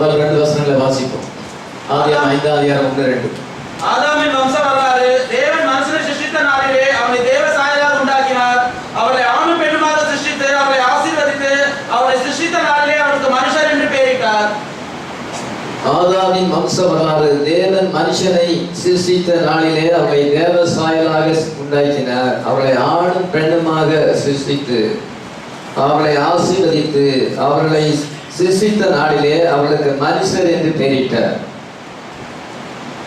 முதல் 2 வசனங்களை வாசிப்போம். ஆதியாகமம் 5 அதிகாரம் 1-2. ஆதாமின் வம்ச வரலாறு. தேவன் மனுஷனை சிருஷ்டித்த நாளிலே அவனை தேவ சாயலாக உண்டாக்கினார். அவளை ஆணும் பெண்ணுமாக சிருஷ்டித்து அவளை ஆசீர்வதித்து அவளை சிருஷ்டித்த நாளிலே அவனுக்கு மனுஷர் என்று பெயரிட்டார். ஆதாமின் வம்ச வரலாறு. தேவன் மனுஷனை சிருஷ்டித்த நாளிலே அவளை தேவ சாயலாக உண்டாக்கினார். அவளை ஆணும் பெண்ணுமாக சிருஷ்டித்து அவளை ஆசீர்வதித்து அவர்களை சிருஷ்டித்த நாளிலே அவளுக்கு மனுஷர் என்று பெயரிட்டார்.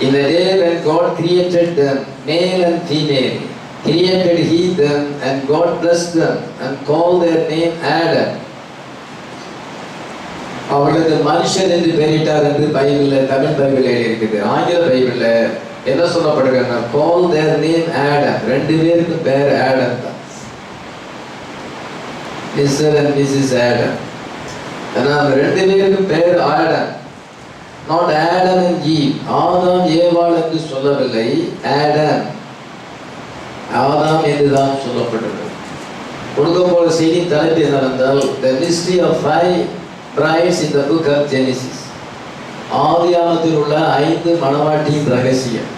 In the day when God created them, male and female, created he them, and God blessed them and called their name Adam. அவளுக்கு மனுஷன் என்று பெயரிட்டார் என்று பைபிளில், தமிழ் பைபிளில் இருக்குது. ஆங்கில பைபிளில் என்ன சொல்லப்படுகிறாங்க? Call their name Adam. 2 பேருக்கும் பேர் ஆடம் தான். Mr. and Mrs. Adam. ஆனால் 2 பேருக்கும் பேர் Adam. Not Adam and Eve. ஆதாம் ஏவாள் என்று சொல்லவில்லை, ஆடம் ஆதாம் என்றுதான் சொல்லப்பட்டது. கொடுக்கப்போல செய்தி தலைப்பு என்னவென்றால் The mystery of 5 brides in the book of Genesis. ஆதியாகமத்தில் உள்ள 5 மணவாட்டியின் ரகசியம்.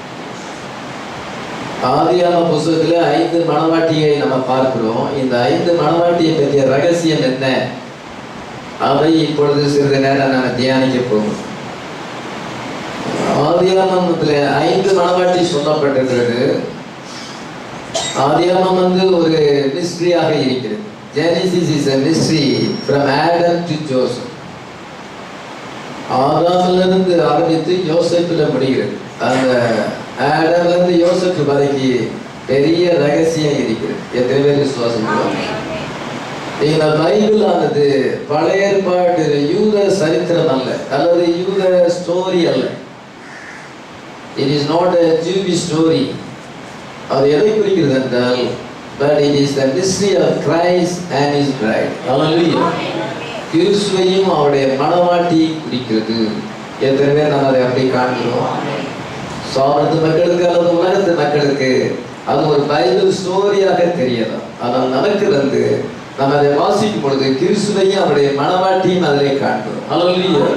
ஆதியாகம புத்தகத்தில் 5 மணவாட்டியை நம்ம பார்க்கிறோம். இந்த 5 மணவாட்டியை பற்றிய ரகசியம் என்ன, அதை இப்பொழுது சிறிது நேரம் நம்ம தியானிக்க போகிறோம். ஆதியாகமத்தில் 5 மணவாட்டி சொல்லப்பட்டிருக்கிறது. ஆதியாகமம் ஒரு மிஸ்ட்ரியாக இருக்கிறது. Genesis is a mystery from Adam to Joseph. ஆதாமிலிருந்து ஆரம்பித்து யோசேப்பில் முடிகிறது. அந்த ஆடமிலிருந்து யோசேப்பு வரைக்கும் பெரிய ரகசியம் இருக்கிறது. எத்தனை பேர் விசுவாசிக்கிறோம்? இந்த பைபிள் ஆனது பழைய ஏற்பாடு யூத சரித்திரம் அல்ல, அல்லது யூத ஸ்டோரி அல்ல. It is not a Jewish story. அது எதை குறிக்கிறது என்றால், but it is the mystery of Christ and his bride. Hallelujah. கிறிஸ்துவையும் அவருடைய மணவாட்டியை குறிக்கிறது. எத்தனை பேர் நம்ம அதை அப்படி காண்கிறோம்? சாமத்து மக்களுக்கு அல்லது உலகத்து மக்களுக்கு அது ஒரு பைபிள் ஸ்டோரியாக தெரியலாம். ஆனால் நமக்கு நம்ம அதை வாசிக்கும் பொழுது கிறிஸ்துவையும் அவருடைய மணவாட்டியும் அதிலே காண்கிறோம். ஹல்லேலூயா.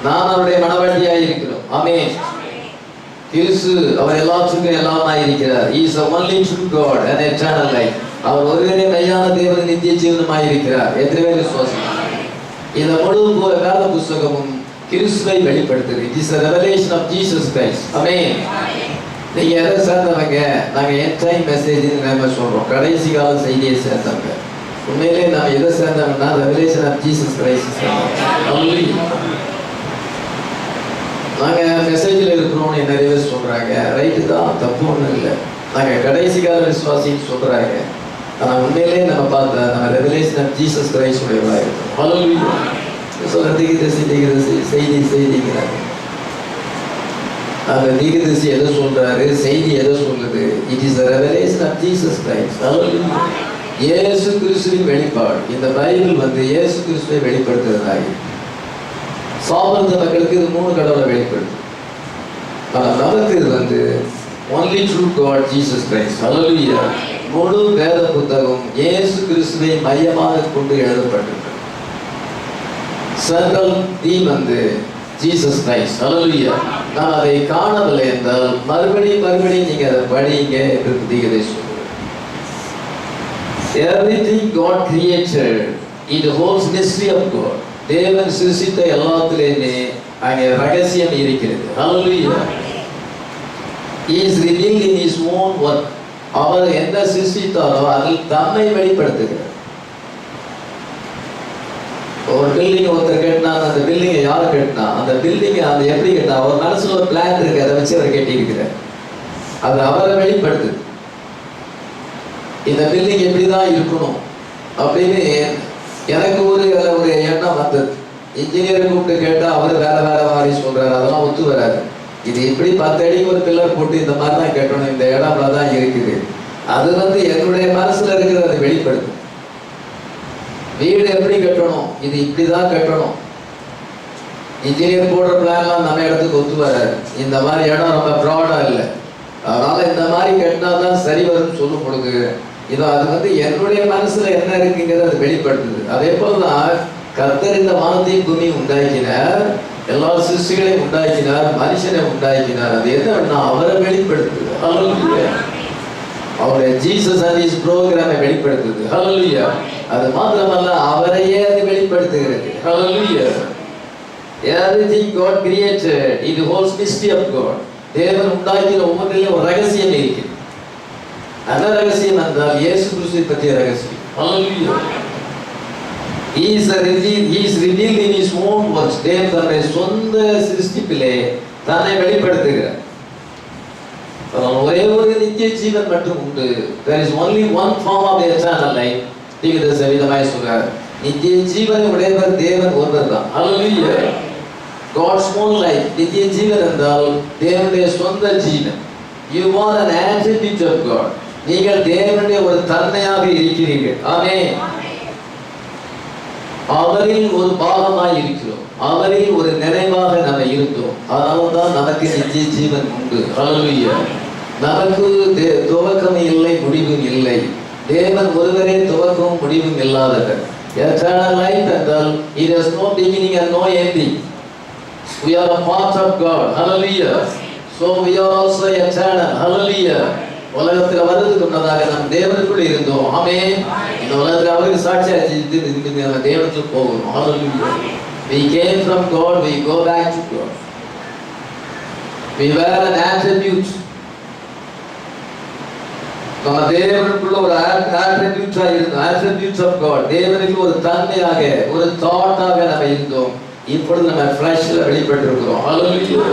நான் அவருடைய மணவாட்டியாக இருக்கிறோம். ஆமென். கிறிஸ்து அவர் எல்லாத்துக்கும் எல்லாமாய் இருக்கிறார். He is the only true God and eternal life. அவர் ஒருவரே மெய்யான தேவன், நித்திய ஜீவனுமாய் இருக்கிறார். எத்தனை பேர் விசுவாசிக்கிறோம்? இந்த முழு வேத புத்தகமும் கிறிஸ்துவை வெளிப்படுத்துது. It is a revelation of Jesus Christ. ஆமென். நீங்க எதை சேர்ந்தவங்க? நாங்க end time message நம்ம சொல்றோம், கடைசி கால செய்தியை சேர்ந்தவங்க. உண்மையிலே நாம எதை சேர்ந்தவங்கன்னா revelation of Jesus Christ சேர்ந்தவங்க. நாங்கள் மெசேஜில் இருக்கிறோம்னு நிறைய பேர் சொல்கிறாங்க. ரைட்டு தான், தப்பு ஒன்றும் இல்லை. நாங்கள் கடைசி கால விசுவாசின்னு சொல்கிறாங்க. ஆனால் உண்மையிலே நம்ம பார்த்தா நம்ம ரெவலேஷன் ஆஃப் ஜீசஸ் கிரைஸ்ட் உடையவராக இருக்கோம். ஹல்லேலூயா. சொல்கிற தீர்க்கதரிசி செய்திங்கிறாங்க. அந்த தீர்க்கதரிசி எதை சொல்கிறாரு, செய்தி எதை சொல்லுது? It is the revelation of Jesus Christ. Hallelujah. இயேசு கிறிஸ்துவின் வெளிப்பாடு. இந்த பைபிள் இயேசு கிறிஸ்துவை வெளிப்படுத்துறதாக. சாமர்த்த மக்களுக்கு இது 3 கடவுளை வெளிப்படுது. ஆனால் நமக்கு இது only true God Jesus Christ. Hallelujah. முழு வேத புத்தகம் இயேசு கிறிஸ்துவை மையமாக கொண்டு எழுதப்பட்டிருக்கிறது. Central theme Jesus Christ. Hallelujah. நான் அதை காணவில்லை என்றால் மறுபடியும் நீங்க அதை படிங்க என்று தீர்க்கதரிசி சொல்றார். Everything God created, it holds mystery of God. தேவன் சிருஷ்டித்த எல்லாத்திலேயுமே அங்கே ரகசியம் இருக்கிறது. Hallelujah. He is revealed in his own work. அவர் என்ன சிருஷ்டித்தாரோ அதில் தம்மை வெளிப்படுத்துகிறார். ஒரு பில்டிங் ஒருத்தர் கட்டினா, அந்த பில்டிங்கை யார் கட்டினா, அந்த பில்டிங்கை அது எப்படி கட்டினா, அவர் மனசுல ஒரு பிளான் இருக்கு, அதை வச்சு அவர் கட்டி இருக்கிறார். அது அவரை வெளிப்படுத்துது. இந்த பில்டிங் எப்படிதான் இருக்கணும் அப்படின்னு எனக்கு ஒரு எண்ணம் வந்தது. இன்ஜினியரை கூப்பிட்டு கேட்டால் அவர் வேற மாதிரி சொல்றாரு. அதெல்லாம் ஒத்து வராது. இது இப்படி 10 அடிக்கு ஒரு பில்லர் போட்டு இந்த மாதிரி தான் கட்டணும், இந்த இடம்ல தான் இருக்குது. அது என்னுடைய மனசுல இருக்கிறத வெளிப்படுது. வீடு எப்படி கட்டணும், இது இப்படிதான் கட்டணும். இன்ஜினியர் போடுற பிளான்லாம் நம்ம இடத்துக்கு ஒத்து வராது. இந்த மாதிரி இடம் ரொம்ப ப்ராடா இல்லை, அதனால இந்த மாதிரி கட்டினா தான் சரி வரும்னு சொல்லும் பொழுது இதோ அது என்னுடைய மனசுல என்ன இருக்குங்கிறது அது வெளிப்படுத்துது. அதே போலதான் கர்த்தர் இந்த வானத்தையும் பூமியும் உண்டாக்கினார், எல்லா சிருஷ்டிகளையும் உண்டாக்கினார், மனுஷனை உண்டாக்கினார். அது என்னன்னா அவரை வெளிப்படுத்துது. ஹல்லேலூயா. அவருடைய ஜீசஸ் அண்ட் ஹிஸ் ப்ரோகிராமை வெளிப்படுத்துது. ஹல்லேலூயா. அது மாத்திரமல்ல, அவரையே அது வெளிப்படுத்துகிறது. ஹல்லேலூயா. Everything God created, it holds mystery of God. தேவன் உண்டாக்கின ஒவ்வொன்றிலும் ஒரு ரகசியம் இருக்கு. அந்த ரகசியம் என்றால் இயேசு கிறிஸ்துவை பற்றிய ரகசியம். Hallelujah. He is revealed in his own works. தேவன் தன்னுடைய சொந்த சிருஷ்டிப்பிலே தன்னை வெளிப்படுத்துகிறார். ஒரே ஒரு நித்திய ஜீவன் மட்டும் உண்டு. There is only one form of eternal life. தீர்க்கதரிசி விதமாய் சொல்றார், நித்திய ஜீவனை உடையவர் தேவன் ஒருவர் தான். Hallelujah. God's own life. நித்திய ஜீவன் என்றால் தேவனுடைய சொந்த ஜீவன். You are an attribute of God. நீங்கள் தேவனுடைய ஒரு தன்மையாக இருக்கிறீர்கள். ஆமென். அவரில் ஒரு பாகமாய் இருக்கிறோம், அவரில் ஒரு நினைவாக நம்ம இருந்தோம். அதனால்தான் நமக்கு நித்திய ஜீவன் உண்டு. ஹல்லேலூயா. நமக்கு துவக்கம் இல்லை, முடிவும் இல்லை. தேவன் ஒருவரே துவக்கமும் முடிவும் இல்லாதவர். Eternal life என்றால் it has no beginning and no ending. We are a part of God. Hallelujah. So we are also eternal. Hallelujah. உலகத்தில் வருவதற்கு முன்னதாக நாம் தேவனுக்குள் இருந்தோம். ஆமென். இந்த உலகத்தில் அவருக்கு சாட்சியாச்சு நம்ம தேவனுக்குள் போகணும். Hallelujah. We came from God, we go back to God. We were an attribute. நம்ம தேவனுக்குள்ள ஒரு attribute-ஆ இருந்தோம். Attributes of God. தேவனுக்கு ஒரு தன்மையாக, ஒரு தாட்டாக நம்ம இருந்தோம். இப்பொழுது நம்ம ஃப்ளஷ்ல வெளிப்பட்டிருக்கிறோம். Hallelujah.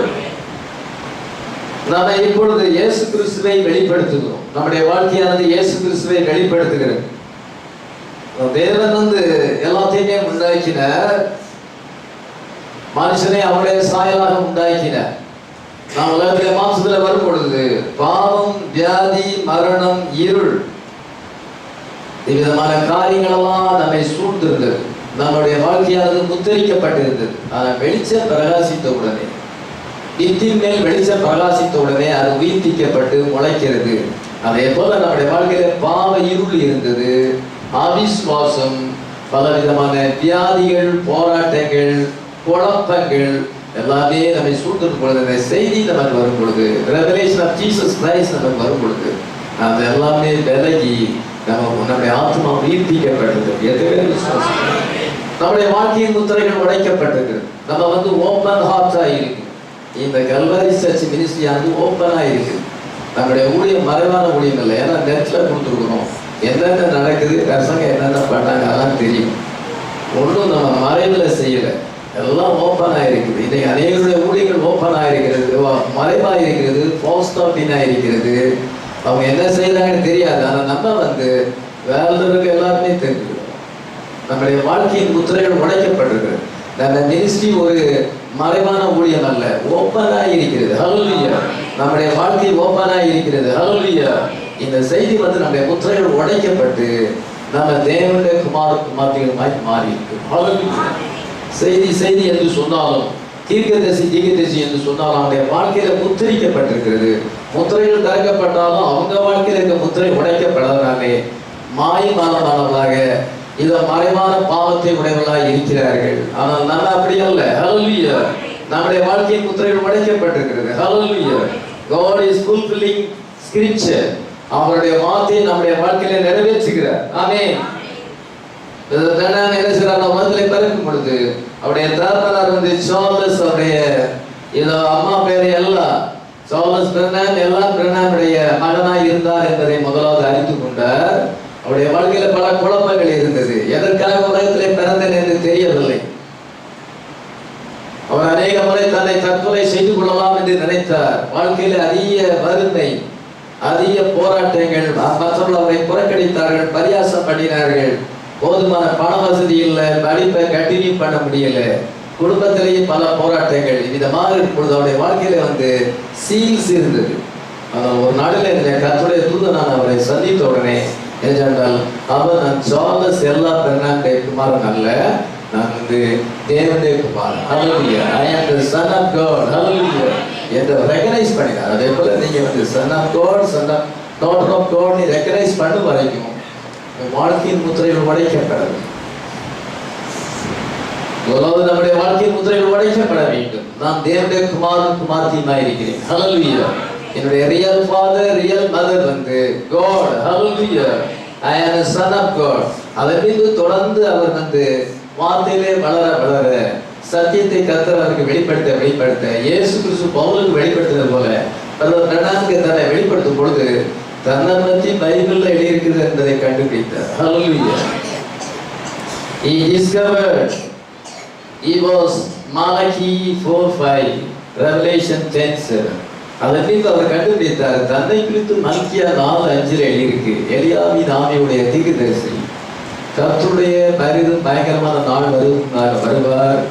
நாம இப்பொழுது இயேசு கிறிஸ்துவை வெளிப்படுத்துகிறோம். நம்முடைய வாழ்க்கையானது இயேசு கிறிஸ்துவை வெளிப்படுத்துகிறது. தேவன் எல்லாத்தையுமே உண்டாக்கினார், மனுஷனை அவருடைய சாயலாக உண்டாக்கினார். நாம் உலகத்திலே மாம்சத்துல வரும் பொழுது பாவம், வியாதி, மரணம், இருள், இவ்விதமான காரியங்கள் எல்லாம் நம்மை சூழ்ந்திருந்தது. நம்முடைய வாழ்க்கையானது முத்திரிக்கப்பட்டிருந்தது. ஆனால் வெளிச்சம் பிரகாசித்த உடனே, நித்தின் மேல் வெளிச்சம் பிரகாசித்த உடனே அது உயிர்ப்பிக்கப்பட்டு முளைக்கிறது. அதே போல நம்முடைய வாழ்க்கையில பாவ இருள் இருந்தது, அவிசுவாசம், பலவிதமான வியாதிகள், போராட்டங்கள், குழப்பங்கள் எல்லாமே நம்மை சூழ்ந்திருக்கும் பொழுது, அந்த செய்தி நமக்கு வரும் பொழுது, ரெவலேஷன் ஆஃப் ஜீசஸ் கிரைஸ்ட் நமக்கு வரும் பொழுது, அது எல்லாமே விலகி நம்முடைய ஆத்மா உயிர்ப்பிக்கப்பட்டது. எதுவே விசுவாசம். நம்முடைய வாழ்க்கையின் முத்திரைகள் உடைக்கப்பட்டிருக்கிறது. நம்ம ஓப்பன் ஹார்ட்டா இருக்கு. இந்த கல்வாரி சர்ச் மினிஸ்ட்ரி ஓப்பனா இருக்கு. நம்முடைய ஊழியம் மறைவான ஊழியம் இல்லை. ஏன்னா நெட்ல கொடுத்துருக்கணும், என்னென்ன நடக்குது, பசங்க என்னென்ன பண்ணாங்க அதெல்லாம் தெரியும். ஒன்றும் நம்ம மறைவுல செய்யல, எல்லாம் ஓப்பனா இருக்குது. இன்னைக்கு அநேகருடைய ஊழியர்கள் ஓப்பனா இருக்கிறது, மறைவா இருக்கிறது, போஸ்டாட்டினா இருக்கிறது. அவங்க என்ன செய்யறாங்கன்னு தெரியாது. ஆனா நம்ம வேலைக்கு எல்லாருமே தெரிஞ்சுக்கிறோம். நம்முடைய வாழ்க்கையின் முத்திரைகள் உடைக்கப்பட்டிருக்கிறது. நம்ம மினிஸ்ட்ரி ஒரு மறைவான ஊழியம் அல்ல, ஓப்பனா இருக்கிறது. ஹல்லேலூயா. நம்முடைய வாழ்க்கை ஓப்பனா இருக்கிறது. ஹல்லேலூயா. இந்த செய்தி நம்முடைய முத்திரைகள் உடைக்கப்பட்டு நம்ம தேவனுடைய குமாரத்திகளாய் மாறி இருக்கு. ஹல்லேலூயா. செய்தி என்று சொன்னாலும், தீர்க்கதரிசி என்று சொன்னாலும் அவனுடைய வாழ்க்கையில முத்திரிக்கப்பட்டிருக்கிறது. முத்திரைகள் திறக்கப்பட்டாலும் அவங்க வாழ்க்கையில இருக்க முத்திரை உடைக்கப்படாதனாலே மாயமானவர்களாக இத மறைவான பாவத்தை உடையவர்களாக இருக்கிறார்கள். ஆனால் நம்ம அப்படி அல்ல. ஹல்லேலூயா. நம்முடைய வாழ்க்கையின் முத்திரைகள் உடைக்கப்பட்டிருக்கிறது. ஹல்லேலூயா. God is fulfilling scripture. அவருடைய வார்த்தையை நம்முடைய வாழ்க்கையில நிறைவேற்றுகிறார். ஆமென். என்ன செய்யறாங்க, உலகத்திலே பிறக்கும் பொழுது அவருடைய தகப்பனார் சார்லஸ், அவருடைய அம்மா பேரு எல்லாம் சார்லஸ் பிரெனாம், எல்லாம் பிரெனாமுடைய மகனாய் இருந்தார் என்பதை முதலாவது அறிந்து கொண்டார். அவருடைய வாழ்க்கையில பல குழப்பங்கள் இருந்தது. எதற்காக உலகத்திலே பிறந்தேன் என்று தெரியவில்லை. அவர் அநேக முறை தன்னை தற்கொலை செய்து கொள்ளலாம் என்று நினைத்தார். வாழ்க்கையில அதிக வறுமை, அதிக போராட்டங்கள், மற்றவர்கள் அவரை புறக்கணித்தார்கள், பரியாசம் பண்ணினார்கள். போதுமான பண வசதி இல்லை, படிப்பை கண்டினியூ பண்ண முடியல, குடும்பத்திலேயே பல போராட்டங்கள். விதமாக இப்பொழுது அவருடைய வாழ்க்கையில சீல்ஸ் இருந்தது. ஆனால் ஒரு நாளில் கர்த்தருடைய தூதனான அவரை சந்தித்த உடனே ஏனென்றால் அவர் நான் சார்லஸ் எல்லா பெர்னாண்டே குமாரன் அல்ல, நான் தேவனுடைய குமாரன். ஹல்லேலூயா. I am the son of God. ஹல்லேலூயா என்று ரெகனைஸ் பண்ணினார். அதே போல நீங்க son of God, son of daughter of God நீ ரெகனைஸ் பண்ணும் வரைக்கும் வாழ்க்கையின் முத்திரைகள் உடைக்கப்படாது. முதலாவது நம்முடைய வாழ்க்கையின் முத்திரைகள் உடைக்கப்பட வேண்டும். நான் தேவனுடைய குமாரன் குமார்த்தியுமாய் இருக்கிறேன். ஹல்லேலூயா. என்னுடைய ரியல் ஃபாதர் ரியல் மதர் வந்து God. Hallelujah. I am a son of God. அதன் மீது தொடர்ந்து அவர் வந்து வார்த்தையிலே வளர வளர சத்தியத்தை கர்த்தர் அவருக்கு வெளிப்படுத்த இயேசு கிறிஸ்து பவுலுக்கு வெளிப்படுத்தினது போல பிரதானுக்கு தன்னை வெளிப்படுத்தும் பொழுது தன்னை பற்றி பைபிள்ல எழுதியிருக்கிறது என்பதை கண்டுபிடித்தார். ஹல்லேலூயா. He discovered he was Malachi 4:5, Revelation 10:7. அதன் மீது அவர் கண்டுபிடித்தார். தன்னை குறித்து மல்கியா 4:5 எழுதியிருக்கு. எலியாவின் ஆவியுடைய தீர்க்கதரிசி கர்த்தருடைய பரிதும் பயங்கரமான நாள் வருவார்,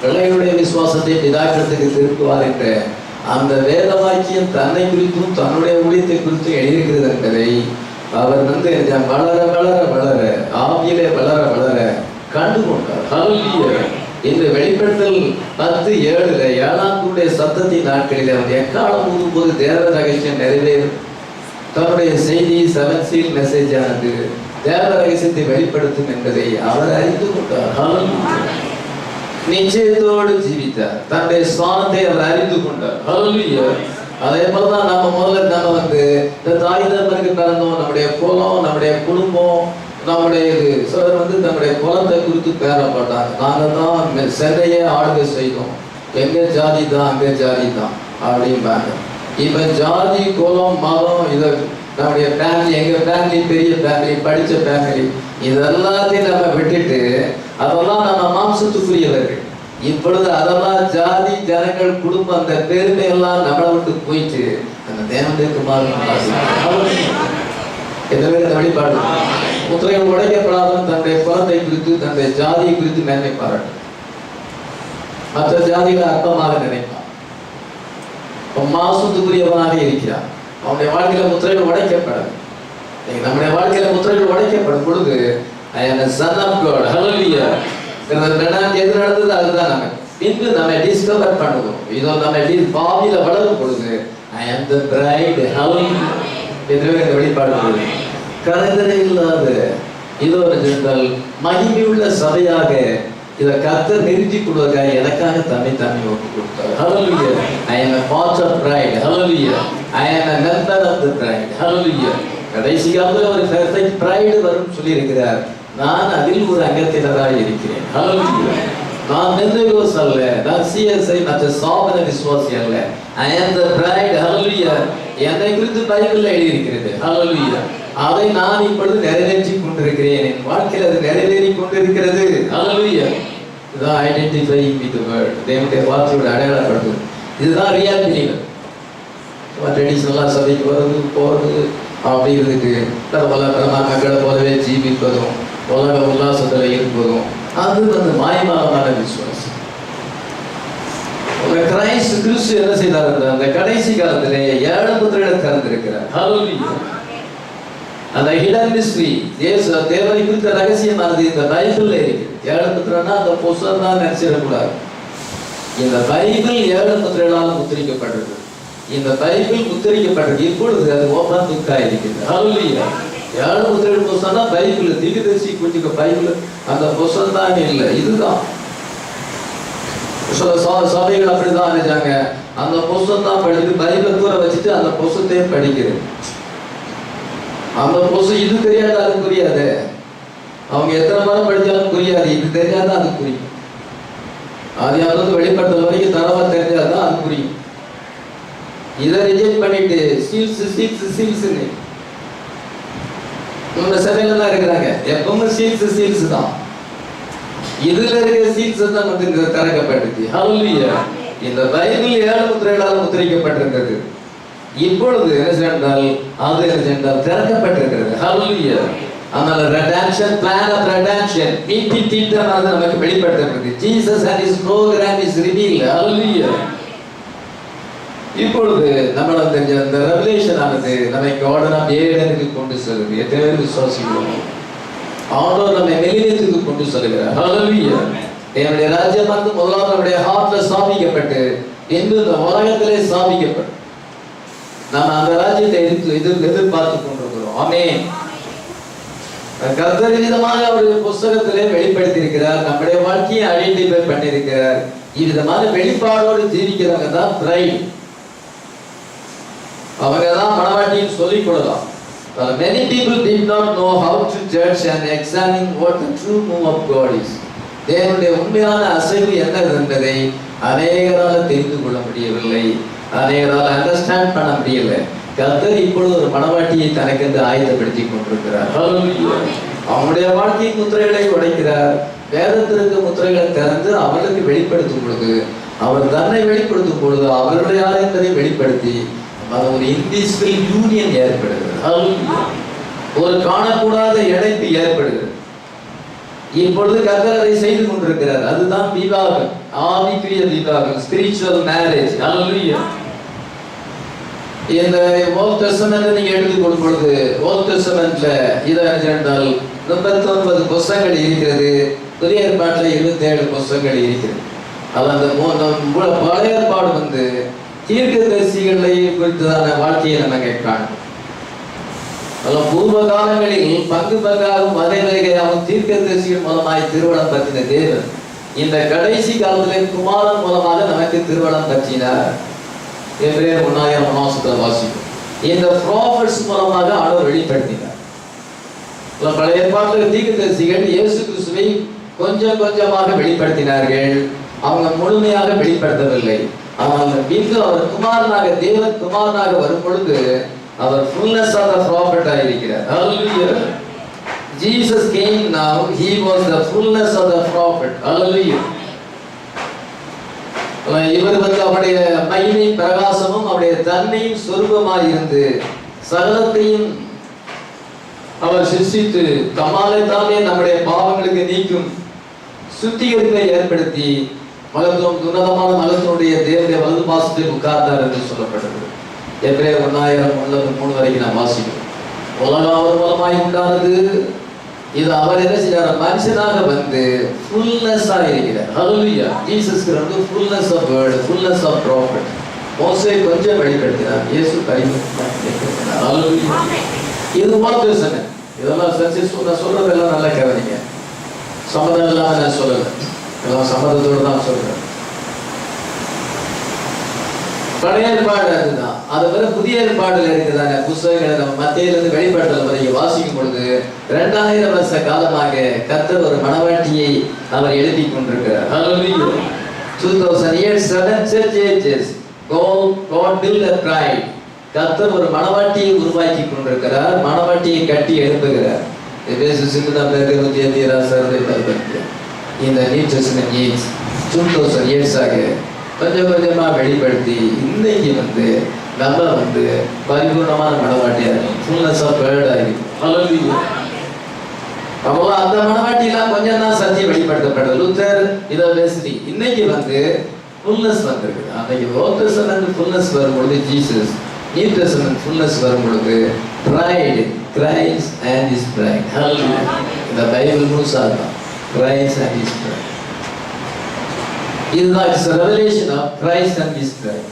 பிள்ளைகளுடைய விசுவாசத்தை பிதாக்களத்துக்கு திருப்புவார் என்ற அந்த வேத வாக்கியம் தன்னை குறித்தும் தன்னுடைய ஊழியத்தை குறித்தும் எழுதியிருக்கிறது என்பதை அவர் வந்து வளர வளர வளர ஆவியிலே வளர வளர கண்டுகொண்டார். ஹல்லேலூயா. இந்த வெளிப்படுத்தல் 10:7 ஏழாம் சத்தத்தின் நாட்களில் அவர் எக்காலம் ஊதும்போது தேவ ரகசியம் நிறைவேறும். தன்னுடைய செய்தி 7 சீல் மெசேஜ் ஆனது தேவ ரகசியத்தை வெளிப்படுத்தும் என்பதை அவர் அறிந்து கொண்டார். ஹல்லேலூயா. நிச்சயத்தோடு ஜீவித்தார். தன்னுடைய ஸ்தானத்தை அவர் அறிந்து கொண்டார். ஹல்லேலூயா. அதே போலதான் நம்ம வந்து இந்த தாய் தகப்பனுக்கு பிறந்தோம், நம்முடைய குலம், நம்முடைய குடும்பம், நம்முடைய சிலர் வந்து நம்முடைய குலத்தை குறித்து பேரப்பட்டாங்க. நாங்கள் தான் சென்னையே ஆளுகை செய்தோம், எங்க ஜாதி தான் அங்க ஜாதி தான் அப்படிம்பாங்க. இப்ப ஜாதி குலம் மதம் இதை நம்முடைய ஃபேமிலி, எங்க ஃபேமிலி பெரிய ஃபேமிலி, படிச்ச ஃபேமிலி, இதெல்லாத்தையும் நம்ம விட்டுட்டு அதெல்லாம் நம்ம மாம்சத்துக்குரியவர்கள். இப்பொழுது அதெல்லாம் ஜாதி ஜனங்கள் குடும்பம் அந்த பெருமை எல்லாம் நம்மளை விட்டு போயிட்டு அந்த தேவனுடைய குமாரன் வழிபாடு முத்திரைகள் உடைக்கப்படாமல் தன்னுடைய குலத்தை குறித்து தன்னுடைய ஜாதியை குறித்து மேன்மை பாராட்டும். மற்ற ஜாதிகளை அற்பமாக நினைப்பான். மாசத்துக்குரியவனாக இருக்கிறான். அவனுடைய வாழ்க்கையில முத்திரைகள் உடைக்கப்படாது. நம்முடைய வாழ்க்கையில முத்திரைகள் உடைக்கப்படும் பொழுது I am a son of God. Hallelujah. எது நடந்தது அதுதான் நம்ம பின்பு நம்ம டிஸ்கவர் பண்ணுவோம். இதோ நம்ம பாவியில வளரும் பொழுது I am the bride. Hallelujah. என்று வெளிப்பாடு கரைதரை இல்லாத இதோ ஜெனரல் மகிமையுள்ள சபையாக இதை கர்த்தர் நிறுத்தி கொடுவதாக எனக்காக தன்னை ஒப்பு கொடுத்தார். Hallelujah. I am a part of bride. Hallelujah. I am a member of the bride. Hallelujah. கடைசி காலத்துல ஒரு பெர்ஃபெக்ட் பிரைடு வரும் சொல்லி இருக்கிறார். நான் அதில் ஒரு அங்கத்தினராக இருக்கிறேன். Hallelujah. நான் பெந்தேகோஸ் அல்ல, நான் சிஎஸ்ஐ மற்ற சாபன விசுவாசி அல்ல. I am the bride. Hallelujah. என்னை குறித்து பைபிள்ல எழுதியிருக்கிறது. Hallelujah. அதை நான் இப்பொழுது நிறைவேற்றி கொண்டிருக்கிறேன். என் வாழ்க்கையில் அது நிறைவேறி கொண்டிருக்கிறது. Hallelujah. இதுதான் ஐடென்டிஃபைங் வித் தி வேர்ட். தேவனுடைய வார்த்தையோட அடையாளப்படுத்துது. இதுதான் ரியல் பிலீவர். ட்ரெடிஷனலா சபைக்கு வருது போறது அப்படி இருந்துட்டு மக்களை போலவே ஜீவிப்பதும் உலக உல்லாசத்துல இருப்பதும் அது வந்து மாய்மாலமான விசுவாசம். கிறிஸ்து கிறிஸ்து என்ன செய்தார்? அந்த கடைசி காலத்திலே 7 முத்திரைகளை திறந்திருக்கிறார். Hallelujah. அந்த ஹிடன் மிஸ்ட்ரி தேவனை குறித்த ரகசியமானது இந்த பைபிள்ல இருக்கு. 7 முத்திரைனா அந்த புத்தகம் தான் நினைச்சிடக்கூடாது. இந்த பைபிள் 7 முத்திரைகளால் முத்திரிக்கப்பட்டிருக்கு. இந்த பைபிள் முத்திரிக்கப்பட்டிருக்கு. இப்பொழுது அது ஓபன் புக்கா இருக்குது. Hallelujah. 7 முத்திரைகள் புத்தகம்னா பைபிள் தீர்க்கதரிசி கொஞ்சம் பைபிள் அந்த புத்தகம் தான் இல்லை. இதுதான் சபைகள் அப்படிதான் நினைச்சாங்க. அந்த புத்தகம் தான் படிக்குது, பைபிளை தூர வச்சுட்டு அந்த புத்தகத்தையே படிக்கிறது. அந்த புத்தகம் இது தெரியாத அது புரியாது. அவங்க எத்தனை மரம் படித்தாலும் புரியாது. இது தெரியாதான் அது புரியும். அது யாராவது வெளிப்படுத்தல் வரைக்கும் தரவா தெரிஞ்சாதான் அது புரியும். இதை ரிஜெக்ட் பண்ணிட்டு சீல்ஸ் உங்க சபையில தான் இருக்கிறாங்க. எப்பவுமே சீல்ஸ் தான். இதுல இருக்கிற சீல்ஸ் தான் வந்து திறக்கப்பட்டுச்சு. Hallelujah. இந்த பைபிள் 7 முத்திரைகளால் முத்திரிக்கப்பட்டிருக்கிறது. இப்பொழுது என்ன அது திறக்கப்பட்டிருக்கிறது. Hallelujah. அதனால redemption, plan of redemption, மீட்பு திட்டம் அது நமக்கு வெளிப்படுத்தப்படுது. Jesus and his program is revealed. Hallelujah. இப்பொழுது நம்மளோட இந்த ரெவலேஷன் ஆனது நமக்கு ஆர்டர் ஆஃப் ஏடனுக்கு கொண்டு செல்லுது. எத்தனை பேர் விசுவாசிக்கிறோம்? ஆண்டவர் நம்மை வெளியேற்றுக்கு கொண்டு செல்கிறார். Hallelujah. என்னுடைய ராஜ்யம் வந்து முதலாவது நம்முடைய ஹார்ட்ல ஸ்தாபிக்கப்பட்டு இன்று இந்த உலகத்திலே ஸ்தாபிக்கப்பட்டு நம்ம அந்த ராஜ்யத்தை எதிர்பார்த்து கொண்டிருக்கிறோம். ஆமென். கர்த்தர் விதமாக அவருடைய புஸ்தகத்திலே வெளிப்படுத்தி இருக்கிறார். நம்முடைய வாழ்க்கையை ஐடென்டிஃபை பண்ணியிருக்கிறார். இவ்விதமான வெளிப்பாடோடு ஜீவிக்கிறவங்க தான் பிரைட். அவங்க தான் மனவாட்டின்னு சொல்லிக் கொள்ளலாம். Many people did not know how to judge and examine what the true move of God is. தேவனுடைய உண்மையான அசைவு என்ன என்பதை அநேகரால் தெரிந்து கொள்ள முடியவில்லை, அநேகரால் அண்டர்ஸ்டாண்ட் பண்ண முடியல. கர்த்தர் இப்பொழுது ஒரு மனவாட்டியை தனக்கென்று ஆயத்தப்படுத்தி கொண்டிருக்கிறார். அவனுடைய வாழ்க்கையின் முத்திரைகளை உடைக்கிறார். வேதத்திற்கு முத்திரைகளை திறந்து அவர்களுக்கு வெளிப்படுத்தும் பொழுது, அவர் தன்னை வெளிப்படுத்தும் பொழுது அவருடைய யார் என்பதை வெளிப்படுத்தி அது ஒரு இன்விசிபிள் யூனியன் ஏற்படுகிறது. ஒரு காணக்கூடாத இணைப்பு ஏற்படுகிறது. இப்பொழுது கர்த்தர் அதை செய்து கொண்டிருக்கிறார். அதுதான் விவாகம், ஆவிக்குரிய விவாகம், ஸ்பிரிச்சுவல் மேரேஜ். ஹல்லேலூயா. இந்த ஓல்ட் டெஸ்டமென்ட் நீங்க எடுத்துக்கொள்ளும் பொழுது, ஓல்ட் டெஸ்டமென்ட்ல இதை என்றால் 39 புத்தகங்கள் இருக்கிறது. புதிய ஏற்பாட்டில் 27 புத்தகங்கள் இருக்கிறது. அது அந்த பழைய ஏற்பாடு தீர்க்கதரிசிகளை குறித்ததான வாழ்க்கையை நம்ம கேட்கணும். பூர்வ காலங்களில் பங்கு பங்காகும் வகை வகையாகும் தீர்க்கதரிசிகள் மூலமாய் திருவளம் பற்றின தேவன் இந்த கடைசி காலத்திலே குமாரன் மூலமாக நமக்கு திருவளம் பற்றினார். எபிரேயர் 1:9 வாசிக்கும். இந்த ப்ராஃபட்ஸ் மூலமாக ஆண்டவர் வெளிப்படுத்தினார். பழைய ஏற்பாட்டில் தீர்க்கதரிசிகள் இயேசு கிறிஸ்துவை கொஞ்சம் கொஞ்சமாக வெளிப்படுத்தினார்கள். அவங்க முழுமையாக வெளிப்படுத்தவில்லை. ஆனால் பின்பு அவர் குமாரனாக, தேவன் குமாரனாக வரும் பொழுது அவர் fullness of the prophet ஆயிருக்கிறார். Hallelujah. Jesus came now, he was the fullness of the prophet. Hallelujah. இவர் அவருடைய மகிமை பிரகாசமும் அவருடைய தன்மையும் சொரூபமாய் இருந்து சகலத்தையும் அவர் சிருஷ்டித்து தம்மாலே தாமே நம்முடைய பாவங்களுக்கு நீக்கும் சுத்திகரிப்பை ஏற்படுத்தி மகத்துவம், உன்னதமான மகத்தினுடைய தேவனுடைய வலது பாசத்தை உட்கார்ந்தார் என்று சொல்லப்பட்டது. எபிரேயர் 1:3 வரைக்கும் நாம் வாசிக்கிறோம். உலகம் அவர் மூலமாய் உண்டானது. இது அவர் என்ன செய்யறார்? மனுஷனாக ஃபுல்னஸா இருக்கிறார். ஹல்லேலூயா. ஜீசஸ் கிறிஸ்து fullness of word, fullness of prophet. மோசே கொஞ்சம் வெளிப்படுத்தினார், இயேசு பரிபூர்ணமாக்கினார். ஹல்லேலூயா. இது வார்த்தை. இதெல்லாம் சர்ச்சஸ் நான் சொல்றதெல்லாம் நல்லா கவனிங்க. சம்மதம் இல்லாம நான் சொல்லல, எல்லாம் சம்மதத்தோடு தான் சொல்றேன். பழைய ஏற்பாடு அதுதான். அது பிற புதிய ஏற்பாடுல இருக்குதான புத்தகங்களை நம்ம மத்தியிலிருந்து வெளிப்பாட்டில் வரைக்கும் வாசிக்கும் பொழுது 2000 வருஷ காலமாக கர்த்தர் ஒரு மனவாட்டியை அவர் எழுதி கொண்டிருக்கிறார். 2000 years, 7 church ages, God built a bride. கர்த்தர் ஒரு மனவாட்டியை உருவாக்கி கொண்டிருக்கிறார், மனவாட்டியை கட்டி எழுப்புகிறார். இந்த நியூ டெஸ்டமென்ட் ஏஜ் 2000 years ஆக கொஞ்சம் கொஞ்சமா வெளிப்படுத்தி இன்னைக்கு நம்ம பரிபூர்ணமான மனவாட்டியா ஃபுல்னஸ் ஆஃப் வேர்ட் ஆகிடும். அப்போ அந்த மனவாட்டியெல்லாம் கொஞ்சம் தான் சத்தியம் வெளிப்படுத்தப்பட்டது. லூத்தர் இதை வெஸ்லி இன்னைக்கு ஃபுல்னஸ் வந்திருக்கு. அன்னைக்கு ஓல்ட் டெஸ்டமென்ட் ஃபுல்னஸ் வரும்பொழுது ஜீசஸ், நியூ டெஸ்டமென்ட் ஃபுல்னஸ் வரும்பொழுது bride, Christ and his bride. Hallelujah. இந்த பைபிள் முழுசா தான் கிரைஸ்ட் அண்ட் ஹிஸ் பிரைட். இதுதான் revelation of Christ and his bride.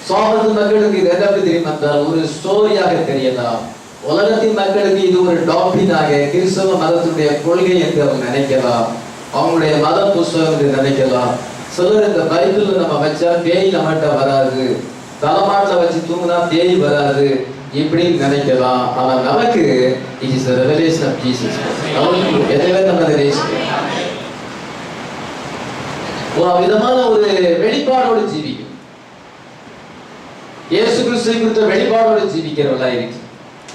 சோபத்து மக்களுக்கு இது எப்படி தெரியும் என்றால் ஒரு ஸ்டோரியாக தெரியலாம். உலகத்தின் மக்களுக்கு இது ஒரு டாக்டரினாக, கிறிஸ்தவ மதத்தினுடைய கொள்கை என்று அவங்க நினைக்கலாம், அவங்களுடைய மத புஸ்தகம் என்று நினைக்கலாம். சிலர் இந்த பைபிள் நம்ம வச்சா பேய் நம்மகிட்ட வராது, தலைமாட்டில் வச்சு தூங்கினா பேய் வராது இப்படின்னு நினைக்கலாம். ஆனால் நமக்கு it is revelation of Jesus. எதுவே நம்ம விதமான ஒரு வெளிப்பாடோடு ஜீவிக்கும். இயேசு கிறிஸ்துவை குறித்த வெளிப்பாடோடு ஜீவிக்கிறவர்களா இருக்கு.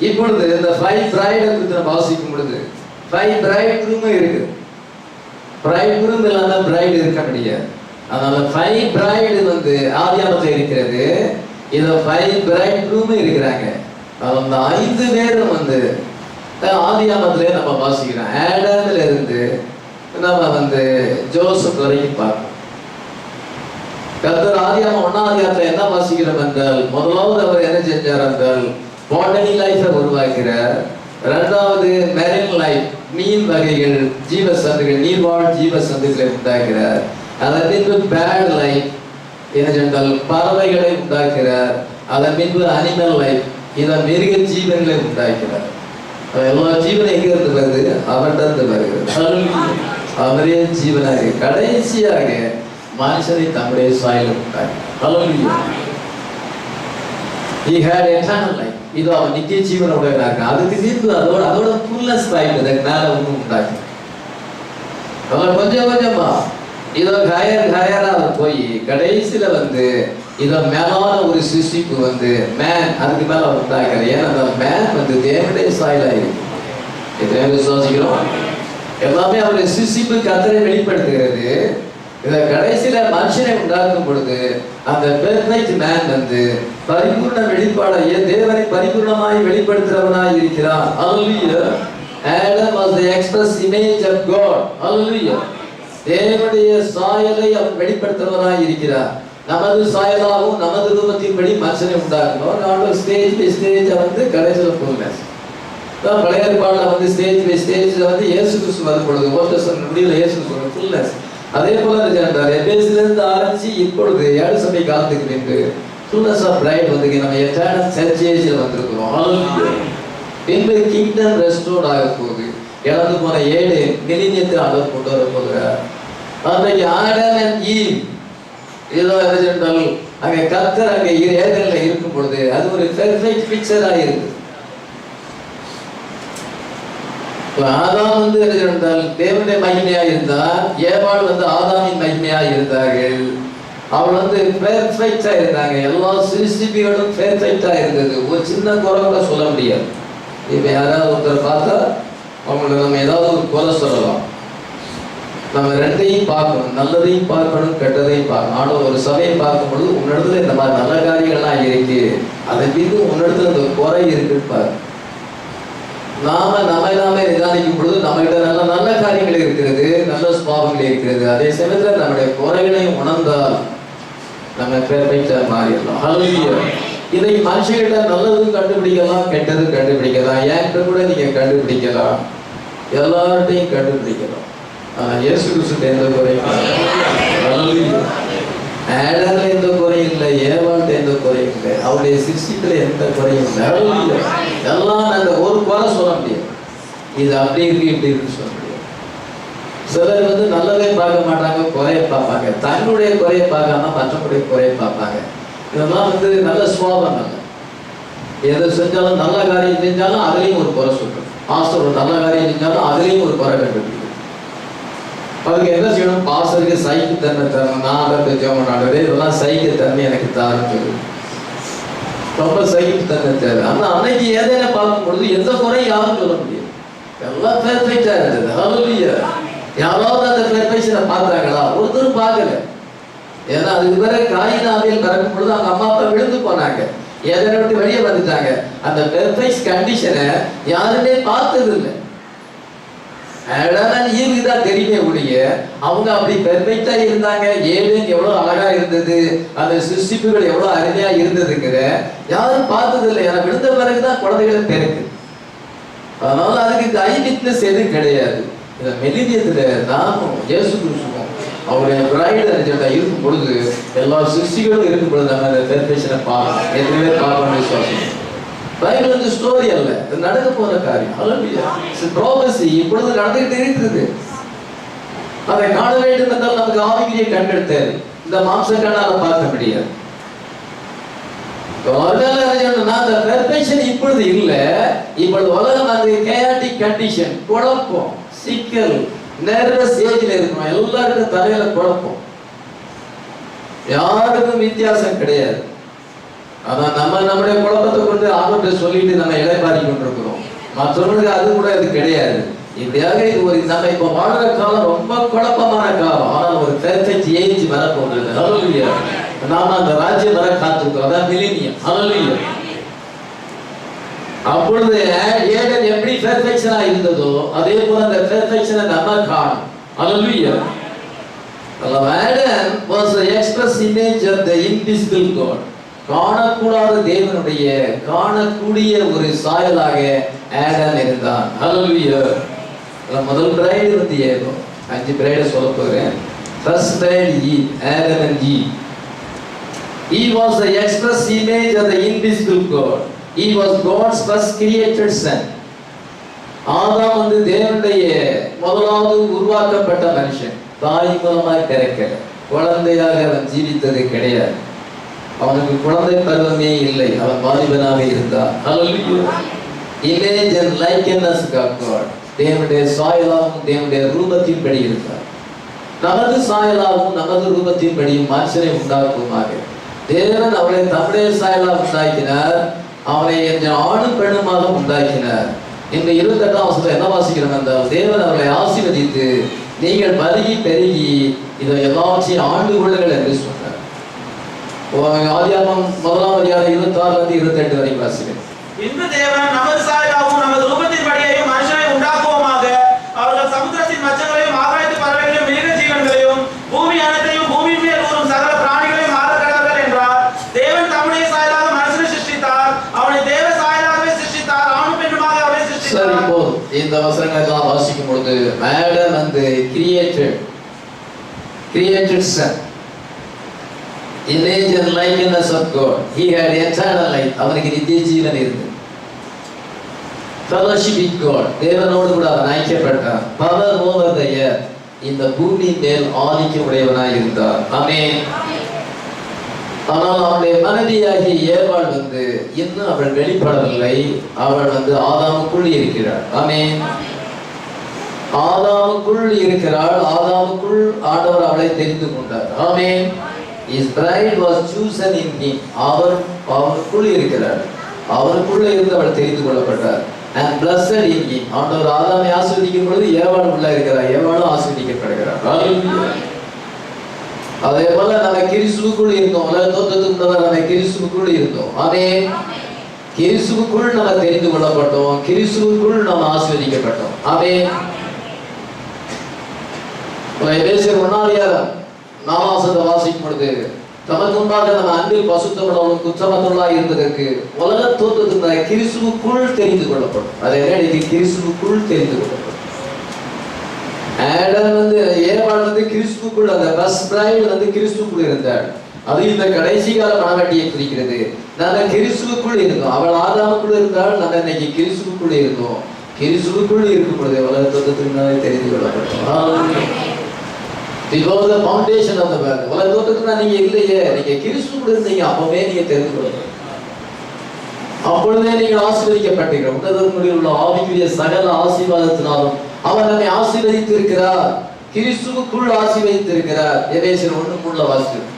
இப்பொழுது இந்த 5 பிரைடை குறித்து நம்ம வாசிக்கும் பொழுது 5 பிரைட் குரூம் இருக்கு. பிரைட் குரூம் இல்லாம பிரைட் இருக்க முடியாது. அதனால 5 பிரைடு ஆதியாமத்தில் இருக்கிறது. இத 5 பிரைட் குரூம் இருக்கிறாங்க. அந்த 5 பேரும் ஆதியாமத்திலே நம்ம வாசிக்கிறோம். ஆடம்ல இருந்து நம்ம ஜோசப் வரைக்கும் பார்க்கணும். கர்த்தர் ஆதியாகமம் 1ஆம் அதிகாரத்துல என்ன வாசிக்கிறோம் என்றால், முதலாவது அவர் என்ன செஞ்சார் என்றால் பாட்டனி லைஃபை உருவாக்கிறார். இரண்டாவது மெரின் லைஃப், மீன் வகைகள், ஜீவசந்துகள், நீர்வாழ் ஜீவசந்துகளை உண்டாக்குறார். அதன் பின்பு பேட் லைஃப் என்னென்றால் பறவைகளை உண்டாக்குறார். அதன் பின்பு அனிமல் லைஃப், இதன் மிருக ஜீவன்களை உண்டாக்கிறார். எல்லா ஜீவனும் எங்க இருந்து வருது? அவன்கிட்ட இருந்து வருகிறது. அவரே ஜீவனாக கடைசியாக மனுஷனை தம்முடைய சாயலில் உண்டாக்கி. He had eternal life. இது அவன் நித்திய ஜீவன உடையவனாக. அதுக்கு தீர்ப்பு அதோட fullness life அதுக்கு மேல ஒன்று உண்டாக்கி. அவன் கொஞ்சம் கொஞ்சமா இதோ ஹயரா அவர் போய் கடைசியில இதோ மேலான ஒரு சிருஷ்டிப்பு மேன் அதுக்கு மேல அவர் உண்டாக்குறார். ஏன்னா அந்த மேன் தேவனுடைய சாயலா இருக்கு. எத்தனை விசுவாசிக்கிறோம்? எல்லாமே அவருடைய சிருஷ்டிப்பு கர்த்தரை வெளிப்படுத்துகிறது. இத கடைசியில மனுஷனை உண்டாக்கும் பொழுது அந்த பெர்ஃபெக்ட் மேன் பரிபூர்ண வெளிப்பாடாய தேவனை பரிபூர்ணமாய் வெளிப்படுத்துறவனாய் இருக்கிறான். ஹalleluya. Adam was the express image of God. Hallelujah. தேவனுடைய சாயலை அவன் வெளிப்படுத்துறவனாய் இருக்கிறார். நமது சாயலாகவும் நமது ரூபத்தின்படி மனுஷனை உண்டாக்கணும். நாங்கள் ஸ்டேஜ் பை ஸ்டேஜ் கடைசியில் ஃபுல்னஸ். பழைய ஏற்பாடுல ஸ்டேஜ் பை ஸ்டேஜ்ல இயேசு கிறிஸ்து வரும் பொழுது ஓல்ட் டெஸ்டமென்ட் முடியல இயேசு கிறிஸ்து ஃபுல்னஸ். அதே போல இருந்தார். எபேசிலிருந்து ஆரம்பிச்சு இப்பொழுது ஏழு சபை காலத்துக்கு பின்பு ஃபுல்னஸ் ஆஃப் பிரைட் நம்ம எட்டர்னல் சர்ச் ஏஜ்ல வந்திருக்கிறோம். ஹalleluya. பின்பு கிங்டம் ரெஸ்டோர்ட் ஆக போகுது. இழந்து போன 7 மில்லினியத்தை ஆண்டவர் கொண்டு வர போகிறார். அன்றைக்கு ஆடம் அண்ட் ஈவ் ஏதோ இருந்தால் அங்க கர்த்தர் அங்க ஏதேன்ல இருக்கும் பொழுது அது ஒரு பெர்ஃபெக்ட் பிக்சரா இருக்கு. ஆதாம் இருந்தால் தேவனுடைய மகிமையா இருந்தார். ஏவாள் ஆதாமின் மகிமையா இருந்தார்கள். அவள் பெர்ஃபெக்டா இருந்தாங்க. எல்லா சிருஷ்டிகளும் பெர்ஃபெக்டா இருந்தது. ஒரு சின்ன குறை கூட சொல்ல முடியாது. இப்ப யாராவது ஒருத்தர் பார்த்தா அவங்களை நம்ம ஏதாவது ஒரு குறை சொல்லலாம். நம்ம ரெண்டையும் பார்க்கணும், நல்லதையும் பார்க்கணும், கெட்டதையும் பார்க்கணும். ஆனால் ஒரு சபையை பார்க்கும் பொழுது உன்னிடத்துல இந்த மாதிரி நல்ல காரியங்கள்லாம் இருக்கு, அதை மீது உன்னிடத்துல இந்த குறை இருக்குன்னு பாரு. நாமே நிதானிக்கும் பொழுது நம்ம கிட்ட நல்ல நல்ல காரியங்கள் இருக்கிறது, நல்ல சுபாவங்கள் இருக்கிறது. அதே சமயத்தில் நம்முடைய குறைகளையும் உணர்ந்தால் நம்ம பெர்ஃபெக்டா மாறிடலாம். ஹalleluya. இதை மனுஷங்கிட்ட நல்லதும் கண்டுபிடிக்கலாம், கெட்டதும் கண்டுபிடிக்கலாம். என்கிட்ட கூட நீங்க கண்டுபிடிக்கலாம், எல்லார்ட்டையும் கண்டுபிடிக்கலாம். இயேசு கிறிஸ்துவிட்ட எந்த குறையும் இல்லை. ஆடம்ல எந்த குறையும் இல்லை, ஏவாள்கிட்ட எந்த குறையும் இல்லை, அவருடைய சிருஷ்டித்துல எந்த குறையும் இல்லை. எல்லாம் அந்த ஒரு குறை சொல்ல முடியாது. இது அப்படி இருக்கு இப்படி இருக்குன்னு சொல்ல முடியாது. சிலர் நல்லதே பார்க்க மாட்டாங்க, குறைய பார்ப்பாங்க. தன்னுடைய குறைய பார்க்காம மற்றவங்களுடைய குறைய பார்ப்பாங்க. இதெல்லாம் நல்ல சுவாபம். நல்ல எதை செஞ்சாலும் நல்ல காரியம் செஞ்சாலும் அதுலேயும் ஒரு குறை சொல்றோம். பாஸ்டர் ஒரு நல்ல காரியம் செஞ்சாலும் அதுலேயும் ஒரு குறை கண்டுபிடிக்கும். அதுக்கு என்ன செய்யணும்? பாஸ்டருக்கு சைக்கித்தன்மை தரணும். நான் ஜெபம் இதெல்லாம் சைக்கித்தன்மை எனக்கு தாருன்னு சொல்லி ரொம்ப சைக்கித்தன்மை தேவை. ஆனால் அன்னைக்கு ஏதேன பார்க்கும் பொழுது எந்த குறையும் யாரும் சொல்ல முடியாது. எல்லாம் பெர்ஃபெக்டா இருந்தது. ஹalleluya. யாராவது அந்த பெர்ஃபெக்ஷனை பார்த்தாங்களா? ஒருத்தரும் பார்க்கல. ஏன்னா அதுக்கு பிறகு காயின் ஆவியில் பிறக்கும் பொழுது அவங்க அம்மா அப்பா விழுந்து போனாங்க, எதனை விட்டு வெளியே வந்துட்டாங்க. அந்த பெர்ஃபெக்ட் கண்டிஷனை யாருமே பார்த்தது இல்லை. தான் தெரியுமே ஒழிய அவங்க அப்படி பெர்ஃபெக்டா இருந்தாங்க. ஏதேன் எவ்வளவு அழகா இருந்தது, அந்த சிருஷ்டிப்புகள் எவ்வளவு அருமையா இருந்ததுங்கிற யாரும் பார்த்தது இல்லை. ஏன்னா விழுந்த பிறகுதான் குழந்தைகளை பிறகு. அதனால அதுக்கு ஐ விட்னஸ் எதுவும் கிடையாது. இந்த மெலினியத்துல நானும் இயேசு கிறிஸ்துவும் அவருடைய பிரைடு இருக்கும் பொழுது எல்லா சிருஷ்டிகளும் இருக்கும் பொழுது நம்ம அந்த பெர்ஃபெக்ஷனை பார்க்கணும். எத்தனை பேர் பார்க்கணும்னு விசுவாசம். பைபிள் ஸ்டோரி அல்ல, இது நடக்க போற காரியம். ஹalleluya. ப்ராபசி இப்பொழுது நடந்துகிட்டு இருக்குது. அதை காண வேண்டும் என்றால் நமக்கு ஆவிக்குரிய கண்கள் தேவை. இந்த மாம்ச கண்ணால பார்க்க முடியாது. அந்த பெர்ஃபெக்ஷன் இப்பொழுது இல்ல. இப்பொழுது உலகம் அந்த கேயாட்டிக் கண்டிஷன், குழப்பம், சிக்கல், நர்வஸ் ஏஜ்ல இருக்கணும். எல்லாருக்கும் தலையில குழப்பம், யாருக்கும் வித்தியாசம் கிடையாது. அதான் நம்முடைய குழப்பத்தை கொண்டு ஆண்டவர்கிட்ட சொல்லிட்டு நம்ம இளைப்பாரி கொண்டிருக்கிறோம். மற்றவங்களுக்கு அது கூட இது கிடையாது. இப்படியாக இது ஒரு நம்ம இப்ப வாழ்ற காலம் ரொம்ப குழப்பமான காலம். ஆனால் ஒரு பெர்ஃபெக்ட் ஏஜ் வரப்போகுது. ஹalleluya. நாம அந்த ராஜ்யம் வர காத்திருக்கிறோம். அதான் மில்லேனியம். ஹalleluya. அப்பொழுது ஏடன் எப்படி பெர்ஃபெக்ஷனா இருந்ததோ அதே போல அந்த பெர்ஃபெக்ஷனை நம்ம காணும். ஹalleluya. Adam was the express image of the invisible God. காணக்கூடாத தேவனுடைய காணக்கூடிய ஒரு சாயலாக ஆடம் இருந்தான். ஹalleluya. முதல் பிரைடு ஏதோ 5 பிரைட சொல்ல போகிறேன். First bride Eve, Adam and Eve. He was the express image of the invisible God. He was God's first created son. ஆதாம் வந்து தேவனுடைய முதலாவது உருவாக்கப்பட்ட மனுஷன். தாய் மூலமாய் பிறக்கல, குழந்தையாக அவன் ஜீவித்தது கிடையாது. அவனுக்கு குழந்தை பருவமே இல்லை, அவன் வாலிபனாக இருந்தான். Image and likeness of God. தேவனுடைய சாயலாகவும் தேவனுடைய ரூபத்தின்படி இருந்தார். நமது சாயலாகவும் நமது ரூபத்தின்படியும் மனுஷனை உண்டாக்குமாக. தேவன் அவளை தம்முடைய சாயலாக உண்டாக்கினார், அவனை என்ற ஆணும் பெண்ணுமாக உண்டாக்கினார். இந்த 28ஆம் வசனத்தை என்ன வாசிக்கிறோம் என்றால், தேவன் அவர்களை ஆசீர்வதித்து நீங்கள் பருகி பெருகி இதை எல்லாவற்றையும் ஆண்டு கொள்ளுங்கள் என்று சொன்னார். ஆதியாகமம் 1ஆம் அதிகாரம் 26 28 வரைக்கும் வாசிக்கிறேன். இந்த தேவன் நமது சாயலாகவும் நமது ரூபத்தின்படியையும் மனுஷனை உண்டாக்குவோமாக. அவர்கள் சமுத்திரத்தின் மச்சங்களையும் ஆகாயத்து பறவைகளையும் மிருக ஜீவன்களையும் பூமி அனைத்தையும் பூமியின் மேல் ஊறும் சகல பிராணிகளையும் ஆளக்கடவர்கள் என்றார். தேவன் தம்முடைய சாயலாக மனுஷனை சிருஷ்டித்தார், அவனை தேவ சாயலாகவே சிருஷ்டித்தார், ஆணும் பெண்ணுமாக அவனை சிருஷ்டித்தார். சரி, இப்போ இந்த வசனங்களை எல்லாம் வாசிக்கும் பொழுது மேடம் வந்து created son, image and likeness of God. He had eternal life. அவனுக்கு நித்திய ஜீவன் இருந்தது. fellowship with God, தேவனோடு கூட அவன் ஐக்கியப்பட்டான். power over the earth, இந்த பூமி மேல் ஆதிக்கம் உடையவனாய் இருந்தார். ஆமென். ஆனால் அவனுடைய மனைவியாகிய ஏவாள் வந்து இன்னும் அவள் வெளிப்படவில்லை. அவள் வந்து ஆதாமுக்குள் இருக்கிறாள். ஆமென். ஆதாமுக்குள் இருக்கிறாள். ஆதாமுக்குள் ஆண்டவர் அவளை தெரிந்து கொண்டார். ஆமென். His bride was chosen in him. அவருக்குள் இருக்கிறார். அவருக்குள்ள இருந்து அவள் தெரிந்து கொள்ளப்பட்டார். And blessed in him. ஆண்டவர் ஆதாமை ஆசீர்வதிக்கும் பொழுது ஏவாள் உள்ள இருக்கிறார், ஏவாளும் ஆசீர்வதிக்கப்படுகிறார். அதே போல நம்ம கிறிஸ்துவுக்குள் இருந்தோம். உலக தோற்றத்துக்கு முன்னதாக நம்ம கிறிஸ்துவுக்குள் இருந்தோம். ஆமென். கிறிஸ்துவுக்குள் நம்ம தெரிந்து கொள்ளப்பட்டோம், கிறிஸ்துவுக்குள் நம்ம ஆசீர்வதிக்கப்பட்டோம். ஆமென். எபேசியர் 1ஆம் அதிகாரம் 4ஆம் வசனத்தை வாசிக்கும் பொழுது, தமக்கு முன்பாக நம்ம அன்பில் பசுத்தப்படவும் குற்றமற்றவர்களாய் இருந்ததற்கு உலக தோற்றத்துக்கு கிறிஸ்துவுக்குள் தெரிந்து கொள்ளப்படும். அதை கிறிஸ்துவுக்குள் தெரிந்து கொள்ளப்படும். ஆடம் வந்து ஏவாள் வந்து கிறிஸ்துவுக்குள், அந்த ஃபர்ஸ்ட் பிரைட் வந்து கிறிஸ்துவுக்குள் இருந்தாள். அது இந்த கடைசி கால மணவாட்டியை குறிக்கிறது. நாங்கள் கிறிஸ்துவுக்குள் இருந்தோம். அவள் ஆதாமுக்குள் இருந்தால், நாங்கள் இன்னைக்கு கிறிஸ்துவுக்குள் இருந்தோம். கிறிஸ்துவுக்குள் இருக்கும் பொழுது உலக தோற்றத்துக்கு தெரிந்து கொள்ளப்பட்டோம். Before the foundation of the world, உலக தோற்றத்துக்கு நீங்க இல்லையே, நீங்க கிறிஸ்துவுக்குள் இருந்தீங்க. அப்பவே நீங்க தெரிந்து கொள்ளணும். அப்பொழுதே நீங்கள் ஆசீர்வதிக்கப்பட்டீர்கள். உன்னதங்களில் உள்ள ஆவிக்குரிய சகல ஆசீர்வாதத்தினாலும் அவர் நம்மை ஆசீர்வதித்து இருக்கிறார். கிறிஸ்துவுக்குள் ஆசீர்வதித்து இருக்கிறார். எபேசியர் 1:3 வாசிக்கிறோம்.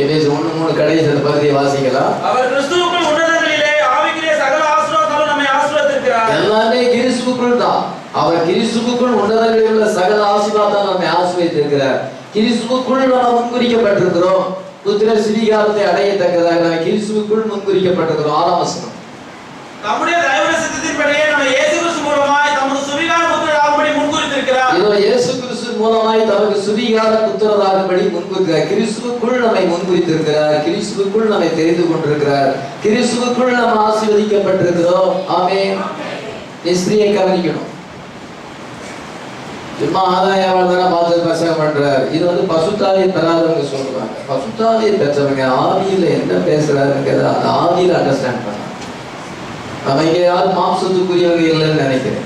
எபேசியர் 1:3 கடைசி அந்த பகுதியை வாசிக்கலாம். அவர் கிறிஸ்துவுக்குள் உன்னதங்களிலே ஆவிக்குரிய சகல ஆசீர்வாதத்தாலும் நம்மை ஆசீர்வதித்திருக்கிறார். எல்லாமே கிறிஸ்துவுக்குள் தான். அவர் கிறிஸ்துவுக்குள் உன்னதங்களில் உள்ள சகல ஆசீர்வாதத்தால் நம்மை ஆசீர்வதித்திருக்கிறார். கிறிஸ்துவுக்குள் நாம் முன்குறிக்கப்பட்டிருக்கிறோம். புத்திர சுவிகாரத்தை அடையத்தக்கதாக நாம் கிறிஸ்துவுக்குள் முன்குறிக்கப்பட்டிருக்கிறோம். 6ஆம் வசனம். தம்முடைய தயவு சித்தத்தின்படியே நம்ம இயேசு கிறிஸ்து மூலமாய் தமது சுவிகார புத்திரராகும்படி முன்குறித்திருக்கிறார். இதோ இயேசு கிறிஸ்து மூலமாய் தமக்கு சுவிகார புத்திரராகும்படி முன்குறித்திருக்கிறார். கிறிஸ்துவுக்குள் நம்மை முன்குறித்திருக்கிறார். கிறிஸ்துவுக்குள் நம்மை தெரிந்து கொண்டிருக்கிறார். கிறிஸ்துவுக்குள் நாம் ஆசீர்வதிக்கப்பட்டிருக்கிறோம். ஆமென். ஸ்திரியை கவனிக்கணும். சும்மா ஆதாயாவால் தானே பார்த்து பிரசங்கம் பண்றார். இது வந்து பசுத்தாவியை பெறாதவங்க சொல்றாங்க. பசுத்தாவியை பெற்றவங்க ஆவியில என்ன பேசுறாருங்கிறத அந்த ஆவியில அண்டர்ஸ்டாண்ட் பண்ண. நம்ம இங்க யாரும் மாம்சத்துக்குரியவங்க இல்லைன்னு நினைக்கிறேன்.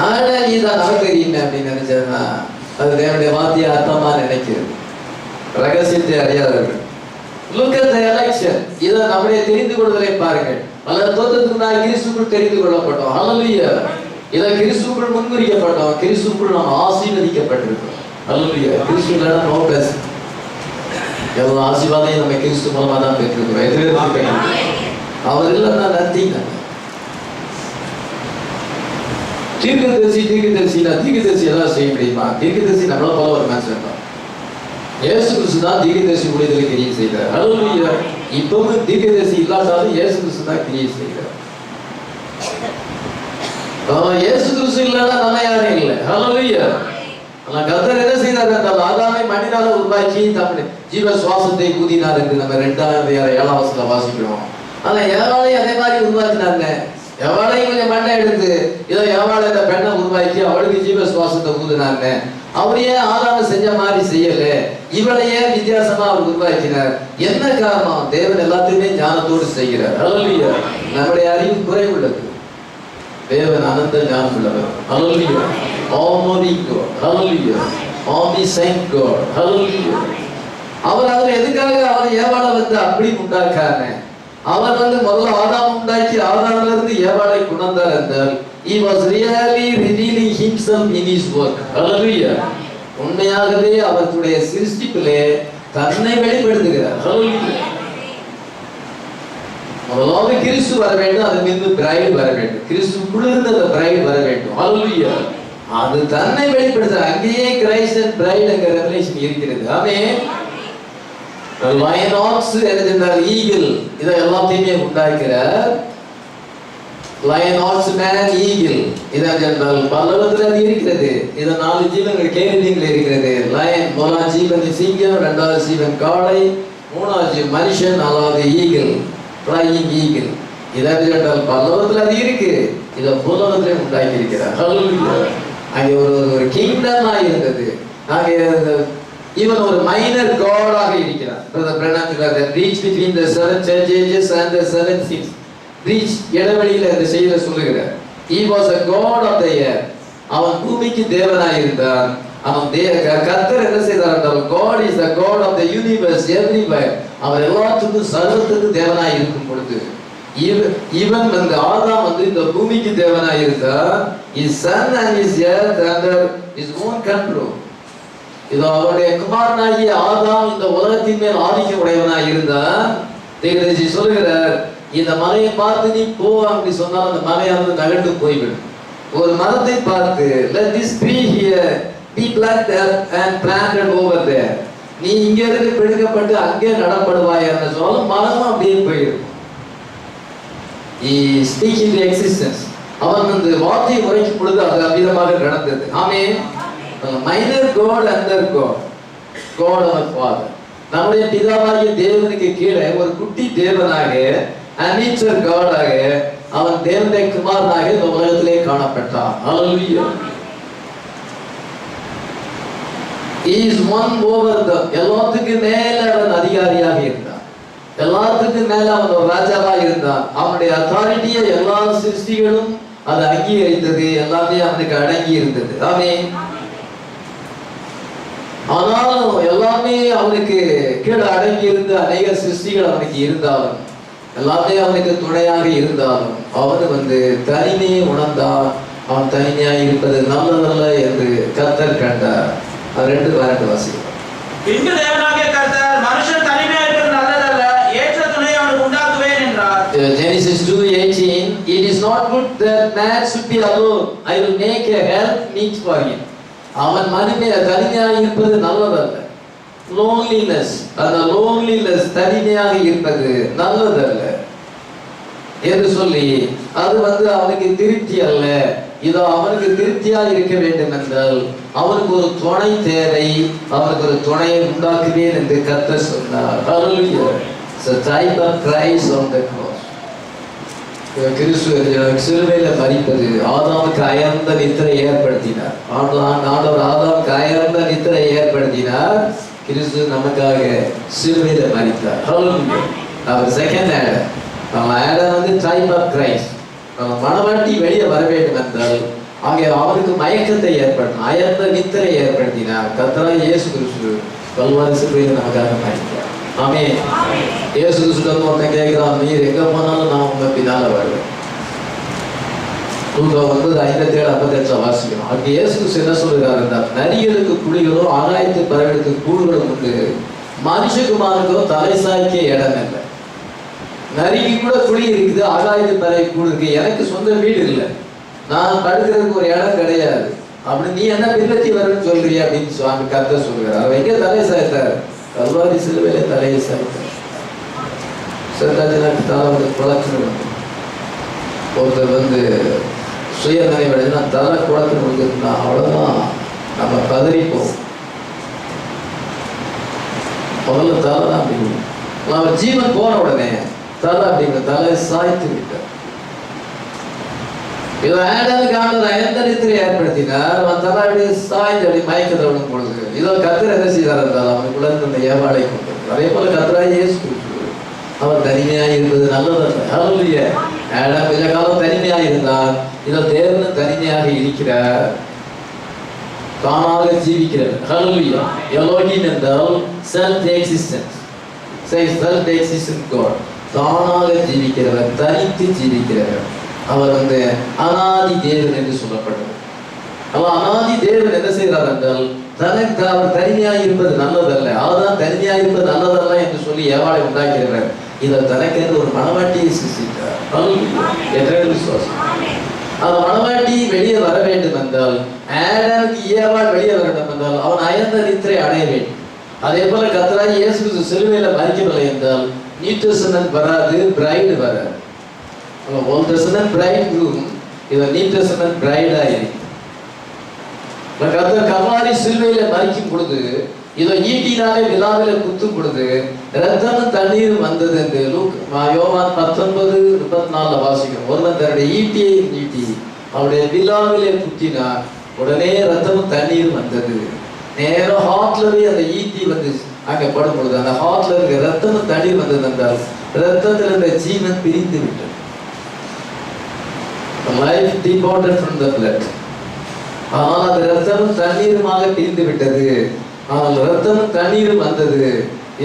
ஆனா நீதான் நமக்கு தெரியுமே அப்படின்னு நினைச்சதுன்னா அது தேவனுடைய வார்த்தையை அர்த்தமா நினைக்கிறது. ரகசியத்தை அறியாதவர்கள். Look at the election. இதை நம்முடைய தெரிந்து கொள்வதை பாருங்கள். பல தோற்றத்துக்கு நான் கிறிஸ்துவுக்குள் தெரிந்து கொள்ளப்பட்டோம். ஹல்லேலூயா. இதை கிறிஸ்துவுக்குள் முன்குறிக்கப்பட்டோம். கிறிஸ்துவுக்குள் நாம் ஆசீர்வதிக்கப்பட்டிருக்கிறோம். ஹல்லேலூயா. கிறிஸ்துவுல நோ பிளஸ். எவ்வளவு ஆசீர்வாதம் நம்ம கிறிஸ்து மூலமா தான் பெற்றிருக்கிறோம். எதிர்ப்பு அவர் இல்லைன்னா நத்திங்க. தீர்க்கதரிசி எல்லாம் செய்ய முடியுமா? தீர்க்கதரிசி நம்மள போல ஒரு மனுஷன் தான். இயேசு கிறிஸ்து தான் தீர்க்கதரிசி ஊழியத்தில் கிரியை செய்கிறார். ஹல்லேலூயா. இப்பவும் தீர்க்கதரிசி இல்லாட்டாலும் இயேசு கிறிஸ்து தான் கிரியை செய்கிறார். இயேசு கிறிஸ்து இல்லைன்னா நம்ம யாரும் இல்லை. ஹல்லேலூயா. கர்த்தர் என்ன செய்தார் என்றால் ஆதாமை மண்ணினால உருவாக்கி தம்முடைய ஜீவ சுவாசத்தை ஊதினார் என்று நம்ம 2:7 வசனத்துல வாசிக்கிறோம். ஆனா ஏவாளையும் அதே மாதிரி உருவாக்கினாங்க. எவாளையும் கொஞ்சம் மண்ணை எடுத்து இதோ எவாளை இந்த பெண்ணை உருவாக்கி அவளுக்கு ஜீவ சுவாசத்தை ஊதினாங்க. அவரையே ஆதாம செஞ்ச மாதிரி செய்யல, இவளையே வித்தியாசமா அவர் உருவாக்கினார். என்ன காரணம்? தேவன் எல்லாத்தையுமே ஞானத்தோடு செய்கிறார். ஹல்லேலூயா. நம்முடைய அறிவு குறைவுள்ளது. தேவன் அனந்த ஞானம் உள்ளவர். Hallelujah. Almighty God. Hallelujah. Omniscient God. Hallelujah. அவர் அதில் எதுக்காக அவர் ஏவாளை வந்து அப்படி உண்டாக்காரு? அவர் வந்து முதல்ல ஆதாம் உண்டாக்கி ஆதாம்ல இருந்து ஏவாளை கொண்டார் என்றால் he was really revealing himself in his work. Hallelujah. உண்மையாகவே அவருடைய சிருஷ்டிப்பிலே தன்னை வெளிப்படுத்துகிறார். Hallelujah. முதலாவது கிறிஸ்து வர வேண்டும், அது மீது பிரைடு வர வேண்டும். கிறிஸ்துக்குள்ள இருந்து அந்த பிரைடு வர வேண்டும். Hallelujah. அது தன்னை வெளிப்படுத்துற அங்கேயே கிரைஸ்ட் அண்ட் பிரைட் என்கிற ரெவலேஷன் இருக்கிறது. ஆமென். லயன் ஆக்ஸ் என்றால் ஈகிள், இதை எல்லாத்தையுமே உண்டாக்கிறார். லயன் ஆக்ஸ் மேன் ஈகிள் இதென்றால் பல்லவத்தில் அது இருக்கிறது. இதை 4 ஜீவன்கள் கேள்விகள் இருக்கிறது. லயன் முதலாம் ஜீவன் சிங்கம், 2வது ஜீவன் காளை, 3வது மனுஷன், 4வது ஈகிள் ஃப்ளையிங் ஈகிள். இதென்றால் பல்லவத்தில் அது இருக்கு. இதை பூலவத்திலே உண்டாக்கி இருக்கிறார். அங்கே ஒரு கிங்டமா இருந்தது. அங்கே இவன் ஒரு மைனர் காடாக இருக்கிறான். Reach between the 7 church ages and the 7 seas. Reach இடைவெளியில் இந்த செய்தியை சொல்லுகிறார். he was a god of the earth. அவன் பூமிக்கு தேவனாய் இருந்தான். அவன் கர்த்தர் என்ன செய்தார் என்றால் God is the God of the universe everywhere. அவர் எல்லாத்துக்கும் சர்வத்துக்கு தேவனாய் இருக்கும் பொழுது இவன் வந்து ஆதாம் வந்து இந்த பூமிக்கு தேவனாய் இருந்தான். his son and his earth under his own control. இதோ அவருடைய குமாரனாகிய ஆதாம் இந்த உலகத்தின் மேல் ஆதிக்கம் உடையவனாய் இருந்தான். தீர்க்கதரிசி சொல்லுகிறார், இந்த மலையை பார்த்து நீ போ அப்படி சொன்னால் அந்த மலையானது நகர்ந்து போய்விடும். ஒரு மரத்தை பார்த்து let this tree here be plucked up and planted over there. நீ இங்க இருந்து பிடுங்கப்பட்டு அங்கே நடப்படுவாய் என்று சொன்னாலும் மரமும் அப்படியே போயிடும். he speak into existence. அவன் வந்து வார்த்தையை உரைக்கும் பொழுது அது அபிதமாக நடந்தது. Amen. Minor God under God. God our Father. நம்முடைய பிதாவாகிய தேவனுக்கு கீழே ஒரு குட்டி தேவனாக அனிச்சர் காடாக அவன் தேவனுடைய குமாரனாக இந்த உலகத்திலே காணப்பட்டான். Hallelujah. He is one over the எல்லாத்துக்கு மேல அவன் அதிகாரியாக இருந்தான். எல்லாத்துக்கு மேல அவன் ஒரு ராஜாவாக இருந்தான். அவனுடைய அத்தாரிட்டியை எல்லா சிருஷ்டிகளும் அது அங்கீகரித்தது. எல்லாமே அவனுக்கு அடங்கி இருந்தது. ஆமென். ஆனாலும் எல்லாமே அவனுக்கு கீழே அடங்கி இருந்த அநேக சிருஷ்டிகள் அவனுக்கு இருந்தாலும் எல்லாமே அவனுக்கு துணையாக இருந்தாலும் அவனு வந்து தனிமையை உணர்ந்தான். அவன் தனிமையாக இருப்பது நல்லதல்ல என்று கர்த்தர் கண்டார். அது 2:12 வாசிக்கிறோம். பின்பு தேவனாகிய கர்த்தர் மனுஷன் தனிமையாக இருப்பது நல்லதல்ல, ஏற்ற துணை அவனுக்கு உண்டாக்குவேன் என்றார். Genesis 2:18 It is not good that man should be alone. I will make a help meet for him. அவன் தனிமையாக இருப்பது நல்லதல்ல. loneliness, அந்த loneliness தனிமையாக இருப்பது நல்லதல்ல என்று சொல்லி அது வந்து அவனுக்கு திருப்தி அல்ல. இதோ அவனுக்கு திருப்தியாக இருக்க வேண்டும் என்றால் அவனுக்கு ஒரு துணை தேவை. அவனுக்கு ஒரு துணையை உண்டாக்குவேன் என்று கர்த்தர் சொன்னார். Hallelujah. It's a type of Christ on the cross. கிறிஸ்து சிலுவையில் மரிப்பது ஆதாமுக்கு அயர்ந்த நித்திரை ஏற்படுத்தினார். ஆண்டவர் ஆதாமுக்கு அயர்ந்த நித்திரை ஏற்படுத்தினார். கிறிஸ்து நமக்காக சிலுவையில் மரித்தார். அவர் செகண்ட் ஆடம். நம்ம ஆடம் வந்து டைப் ஆஃப் கிரைஸ்ட். நம்ம மனவாட்டி வெளியே வர வேண்டும் என்றால் அங்கே அவருக்கு மயக்கத்தை ஏற்படுத்தினார், அயர்ந்த நித்திரை ஏற்படுத்தினார். கர்த்தராகிய இயேசு கிறிஸ்து கல்வாரி சிலுவையில் நமக்காக மரித்தார். ஆமென். இயேசு கிறிஸ்து ஒருத்தன் கேட்கிறான், நீர் எங்க போனாலும் நான் உங்க பின்னால வருவேன். 57:57 வாசிக்கிறோம். அங்கே இயேசு கிறிஸ்து என்ன சொல்கிறார் என்றால் நரிகளுக்கு குழிகளோ ஆகாயத்து பறவைகளுக்கு கூடுகளும் உண்டு, மனுஷகுமாருக்கோ தலை சாய்க்க இடம் இல்லை. நரிக்கு கூட குழி இருக்குது, ஆகாயத்து பறவை கூடு இருக்கு. எனக்கு சொந்த வீடு இல்லை, நான் படுக்கிறதுக்கு ஒரு இடம் கிடையாது. அப்படி நீ என்ன பின்பற்றி வருன்னு சொல்றிய அப்படின்னு சுவாமி கர்த்தர் சொல்கிறார். அவர் எங்கே தலை சாய்த்தார்? கல்வாரி சிலுவையில தலையை சாய்த்தார். சத்தாஜனுக்கு தலை வந்து குளக்கணும். ஒருத்தர் வந்து சுய நினைவடைஞ்சு நான் தலை குளக்கணும் வந்துருந்தா அவ்வளோதான், நம்ம பதறிப்போம். முதல்ல தலை தான் அப்படிங்க. அவர் ஜீவன் போன உடனே தலை அப்படிங்கிற தலையை சாய்த்து விட்டார். இதோ ஆடமுக்கு ஆண்டவர் அயர்ந்த நித்திரை ஏற்படுத்தினார். அவன் தலை அப்படியே சாய்ந்து அப்படி மயக்கத்தை விடும் பொழுது இதோ கர்த்தர் என்ன செய்தார் என்றால் அவனுக்குள்ள இருந்த ஏவாளை கொண்டு அதே போல கர்த்தராகிய இயேசு கிறிஸ்து அவர் தனிமையாக இருப்பது நல்லதல்ல. ஹல்லேலூயா. ஆடம் கொஞ்ச காலம் தனிமையாக இருந்தான். இதோ தேவன் தனிமையாக இருக்கிறார், தானாக ஜீவிக்கிறார். ஹல்லேலூயா. எலோஹிம் என்றால் self existence. Self existent God, தானாக ஜீவிக்கிறவர், தனித்து ஜீவிக்கிறவர். அவர் அனாதி தேவன் என்று சொல்லப்பட்டது. அவர் அனாதி தேவன் என்ன செய்கிறார் என்றால், தனக்கு அவர் தனிமையாக இருப்பது நல்லதல்ல, அவர்தான் தனிமையாக இருப்பது நல்லதல்ல என்று சொல்லி ஏவாளை உண்டாக்கிறவர். இவர் தனக்கென்று ஒரு மணவாட்டியை சிருஷ்டித்தார். என்ற விசுவாசம். அந்த மணவாட்டி வெளியே வர வேண்டும் என்றால், ஆடாமுக்கு ஏவாள் வெளியே வர வேண்டும் என்றால் அவன் அயர்ந்த நித்திரை அடைய வேண்டும். அதே போல கர்த்தராகிய இயேசு கிறிஸ்து சிலுவையில மரிக்கவில்லை என்றால் நியூ டெஸ்டமென்ட் வராது, பிரைடு வராது. ஓல்ட் டெஸ்டமென்ட் பிரைட் குரூம், இது நியூ டெஸ்டமென்ட் பிரைடா இருக்கு. கர்த்தர் கல்வாரி சிலுவையில மரிக்கும் பொழுது, இதோ ஈட்டினாலே விழாவில குத்தும் பொழுது ரத்தமும் தண்ணீரும் வந்தது என்று யோவான் 19:34 வாசிக்கிறோம். ஒருவன் தன்னுடைய ஈட்டியை நீட்டி அவருடைய விழாவிலே குத்தினார், உடனே ரத்தமும் தண்ணீரும் வந்தது. நேரம் ஹார்ட்ல போய் அந்த ஈட்டி அங்க படும் பொழுது அந்த ஹார்ட்ல இருக்க ரத்தமும் தண்ணீர் வந்தது என்றால் ரத்தத்தில் இருந்த ஜீவன் பிரிந்து விட்டது. Life departed from the blood. ஆனால் அது ரத்தமும் தண்ணீருமாக பிரிந்து விட்டது. ஆனால் ரத்தமும் தண்ணீரும் வந்தது.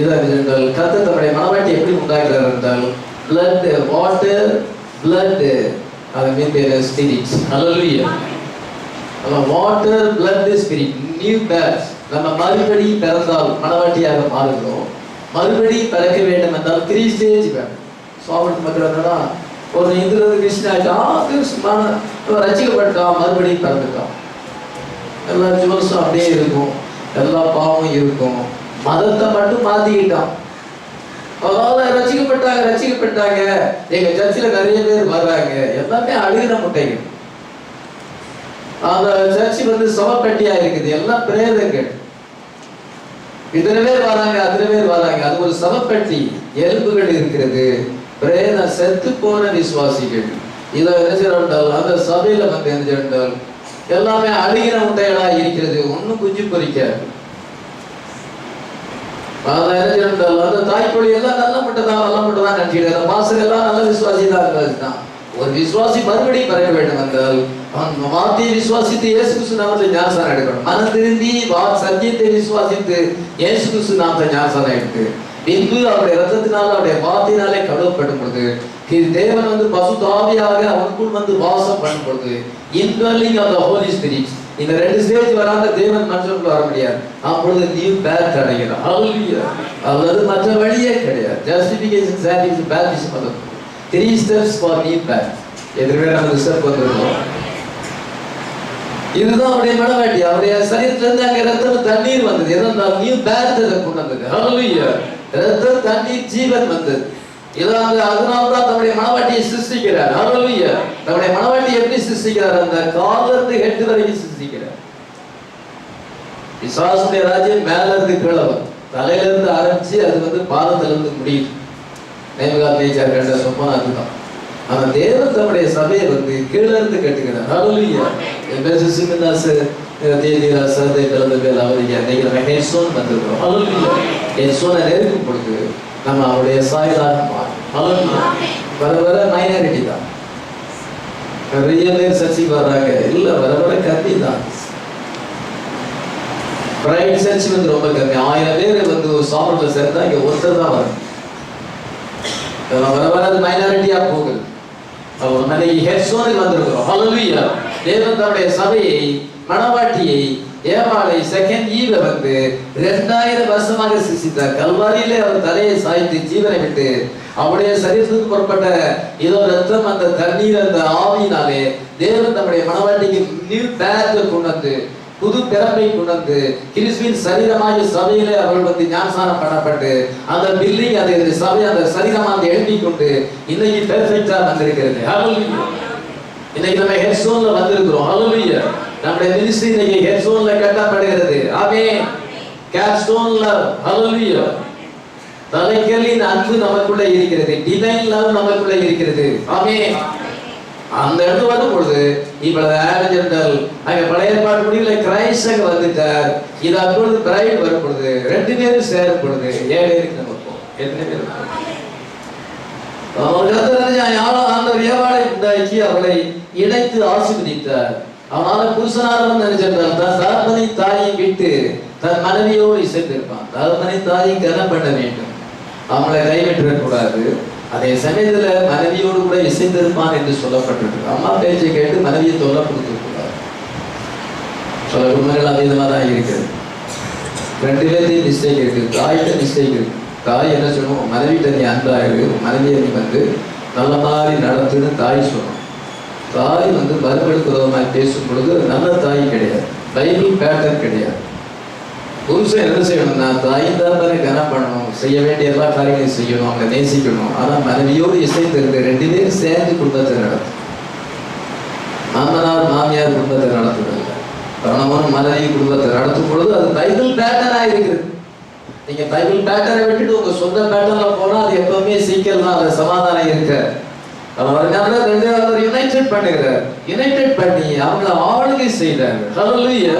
இதால் கர்த்தர் தம்முடைய மணவாட்டி எப்படி உண்டாகிறார் என்றால், blood, water, blood, அது மீன் spirit. Hallelujah. Water, blood, spirit, new birth. நம்ம மறுபடி பிறந்தால் மணவாட்டியாக மாறுகிறோம். மறுபடி பிறக்க வேண்டும் என்றால் 3 ஸ்டேஜ் வேணும். சுவாமி மக்கள் என்னன்னா, ஒரு இந்து கிருஷ்ணன் ரசிக்கப்பட்டான், மறுபடியும் பிறந்துட்டான். எல்லா ஜுவல்ஸும் அப்படியே இருக்கும், எல்லா பாவமும் இருக்கும். மதத்தை மட்டும் மாத்திக்கிட்டான். அதாவது ரசிக்கப்பட்டாங்க. எங்க சர்ச்சில் நிறைய பேர் வர்றாங்க, எல்லாமே அழுகிற முட்டைகள். அந்த சர்ச்சு சவப்பட்டியா இருக்குது, எல்லாம் பிரேதங்கள். இத்தனை பேர் வராங்க, அத்தனை பேர் வராங்க. அது ஒரு சவப்பட்டி, எலும்புகள் இருக்கிறது, பிரேத செத்து போன விசுவாசிகள். இதை என்ன செய்யறால் அந்த சபையில என்ன செய்யறால் எல்லாமே அழுகிற முட்டைகளா இருக்கிறது, ஒன்னும் குஞ்சு பொறிக்காது. அந்த தாய்ப்பொழி எல்லாம் நல்ல முட்டை தான் நினைச்சிட்டு, அந்த மாசம் எல்லாம் நல்ல விசுவாசி தான். ஒரு விசுவாசி மறுபடியும் பிறக்க வேண்டும் என்றால் அவன் வார்த்தையை விசுவாசித்து இயேசு கிறிஸ்து நாமத்தில் ஞானஸ்நானம் எடுக்கணும். மனம் திரும்பி சத்தியத்தை விசுவாசித்து இயேசு கிறிஸ்து நாமத்தில் ஞானஸ்நானம் எடுத்து பின்பு அவருடைய ரத்தத்தினால அவருடைய வார்த்தையினாலே கழுவப்படும் பொழுது தேவன் பசுதாவியாக அவனுக்குள் வாசம் பண்ணும் பொழுது indwelling of the Holy Spirit. இந்த 2 ஸ்டேஜ் வராத தேவன் மனுஷனுக்குள்ள வர முடியாது. அப்பொழுது நியூ பேர்த் அடைகிறார். ஹல்லேலூயா. அல்லது மற்ற வழியே கிடையாது. ஜஸ்டிஃபிகேஷன், சான்டிஃபிகேஷன், பேப்டிசம், அது 3 steps for new birth. எதிர்வே நம்ம ஸ்டெப் வந்துருக்கோம். இதுதான் அவருடைய மனவாட்டி. அவருடைய சரீரத்துல இருந்து அங்க ரத்தம் தண்ணீர் வந்தது. எதனால் நியூ பேர்த் கொண்டு வந்தது. ஹல்லேலூயா. ரத்தம் தண்ணீர் ஜீவன் வந்தது. அதனால்தான் தம்முடைய மனவாட்டியை சிருஷ்டிக்கிறார். ஹல்லேலூயா. தம்முடைய மனவாட்டி எப்படி சிருஷ்டிக்கிறார்? அந்த கால்ல இருந்து ஹெட் வரைக்கும் சிருஷ்டிக்கிறார். விசுவாசத்துடைய ராஜ்யம் மேல இருந்து கீழே வரும். தலையில இருந்து ஆரம்பிச்சு அது பாதத்துல இருந்து முடியுது. நேமகாத்மேச்சார் கண்ட சொப்பனம் அதுதான். ஆனா தேவன் தம்முடைய சபையை கீழே இருந்து கட்டுகிறார். ஹல்லேலூயா. நெருக்கும் பொழுது நம்ம அவருடைய சாயலாக மாறும். வர வர மைனாரிட்டி தான். நிறைய பேர் சர்ச்சைக்கு வர்றாங்க, இல்ல வர வர கம்மி தான். பிரைவேட் சர்ச் ரொம்ப கம்மி. 1000 பேர் சாப்பிடல சேர்ந்தா இங்க ஒருத்தர் தான் வரும். வர வர அது மைனாரிட்டியா போகுது. ஹெர்சோனுக்கு வந்திருக்கிறோம். ஹல்லேலூயா. தேவன் தம்முடைய சபையை, மணவாட்டியை, ஏவாளை, செகண்ட் ஈவ 2000 வருஷமாக சிருஷ்டித்தார். கல்வாரியிலே அவர் தலையை சாய்த்து ஜீவனை விட்டு அவருடைய சரீரத்துக்கு புறப்பட்ட இதோ ரத்தம், அந்த தண்ணீர், அந்த ஆவியினாலே தேவன் தம்முடைய மணவாட்டிக்கு நியூ பேர்த் கொண்டு புது பிறப்பை கொண்டு கிறிஸ்துவின் சரீரமாகிய சபையிலே அவர்கள் ஞானஸ்நானம் பண்ணப்பட்டு அந்த பில்டிங், அந்த சபை, அந்த சரீரமாக எழுப்பி கொண்டு இன்னைக்கு பெர்ஃபெக்டா வந்திருக்கிறது. ஹல்லேலூயா. இன்னைக்கு நம்ம ஹெர்சோன்ல வந்திருக்கிறோம். ஹல்லேலூயா. நம்முடைய மினிஸ்ட்ரி இன்னைக்கு ஹெர்சோன்ல கட்டப்படுகிறது. ஆமென். கேப்ஸ்டோன்ல. ஹல்லேலூயா. தலைக்கல்லின் அன்பு நமக்குள்ள இருக்கிறது. டிவைன் லவ் நமக்குள்ள இருக்கிறது. ஆமென். அந்த இடத்து வரும் பொழுது இப்பொழுது ஆரஞ்சல் அங்க பழைய ஏற்பாடு முடிவுல கிரைஸ்ட் அங்க வந்துட்டார். இது அப்பொழுது பிரைட் வரும் பொழுது 2 பேரும் சேரும் பொழுது 7 பேருக்கு நம்ம இருப்போம். 2 பேர் இருப்போம். ஆண்டவர் ஏவாளை உண்டாக்கி அவளை இணைத்து ஆசீர்வதித்தார். அவனால புருஷனானவன் நினைச்சிருந்தான் தன் தகப்பனை தாயை விட்டு தன் மனைவியோடு இசைத்திருப்பான். தகப்பனை தாயை கனம் பண்ண வேண்டும், அவங்களை கைவிட்டுவிடக் கூடாது. அதே சமயத்துல மனைவியோடு கூட இசைந்திருப்பான் என்று சொல்லப்பட்டிருக்கு. அம்மா பேச்சை கேட்டு மனைவியை தொல்லை கொடுத்துருக்கூடாது. சில குடும்பங்கள் அதே தான் இருக்கிறது. ரெண்டு பேர்த்தையும் மிஸ்டேக் இருக்கு. தாய்கிட்ட மிஸ்டேக் இருக்கு. தாய் என்ன சொல்லணும், மனைவிட்ட நீ அன்பாயிரு, மனைவியை நீ நல்ல மாதிரி நடத்துன்னு தாய் சொல்லணும். தாய் மறுபடிக்கு விரோதமாக பேசும் பொழுது நல்ல தாய் கிடையாது, பைபிள் பேட்டர்ன் கிடையாது. புருஷன் என்ன செய்யணும்னா தாய் தான் கனம் பண்ணணும், செய்ய வேண்டிய எல்லா காரியங்களையும் செய்யணும், அவங்க நேசிக்கணும். ஆனால் மனைவியோடு இசைந்திருந்து ரெண்டு பேரும் சேர்ந்து குடும்பத்தை நடத்தும். மாமனார் மாமியார் குடும்பத்தை நடத்துறது, கவனமான மனைவி குடும்பத்தை நடத்தும் பொழுது அது பைபிள் பேட்டர்னா இருக்குது. நீங்க பைபிள் பேட்டரை விட்டுட்டு உங்க சொந்த பேட்டர்ல போனா அது எப்பவுமே சீக்கிரம் தான், அது சமாதானம் இருக்க. யுனைடெட் பண்ணுகிறார். யுனைடெட் பண்ணி அவங்களை ஆளுகை செய்தார்கள். ஹல்லேலூயா.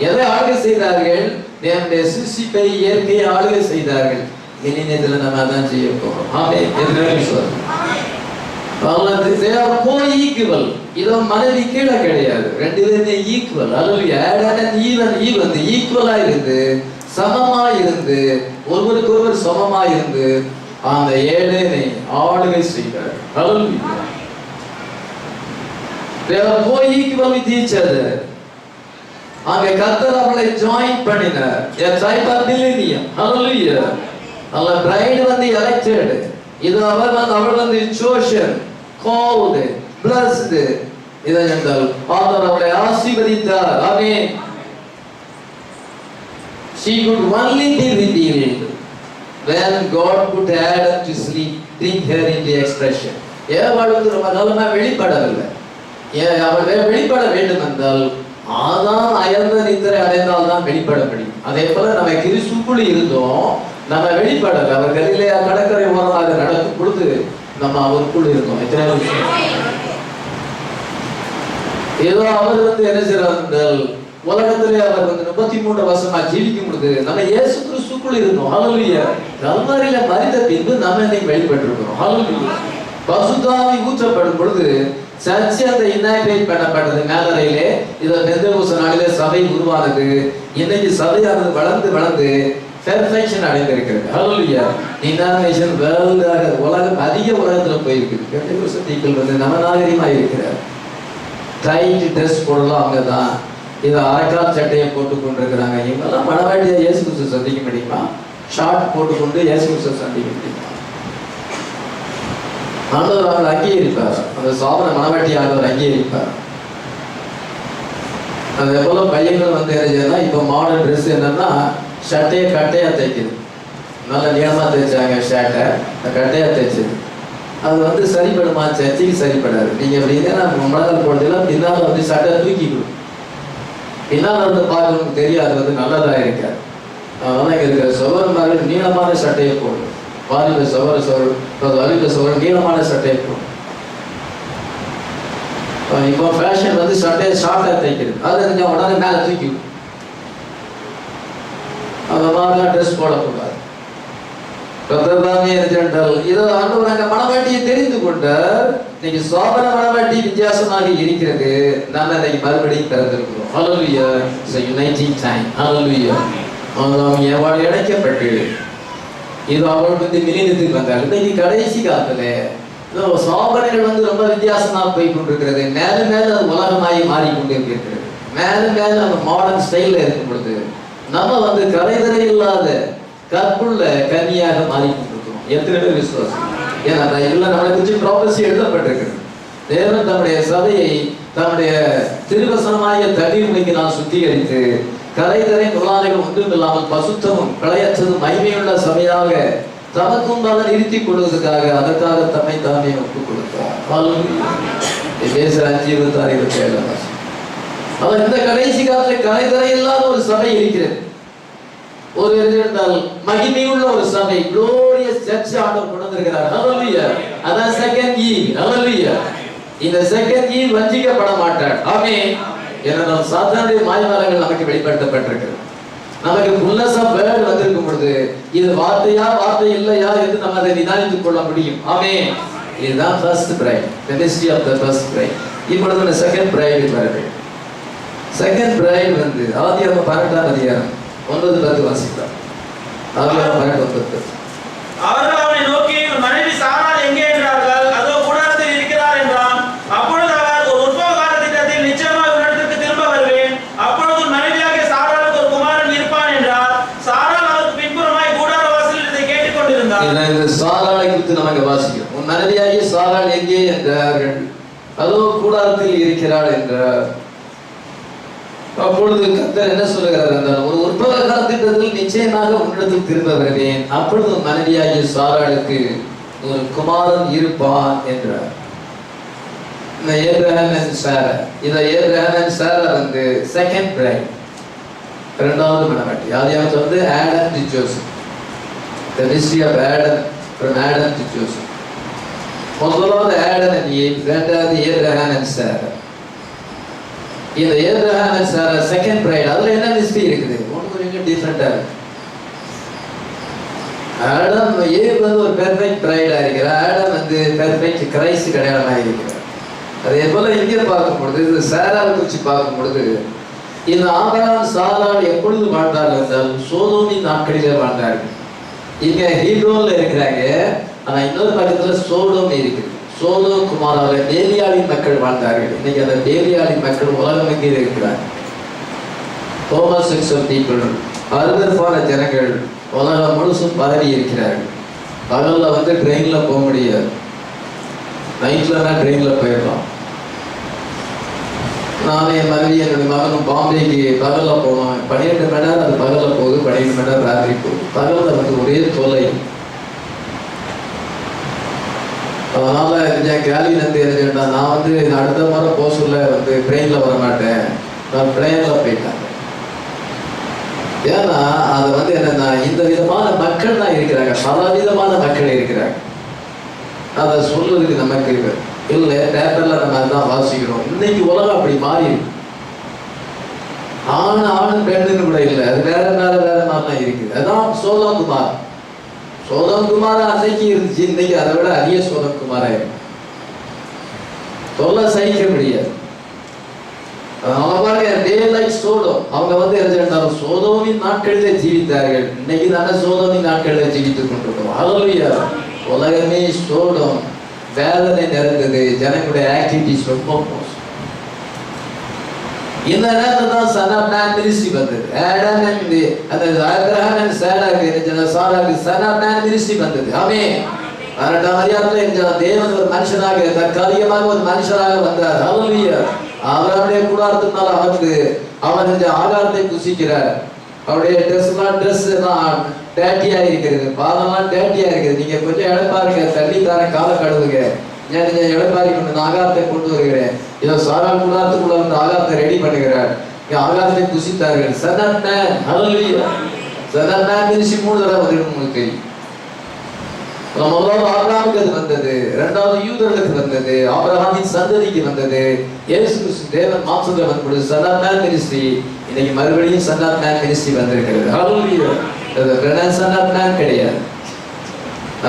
எதை ஆளுகை செய்தார்கள்? நம்முடைய சிருஷ்டிப்பை, இயற்கையை ஆளுகை செய்தார்கள். இனி நேரத்துல நம்ம அதான் செய்ய போறோம். ஆமென். ஈக்குவல். இதோ மனைவி கீழே கிடையாது, ரெண்டு பேருமே ஈக்குவல். ஹல்லேலூயா. ஈவன் ஈக்குவலா இருந்து, சமமா இருந்து, ஒருவருக்கு ஒருவர் சமமா இருந்து அந்த ஏழனை ஆளுகை செய்தார். ஹல்லேலூயா. They were co-equal with each other. அங்கே கர்த்தர் அவளை ஜாயின் பண்ணினார். A type of millennium. Hallelujah. அல்ல பிரைட் elected. இது அவள் chosen, called, blessed. இதை என்றால் ஆண்டவர் அவளை ஆசீர்வதித்தார். ஆமென். She could only be redeemed when God put Adam to sleep, bring her into expression. ஏவாளுக்கு ரொம்ப காலமா வெளிப்படவில்லை. அவள் வெளிப்பட வேண்டும் என்றால் ஆதாம் அயர்ந்த நித்திரை அடைந்தால் தான் வெளிப்பட முடியும். அதே போல நம்ம கிறிஸ்துக்குள் இருந்தோம், நம்ம வெளிப்படல. அவர் கலிலேயா கடற்கரை ஓரமாக நடக்கும் பொழுது நம்ம அவருக்குள் இருந்தோம். எத்தனை விஷயம் ஏதோ அவர் என்ன செய்யறார், உலகத்திலே அவர் 33 வருஷமா ஜீவிக்கும் பொழுது நம்ம இயேசு கிறிஸ்துக்குள் இருந்தோம். ஹல்லேலூயா. கல்வாரியில மரித்த பின்பு நம்ம இன்னைக்கு வெளிப்பட்டிருக்கிறோம். ஹல்லேலூயா. பசுத்தாவி ஊற்றப்படும் பொழுது சர்ச்சை அந்த இன்னாகிரேட் பண்ணப்பட்டது மேலறையிலே. இதை பெந்தெகோஸ்து நாளிலே சபை உருவானது. இன்னைக்கு சபையானது வளர்ந்து வளர்ந்து பெர்ஃபெக்ஷன் அடைந்திருக்கிறது. ஹல்லேலூயா. டினாமினேஷன் வேர்ல்டாக உலகம் அதிக உலகத்துல போயிருக்குது. பெந்தெகோஸ்து நம்ம நாகரிகமா இருக்கிறார். டைட் ட்ரெஸ் போடலாம் அவங்க தான். இதை அரைக்கால் சட்டையை போட்டு கொண்டிருக்கிறாங்க. இவங்கெல்லாம் மனவாட்டியா இயேசு கிறிஸ்து சந்திக்க முடியுமா? ஷார்ட் போட்டுக்கொண்டு இயேசு கிறிஸ்து சந்திக்க முடியுமா? ஆண்டவர் அவங்களை அங்கீகரிப்பார். அந்த சாபன மனவாட்டி ஆண்டவர் அங்கீகரிப்பார். அதே போல பையன்கள் என்ன இப்போ மாடர்ன் ட்ரெஸ் என்னன்னா ஷர்ட்டையை கட்டையா தைக்குது. நல்ல நீளமா தைச்சாங்க ஷர்ட்டை, கட்டையா தைச்சது. அது சரிப்படுமா? சர்ச்சைக்கு சரிப்படாது. நீங்க எப்படின்னா முழங்கால் போடுறதுலாம் பின்னால் சட்டை தூக்கிக்கணும். பின்னால் பார்க்கறதுக்கு தெரியாது, நல்லதா இருக்காது. அதனால இங்க இருக்கிற சகோதரர்கள் நீளமான சட்டையை போடும். வாலிப சகோதரர் நீளமான சட்டையை போடும். இப்போ ஃபேஷன் சட்டையை ஷார்ட்டா தைக்கிறது. அது கொஞ்சம் உடனே மேல தூக்கி அந்த மாதிரிலாம் ட்ரெஸ் போடக்கூடாது. இதோ ஆண்டவர் மனவாட்டியை தெரிந்து கொண்டார். இன்னைக்கு சோபன மனவாட்டி வித்தியாசமாக இருக்கிறது. நம்ம இன்னைக்கு மறுபடியும் பிறந்திருக்கிறோம். Hallelujah. It's a uniting time. Hallelujah. அவன் எவ்வளவு இணைக்கப்பட்டு இது அவள் மிலினத்துக்கு வந்தார். இன்னைக்கு கடைசி காலத்துல சோபனைகள் ரொம்ப வித்தியாசமா போய் கொண்டிருக்கிறது. மேல மேல அது உலகமாயி மாறிக்கொண்டே இருக்கிறது. மேல மேல அந்த மாடர்ன் ஸ்டைல்ல இருக்கும் பொழுது நம்ம கரைதரை இல்லாத கற்புள்ள கன்னியாக மாறிக்கொண்டிருக்கிறோம். எத்தனை பேர் விசுவாசம்? ஏன்னா இதெல்லாம் நம்மளை குறித்து ப்ராபஸி எழுதப்பட்டிருக்கிறது. தேவன் தம்முடைய சபையை தம்முடைய திருவசனமாகிய தண்ணீர் நான் சுத்திகரித்து கரைதரை முதலாளிகள் ஒன்றும் இல்லாமல் பசுத்தமும் பிழையற்றதும் மகிமையுள்ள சபையாக தமக்கும் பலன் நிறுத்திக் கொள்வதற்காக அதற்காக தம்மை தாமே ஒப்புக் கொடுத்தார். 5:26-27. அவர் இந்த கடைசி காலத்தில் கரைதரை இல்லாத ஒரு சபை இருக்கிறது. ஒரு இருந்தால் மகிமையுள்ள ஒரு சபை, glorious church ஆண்டவர் கொண்டு வந்திருக்கிறார். ஹல்லேலூயா. அதான் செகண்ட் ஈவ். ஹல்லேலூயா. இந்த செகண்ட் ஈவ் வஞ்சிக்கப்பட மாட்டார். ஆமென். ஏனென்றால் சாத்தானுடைய மாயமாலங்கள் நமக்கு வெளிப்படுத்தப்பட்டிருக்கிறது. நமக்கு fullness of word வந்திருக்கும் பொழுது இது வார்த்தையா வார்த்தை இல்லையா என்று நம்ம அதை நிதானித்துக் கொள்ள முடியும். ஆமென். இதுதான் first bride, the mystery of the first bride. இப்பொழுது செகண்ட் பிரைடு வரவே. செகண்ட் பிரைடு வந்து ஆதியாகமம் 12ஆம் அதிகாரம் 9-10 வாசிக்கலாம். ஆதியாகமம் 12:9. அவர்கள் அவனை நோக்கி, உன் மனைவி சாராள் எங்கே என்றார்கள். அதோ கூடாரத்தில் இருக்கிறார் என்றான். அப்பொழுது அவர், ஒரு உற்பவகால திட்டத்தில் நிச்சயமாக உன்னிடத்திற்கு திரும்ப வருவேன். அப்பொழுது உன் மனைவியாகிய சாராளுக்கு ஒரு குமாரன் இருப்பான் என்றார். சாராள் அவருக்கு பின்புறமாய் கூடார வாசலில் இதை கேட்டுக் கொண்டிருந்தார். இந்த சாராளை குறித்து நமக்கு வாசிக்கிறோம். உன் மனைவியாகிய சாராள் எங்கே என்றார்கள். அதோ கூடாரத்தில் இருக்கிறாள் என்றார். அப்பொழுது கர்த்தர் என்ன சொல்லுகிறார் என்றால், ஒரு உற்பவ காலத்திட்டத்தில் நிச்சயமாக உன்னிடத்தில் திரும்ப வருவேன். அப்பொழுது மனைவியாகிய சாராளுக்கு ஒரு குமாரன் இருப்பான் என்றார். இந்த ஏப்ரஹாம் அண்ட் சாரா, இத ஏப்ரஹாம் அண்ட் சாரா வந்து செகண்ட் பிரைட், இரண்டாவது மணவாட்டி. ஆதியாகமத்தில் வந்து Adam to Joseph, the mystery of Adam, from Adam to Joseph. முதலாவது ஆடம் அண்ட் ஈவ், இரண்டாவது ஏப்ரஹாம் அண்ட் சாரா. இந்த Abraham and Sarah second bride, அதுல என்ன மிஸ்ட்ரி இருக்குது? ஒன்று கொஞ்சம் டிஃப்ரெண்டா இருக்கு. ஆடம் ஏவ் வந்து ஒரு பெர்ஃபெக்ட் பிரைடா இருக்கிறார். ஆடம் வந்து பெர்ஃபெக்ட் கிரைஸ்ட் அடையாளமாக இருக்கிறார். அதே போல இங்கே பார்க்கும் பொழுது, இது சாராவை குறித்து பார்க்கும் பொழுது, இந்த ஆபிரகாம் சாராள் எப்பொழுது வாழ்ந்தார்கள் என்றால் சோதோமின் நாட்களிலே வாழ்ந்தார்கள். இங்க ஹீப்ரோன்ல இருக்கிறாங்க, ஆனா இன்னொரு பக்கத்துல சோடோம் இருக்குது. சோதோம் குமாராவில் பேலியாளின் மக்கள் வாழ்ந்தார்கள். இன்னைக்கு அந்த பேலியாளின் மக்கள் உலகம் எங்கே இருக்கிறார்கள். ஹோமோசெக்சுவல் பீப்புள், அருவருப்பான ஜனங்கள் உலகம் முழுசும் பதறி இருக்கிறார்கள். பகல்ல வந்து ட்ரெயின்ல போக முடியாது, நைட்லனா ட்ரெயின்ல போயிடலாம். நானும் என் மனைவி என்னுடைய மகனும் பாம்பேக்கு பகல்ல போனோம். 12 மணி நேரம் அது பகல்ல போகுது, 12 மணி நேரம் ராத்திரி போகுது. பகல்ல வந்து ஒரே தொல்லை. அதனால கேலி நந்தி தெரிஞ்சுட்டா, நான் வந்து அடுத்த முறை போக சொல்ல வந்து ட்ரெயின்ல வர மாட்டேன், நான் ட்ரெயின்ல போயிட்டேன். ஏன்னா அது வந்து என்னன்னா, இந்த விதமான மக்கள் தான் இருக்கிறாங்க, பல விதமான மக்கள் இருக்கிறாங்க. அதை சொல்றதுக்கு நமக்கு இல்லை, பேப்பர்ல நம்ம அதான் வாசிக்கிறோம். இன்னைக்கு உலகம் அப்படி மாறி இருக்கு. ஆணும் பெண்ணுன்னு கூட இல்லை, அது வேற மாதிரிலாம் இருக்குது. அதான் சோதம் குமார். சோதம் குமார் அன்னைக்கு இருந்துச்சு, இன்னைக்கு அதை விட அதிக சோதம் குமாரா இருக்கு. தொல்லை சகிக்க முடியாது. அவங்க பாருங்க, டே லைக் சோதம். அவங்க வந்து என்ன சோதோமின் நாட்களிலே ஜீவித்தார்கள். இன்னைக்கு தானே சோதோமின் நாட்களிலே ஜீவித்துக் கொண்டிருக்கோம். ஹல்லேலூயா. உலகமே சோதம், வேதனை நிறைந்தது, ஜனங்களுடைய ஆக்டிவிட்டிஸ் ரொம்ப மோசம். இந்த நேரத்தில் தான் சன் ஆஃப் மேன் மினிஸ்ட்ரி வந்தது. ஆடம் அண்ட் அந்த ஆபிரகாம் அண்ட் சாராக்கு சன் ஆஃப் மேன் மினிஸ்ட்ரி வந்தது. ஆமென். 12ஆம் அதிகாரத்தில் தேவன் ஒரு மனுஷனாக, தற்காலிகமாக ஒரு மனுஷனாக வந்தார். ஹல்லேலூயா. அவருடைய கூடாரத்தினால் அவன் ஆகாரத்தை புசிக்கிறார். அவருடைய ட்ரெஸ் எல்லாம் டேட்டியா இருக்கிறது, பாதம்லாம் டேட்டியா இருக்குது. நீங்க கொஞ்சம் இழப்பாருங்க, தள்ளி தார காலை கழுவுங்க, நீங்க இழப்பாரி கொண்டு ஆகாரத்தை கொண்டு வருகிறேன். இதோ சாராள் கூடாரத்துக்குள்ள வந்து ஆகாரத்தை ரெடி பண்ணுகிறார். ஆகாரத்தை புசித்தார்கள். Son of man, hallelujah. Son of man ministry 3 தடவை வந்து உங்களுக்கு தெரியும். முதலாவது ஆபிரகாமுக்கு அது வந்தது, இரண்டாவது யூதர்களுக்கு வந்தது, ஆபிரகாமின் சந்ததிக்கு வந்தது. இயேசு கிறிஸ்து தேவன் மாம்சத்துல வந்தபொழுது சன் ஆஃப் மேன் மினிஸ்ட்ரி. இன்னைக்கு மறுபடியும் சன் ஆஃப் மேன் மினிஸ்ட்ரி வந்திருக்கிறது. ஹல்லேலூயா. அது சன் ஆஃப் மேன் கிடையாது,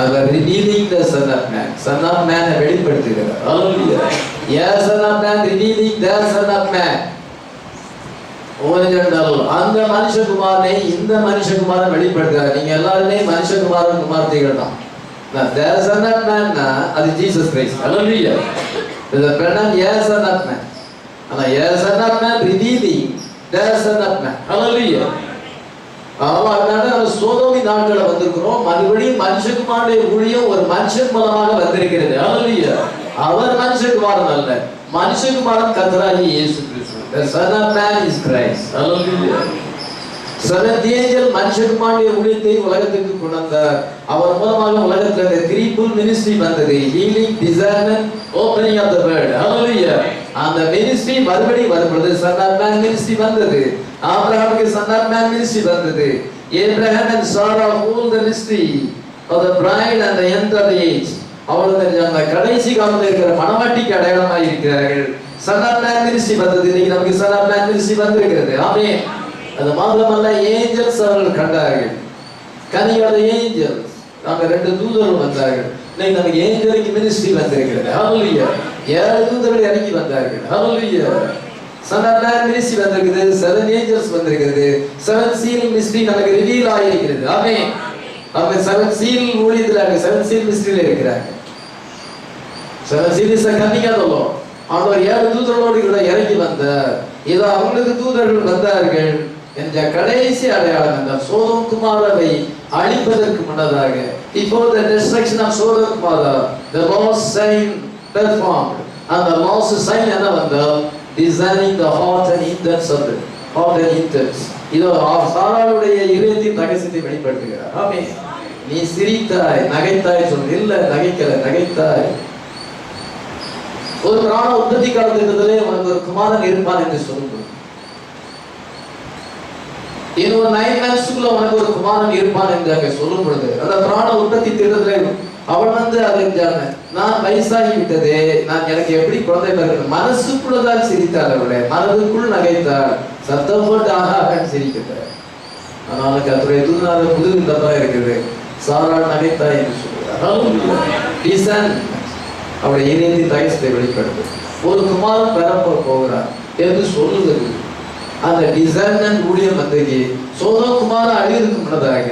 அவர் revealing the son of man. son of man வெளிப்படுத்துகிறார். ஹல்லேலூயா. yes son of man revealing the son of man. அந்த மனுஷகுமாரனை இந்த மனுஷகுமாரன் வெளிப்படுத்துகிறார். நீங்க எல்லாருமே மனுஷகுமாரன் குமார்த்திகள் தான். the son of man அது Jesus Christ. Hallelujah. the son yes son of man. ஆனா yes son of man revealing the son of man. ஹல்லேலூயா. அதனால சோதோமின் நாட்களை வந்திருக்கிறோம். மறுபடியும் மனுஷகுமாரனுடைய ஊழியம் ஒரு மனுஷன் மூலமாக வந்திருக்கிறது. ஹல்லேலூயா. அவர் மனுஷகுமாரன் அல்ல, மனுஷகுமாரன் கர்த்தராகிய இயேசு கிறிஸ்து. The son of man is Christ. Hallelujah. seventh angel மனுஷகுமாரனுடைய ஊழியத்தை உலகத்துக்கு கொண்டு வந்தார். அவர் மூலமாக உலகத்துல இந்த த்ரீஃபோல்ட் மினிஸ்ட்ரி வந்தது. Healing, discernment, opening of the world. Hallelujah. அந்த மினிஸ்ட்ரி மறுபடியும் வரும்பொழுது சன் ஆஃப் மேன் மினிஸ்ட்ரி வந்தது. ஆபிரகாமுக்கு சன் ஆஃப் மேன் மினிஸ்ட்ரி வந்தது. Abraham and Sarah hold the mystery of the bride and the end of the age. அவர்கள் அந்த கடைசி காலத்தில் இருக்கிற மணவாட்டிக்கு அடையாளமாக இருக்கிறார்கள். சன் ஆஃப் மேன் மினிஸ்ட்ரி வந்தது. இன்னைக்கு நமக்கு சன் ஆஃப் மேன் மினிஸ்ட்ரி வந்திருக்கிறது. ஆமென். அது மாத்திரமல்ல, ஏஞ்சல்ஸ் அவர்கள் கண்டார்கள். கனியோட ஏஞ்சல்ஸ், நாங்கள் 2 தூதர்கள் வந்தார்கள். இன்னைக்கு நமக்கு ஏஞ்சலிக் மினிஸ்ட்ரி வந்திருக்கிறது. ஹல்லேலூயா. 7 தூதர்கள் இறங்கி வந்தார்கள். ஹல்லேலூயா. Son of Man ministry வந்திருக்குது. 7 angels வந்திருக்கிறது. 7 seal mystery நமக்கு ரிவீல் ஆகியிருக்கிறது. ஆமென். அவங்க 7 seal ஊழியத்துல 7 seal mysteryல இருக்கிறாங்க. 7 seal is the coming of the Lord. அவர் 7 தூதர்களோடு கூட இறங்கி வந்தார். இதோ அவங்களுக்கு தூதர்கள் வந்தார்கள் என்ற கடைசி அடையாளம் அந்த சோதோம் குமாராவை அழிப்பதற்கு முன்னதாக, before the destruction of Sodom and Gomorrah, the last sign performed. And the last sign என்ன வந்தால் discerning the heart and intents of the heart and intents. இதோ சாராளுடைய இதயத்தின் ரகசியத்தை வெளிப்படுத்துகிறார். ஆமென். நீ சிரித்தாய் நகைத்தாய் சொல்ல, இல்ல நகைக்கல, நகைத்தாய். ஒரு பிராண உற்பத்தி காலத்திலே உனக்கு ஒரு குமாரன் இருப்பான் என்று சொல்லும்போது, இன்னொரு 9 monthsக்குள்ள உனக்கு ஒரு குமாரன் இருப்பான் என்று அங்கே சொல்லும் பொழுது, அந்த பிராண உற்பத்தி திட்டத்திலே அவள் அறிஞ்சான, நான் வயசாகி விட்டதே, நான் எனக்கு எப்படி குழந்தை பிறகு மனசுக்குள்ளதான் சிரித்தாள். அவளை மனதுக்குள் நகைத்தாள், சத்தம் போட்டு ஆகாக சிரிக்கிறார். அதனால கர்த்தருடைய தூதனால புது விதமாக இருக்குது. சாராள் நகைத்தாய் என்று சொல்கிறார். அவருடைய இதயத்தின் ரகசியத்தை வெளிப்படுத்து. ஒரு குமாரன் பிறப்ப போகிறார் என்று சொல்லுவது அந்த டிசைன்மென்ட் ஊழியம் வந்தது. சோதோம் குமாரன் அழிவதற்கு முன்னதாக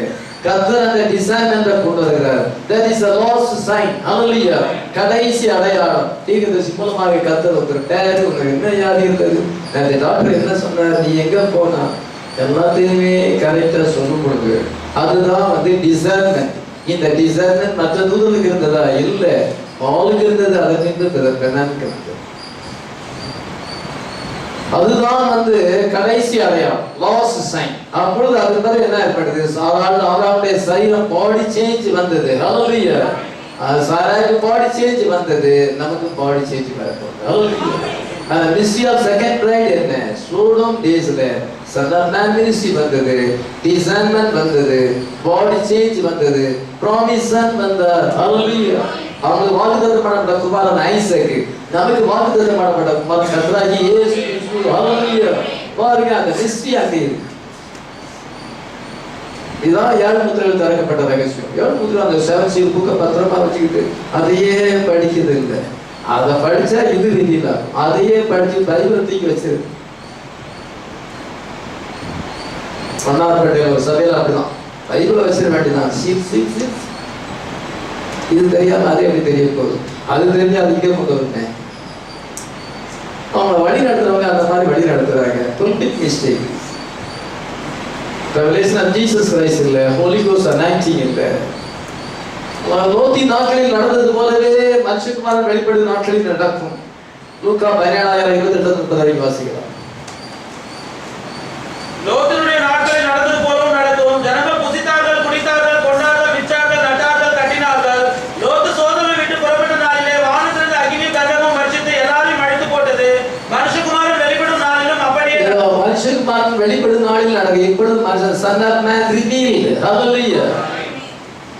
கர்த்தர் அந்த டிசைன்மென்ட்டை கொண்டு வருகிறார். that is the last sign. ஹல்லேலூயா. கடைசி அடையாளம். தீர்க்கதரிசி மூலமாக கர்த்தர் ஒருத்தர் உங்களுக்கு என்ன வியாதி இருந்தது, அந்த டாக்டர் என்ன சொன்னார், நீ எங்க போனா, எல்லாத்தையுமே கரெக்டா சொல்லும் பொழுது அதுதான் டிசைன்மென்ட். இந்த டிசைன்மென்ட் மற்ற தூதர்களுக்கு இருந்ததா? இல்ல, அவளுக்கு இருந்தது. அதை நின்று அதுதான் கடைசி அடையாளம், லாஸ்ட் சைன். அப்பொழுது அது மாதிரி என்ன ஏற்படுது, சாராளுடைய சரீரம் பாடி சேஞ்ச் வந்தது. ஹல்லேலூயா. சாராளுக்கு பாடி சேஞ்ச் வந்தது, நமக்கு பாடி சேஞ்ச் வரப்போகுது. ஹல்லேலூயா. அந்த மிஸ்ட்ரி ஆஃப் செகண்ட் பிரைட் என்ன, சோடோம் டேஸ்ல சன் ஆஃப் மேன் மினிஸ்ட்ரி வந்தது, டிசைன்மென்ட் வந்தது, பாடி சேஞ்ச் வந்தது, ப்ராமிசன் வந்தார். ஹல்லேலூயா. அவங்களுக்கு வாக்குத்தத்தம் பண்ணப்பட்ட குமாரன் ஐசக், நமக்கு வாக்குத்தத்தம் பண்ணப்பட்ட குமாரன் கர்த்தராகிய இயேசு கிறிஸ்து. ஹல்லேலூயா. பாருங்க, அந்த மிஸ்ட்ரி அங்கே இருக்கு. இதுதான் 7 முத்திரைகள் திறக்கப்பட்ட ரகசியம். 7 முத்திரை அந்த 7 seal புக்கை பத்திரமா வச்சுக்கிட்டு அதையே படிக்கிறது இல்லை. அதை படிச்சா இது ரீதியில அதையே படிச்சு பைபிளை தூக்கி வச்சிருக்கு. மன்னார்பேட்டையில் ஒரு சபையில அப்படிதான் பைபிளை வச்சிட வேண்டியதான். இது தெரியாம அதே எப்படி தெரிய போகுது, அது தெரிஞ்சு அது இங்கே கொண்டு வருங்க. அவங்க வழி நடத்துறவங்க அந்த மாதிரி வழி நடத்துறாங்க. complete mistake. Revelation of Jesus Christ இல்ல, Holy Ghost anointing இல்ல. லோத்தி நாட்களில் நடந்தது போலவே மனுஷகுமாரன் வெளிப்படும் நாட்களில் நடக்கும். லூக்கா 17:28-30 வாசிக்கலாம். லோத்தினுடைய நாட்களில் நடந்தது போலவும் நடக்கும். ஜனங்கள் புசித்தார்கள், குடித்தார்கள், கொண்டார்கள், விற்றார்கள், நட்டார்கள், கட்டினார்கள். லோத்து சோதோமை விட்டு புறப்பட்ட நாளிலே வானத்திலிருந்து அக்கினியும் கந்தகமும் வருஷித்து எல்லாரையும் அழித்து போட்டது. மனுஷகுமாரன் வெளிப்படும் நாளிலும் அப்படியே மனுஷகுமாரன் வெளிப்படும் நாளில் நடக்கும். இப்பொழுது சன் ஆஃப் மேன் ரிவீல்ட். ஹல்லேலூயா.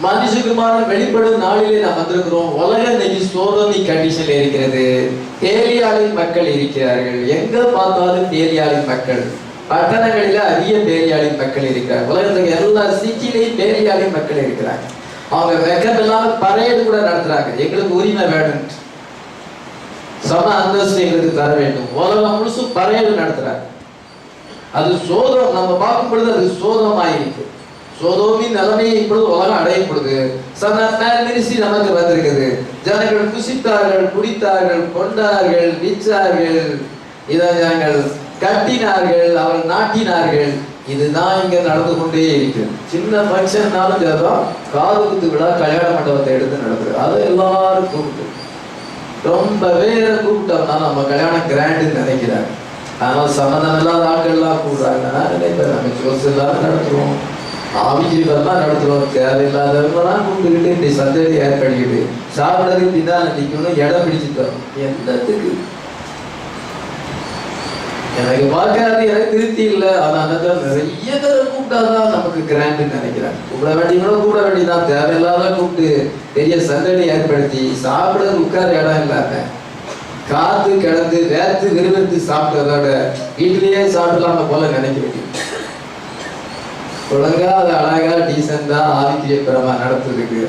மனுஷகுமாரன் வெளிப்படும் நாளிலே நாம் வந்திருக்கிறோம். உலகம் இன்னைக்கு சோதோமி கண்டிஷன்ல இருக்கிறது. பேலியாளின் மக்கள் இருக்கிறார்கள். எங்க பார்த்தாலும் பேலியாளின் மக்கள். பட்டணங்களில அதிக பேலியாளின் மக்கள் இருக்கிறாங்க. உலகத்துக்கு எல்லா சிட்டிலையும் பேலியாளின் மக்கள் இருக்கிறாங்க. அவங்க வெக்கமெல்லாம் பரேடு கூட நடத்துறாங்க. எங்களுக்கு உரிமை வேணும், சம அந்தஸ்து எங்களுக்கு தர வேண்டும். உலகம் முழுசும் பரேடு நடத்துறாங்க. அது சோதம். நம்ம பார்க்கும் பொழுது அது சோதமாயிருக்கு. சோதோமின் நிலைமையை இப்பொழுது உலகம் அடையப்படுது. சன் ஆஃப் மேன் மினிஸ்ட்ரி நமக்கு வந்திருக்குது. ஜனங்கள் புசித்தார்கள், குடித்தார்கள், கொண்டார்கள், விற்றார்கள், இதை நாங்கள் கட்டினார்கள், அவர்கள் நாட்டினார்கள். இதுதான் இங்க நடந்து கொண்டே இருக்கு. சின்ன ஃபங்க்ஷன்னாலும் சரிதான், காது குத்து விழா கல்யாண மண்டபத்தை எடுத்து நடக்குது. அதை எல்லாரும் கூப்பிட்டு ரொம்ப வேற கூப்பிட்டோம்னா நம்ம கல்யாணம் கிராண்டுன்னு நினைக்கிறாங்க. ஆனால் சம்மந்தம் இல்லாத ஆட்கள் எல்லாம் கூப்பிடுறாங்க. நான் நினைப்பேன், நம்ம ஜோஸ் எல்லாரும் நடத்துவோம், ஆவிஜிவெல்லாம் நடத்துவோம். தேவையில்லாதவங்களாம் கூப்பிட்டுக்கிட்டு இப்படி சந்தேகத்தை ஏற்படுத்திக்கிட்டு சாப்பிட்றதுக்கு பின்னால் நிற்கணும், இடம் பிடிச்சிட்டோம். என்னத்துக்கு? எனக்கு பார்க்காது, எனக்கு திருப்தி இல்லை. அதனால நிறைய பேரை கூப்பிட்டாதான் நமக்கு கிராண்டுன்னு நினைக்கிறாங்க. கூப்பிட வேண்டியவங்களும் கூப்பிட வேண்டியதான். தேவையில்லாத கூப்பிட்டு பெரிய சந்தடி ஏற்படுத்தி சாப்பிட உட்கார இடம் இல்லாம காத்து கிடந்து வேர்த்து விறுவிறுத்து சாப்பிட்டதோட வீட்டிலேயே சாப்பிடலாம போல நினைக்க வேண்டியது. ஒழுங்கா அது அழகா டீசெண்டா ஆவிக்குரியபரமா நடத்துறதுக்கு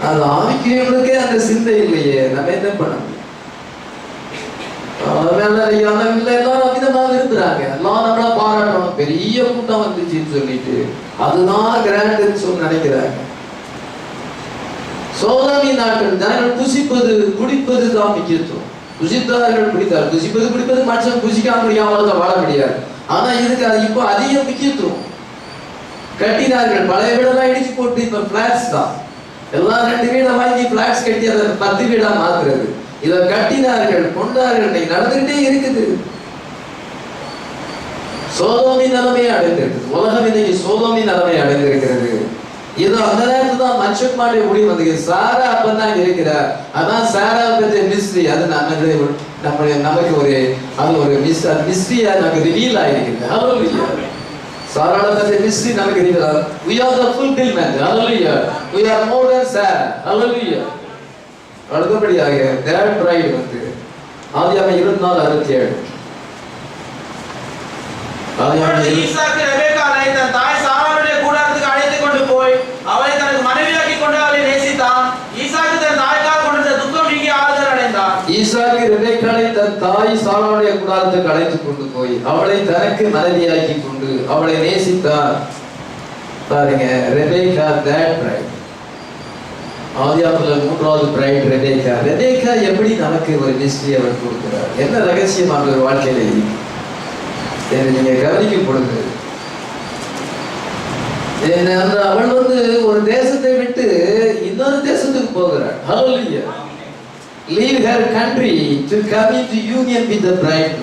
அது ஆவிக்குரியவங்களுக்கே அந்த சிந்தை இல்லையே, நம்ம என்ன பண்ண முடியும்? எல்லாம் அமிதமாக இருக்கிறாங்க, எல்லாம் நம்மளா பாராட்டணும், பெரிய கூட்டம் வந்துச்சுன்னு சொல்லிட்டு அதுதான் கிராண்டுன்னு சொல்லி நினைக்கிறாங்க. சோதோமி நாட்கள் ஜனங்கள் புசிப்பது குடிப்பது தான் முக்கியத்துவம். புசித்தார்கள் குடித்தார்கள். புசிப்பது குடிப்பது மனுஷன் புசிக்காம முடியாமல் வாழ முடியாது. ஆனா இதுக்கு அது இப்போ அதிக முக்கியத்துவம். கட்டினார்கள், பழைய வீடெல்லாம் இடிச்சு போட்டு இப்ப பிளாட்ஸ் தான். எல்லாம் 2 வீடை வாங்கி பிளாட்ஸ் கட்டி அதை 10 வீடா மாத்துறது. இதை கட்டினார்கள், கொண்டார்கள், இன்னைக்கு நடந்துகிட்டே இருக்குது. சோதோமி நிலைமையை அடைந்திருக்கிறது உலகம். இன்னைக்கு சோதோமி நிலைமையை அடைந்திருக்கிறது. இது அந்த நேரத்துல தான் மனுஷகுமாரனுடைய முடிவு வந்தது. சாரா அப்பதான் இருக்கிறார். அதான் சாரா பற்றிய மிஸ்ட்ரி. அது நமக்கு ஒரு அது ஒரு மிஸ்ட்ரியா நமக்கு ரிவீல் ஆயிருக்கிறது. ஹல்லேலூயா. சாராள பற்றிய மிஸ்ட்ரி நமக்கு reveal. we are the fulfillment. Hallelujah. we are more than Sarah. ஹல்லேலூயா. அடுத்தபடியாக தேட் பிரைட் வந்து ஆதியாகமம் 24:67. ஈசாக்கு ரெபெக்காளை தன் தாய் சாராளுடைய கூடாரத்துக்கு அழைத்துக் கொண்டு போய் அவளை தனக்கு மனைவியாக்கி கொண்டு அவளை நேசித்தான். ஈசாக்கு தன் தாய்க்காக கொண்டிருந்த துக்கம் நீங்கி ஆறுதல் அடைந்தான். ஈசாக்கு ரெபெக்காளை தன் தாய் சாராளுடைய கூடாரத்துக்கு அழைத்துக் கொண்டு போய் அவளை தனக்கு மனைவியாக்கி கொண்டு அவளை நேசித்தான். பாருங்க, ரெபெக்கா தேட் பிரைட். ஆதியாகமத்துல 3வது பிரைட் ரெபெக்கா. ரெபெக்கா எப்படி நமக்கு ஒரு மிஸ்ட்ரி அவர் கொடுக்கிறார், என்ன ரகசியம் அவர் வாழ்க்கையில இருக்கு என்று நீங்க கவனிக்கும் பொழுது, அவள் வந்து ஒரு தேசத்தை விட்டு இன்னொரு தேசத்துக்கு போகிறாள். ஹல்லேலூயா. leave her country to come into union with the bride.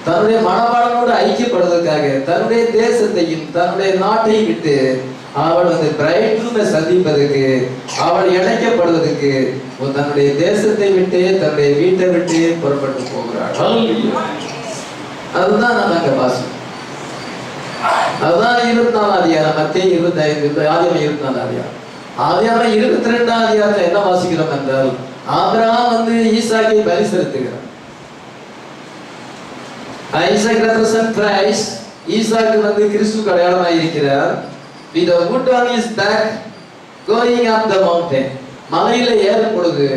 தன்னுடைய மணவாளனோடு ஐக்கியப்படுவதற்காக தன்னுடைய தேசத்தையும் தன்னுடைய நாட்டையும் விட்டு அவள் வந்து பிரைட்ரூமை சந்திப்பதற்கு, அவள் இணைக்கப்படுவதற்கு தன்னுடைய தேசத்தை விட்டு தன்னுடைய வீட்டை விட்டு புறப்பட்டு போகிறாள். ஹல்லேலூயா. அதுதான் நம்ம அங்க வாசிக்கிறோம். அதுதான் 24ஆம் அதிகாரம், மத்தேயு 25, ஆதியாகமம் 24ஆம் அதிகாரம். ஆதியாகமம் 22ஆம் அதிகாரத்துல என்ன வாசிக்கிறோம் என்றால், ஆபிரகாம் வந்து ஈசாக்கை பலி செலுத்துகிறார். Isaac represents Christ. ஈசாக்கு வந்து கிறிஸ்துவுக்கு அடையாளமாக இருக்கிறார். with the wood on his back going up the mountain. மலையில ஏறும் பொழுது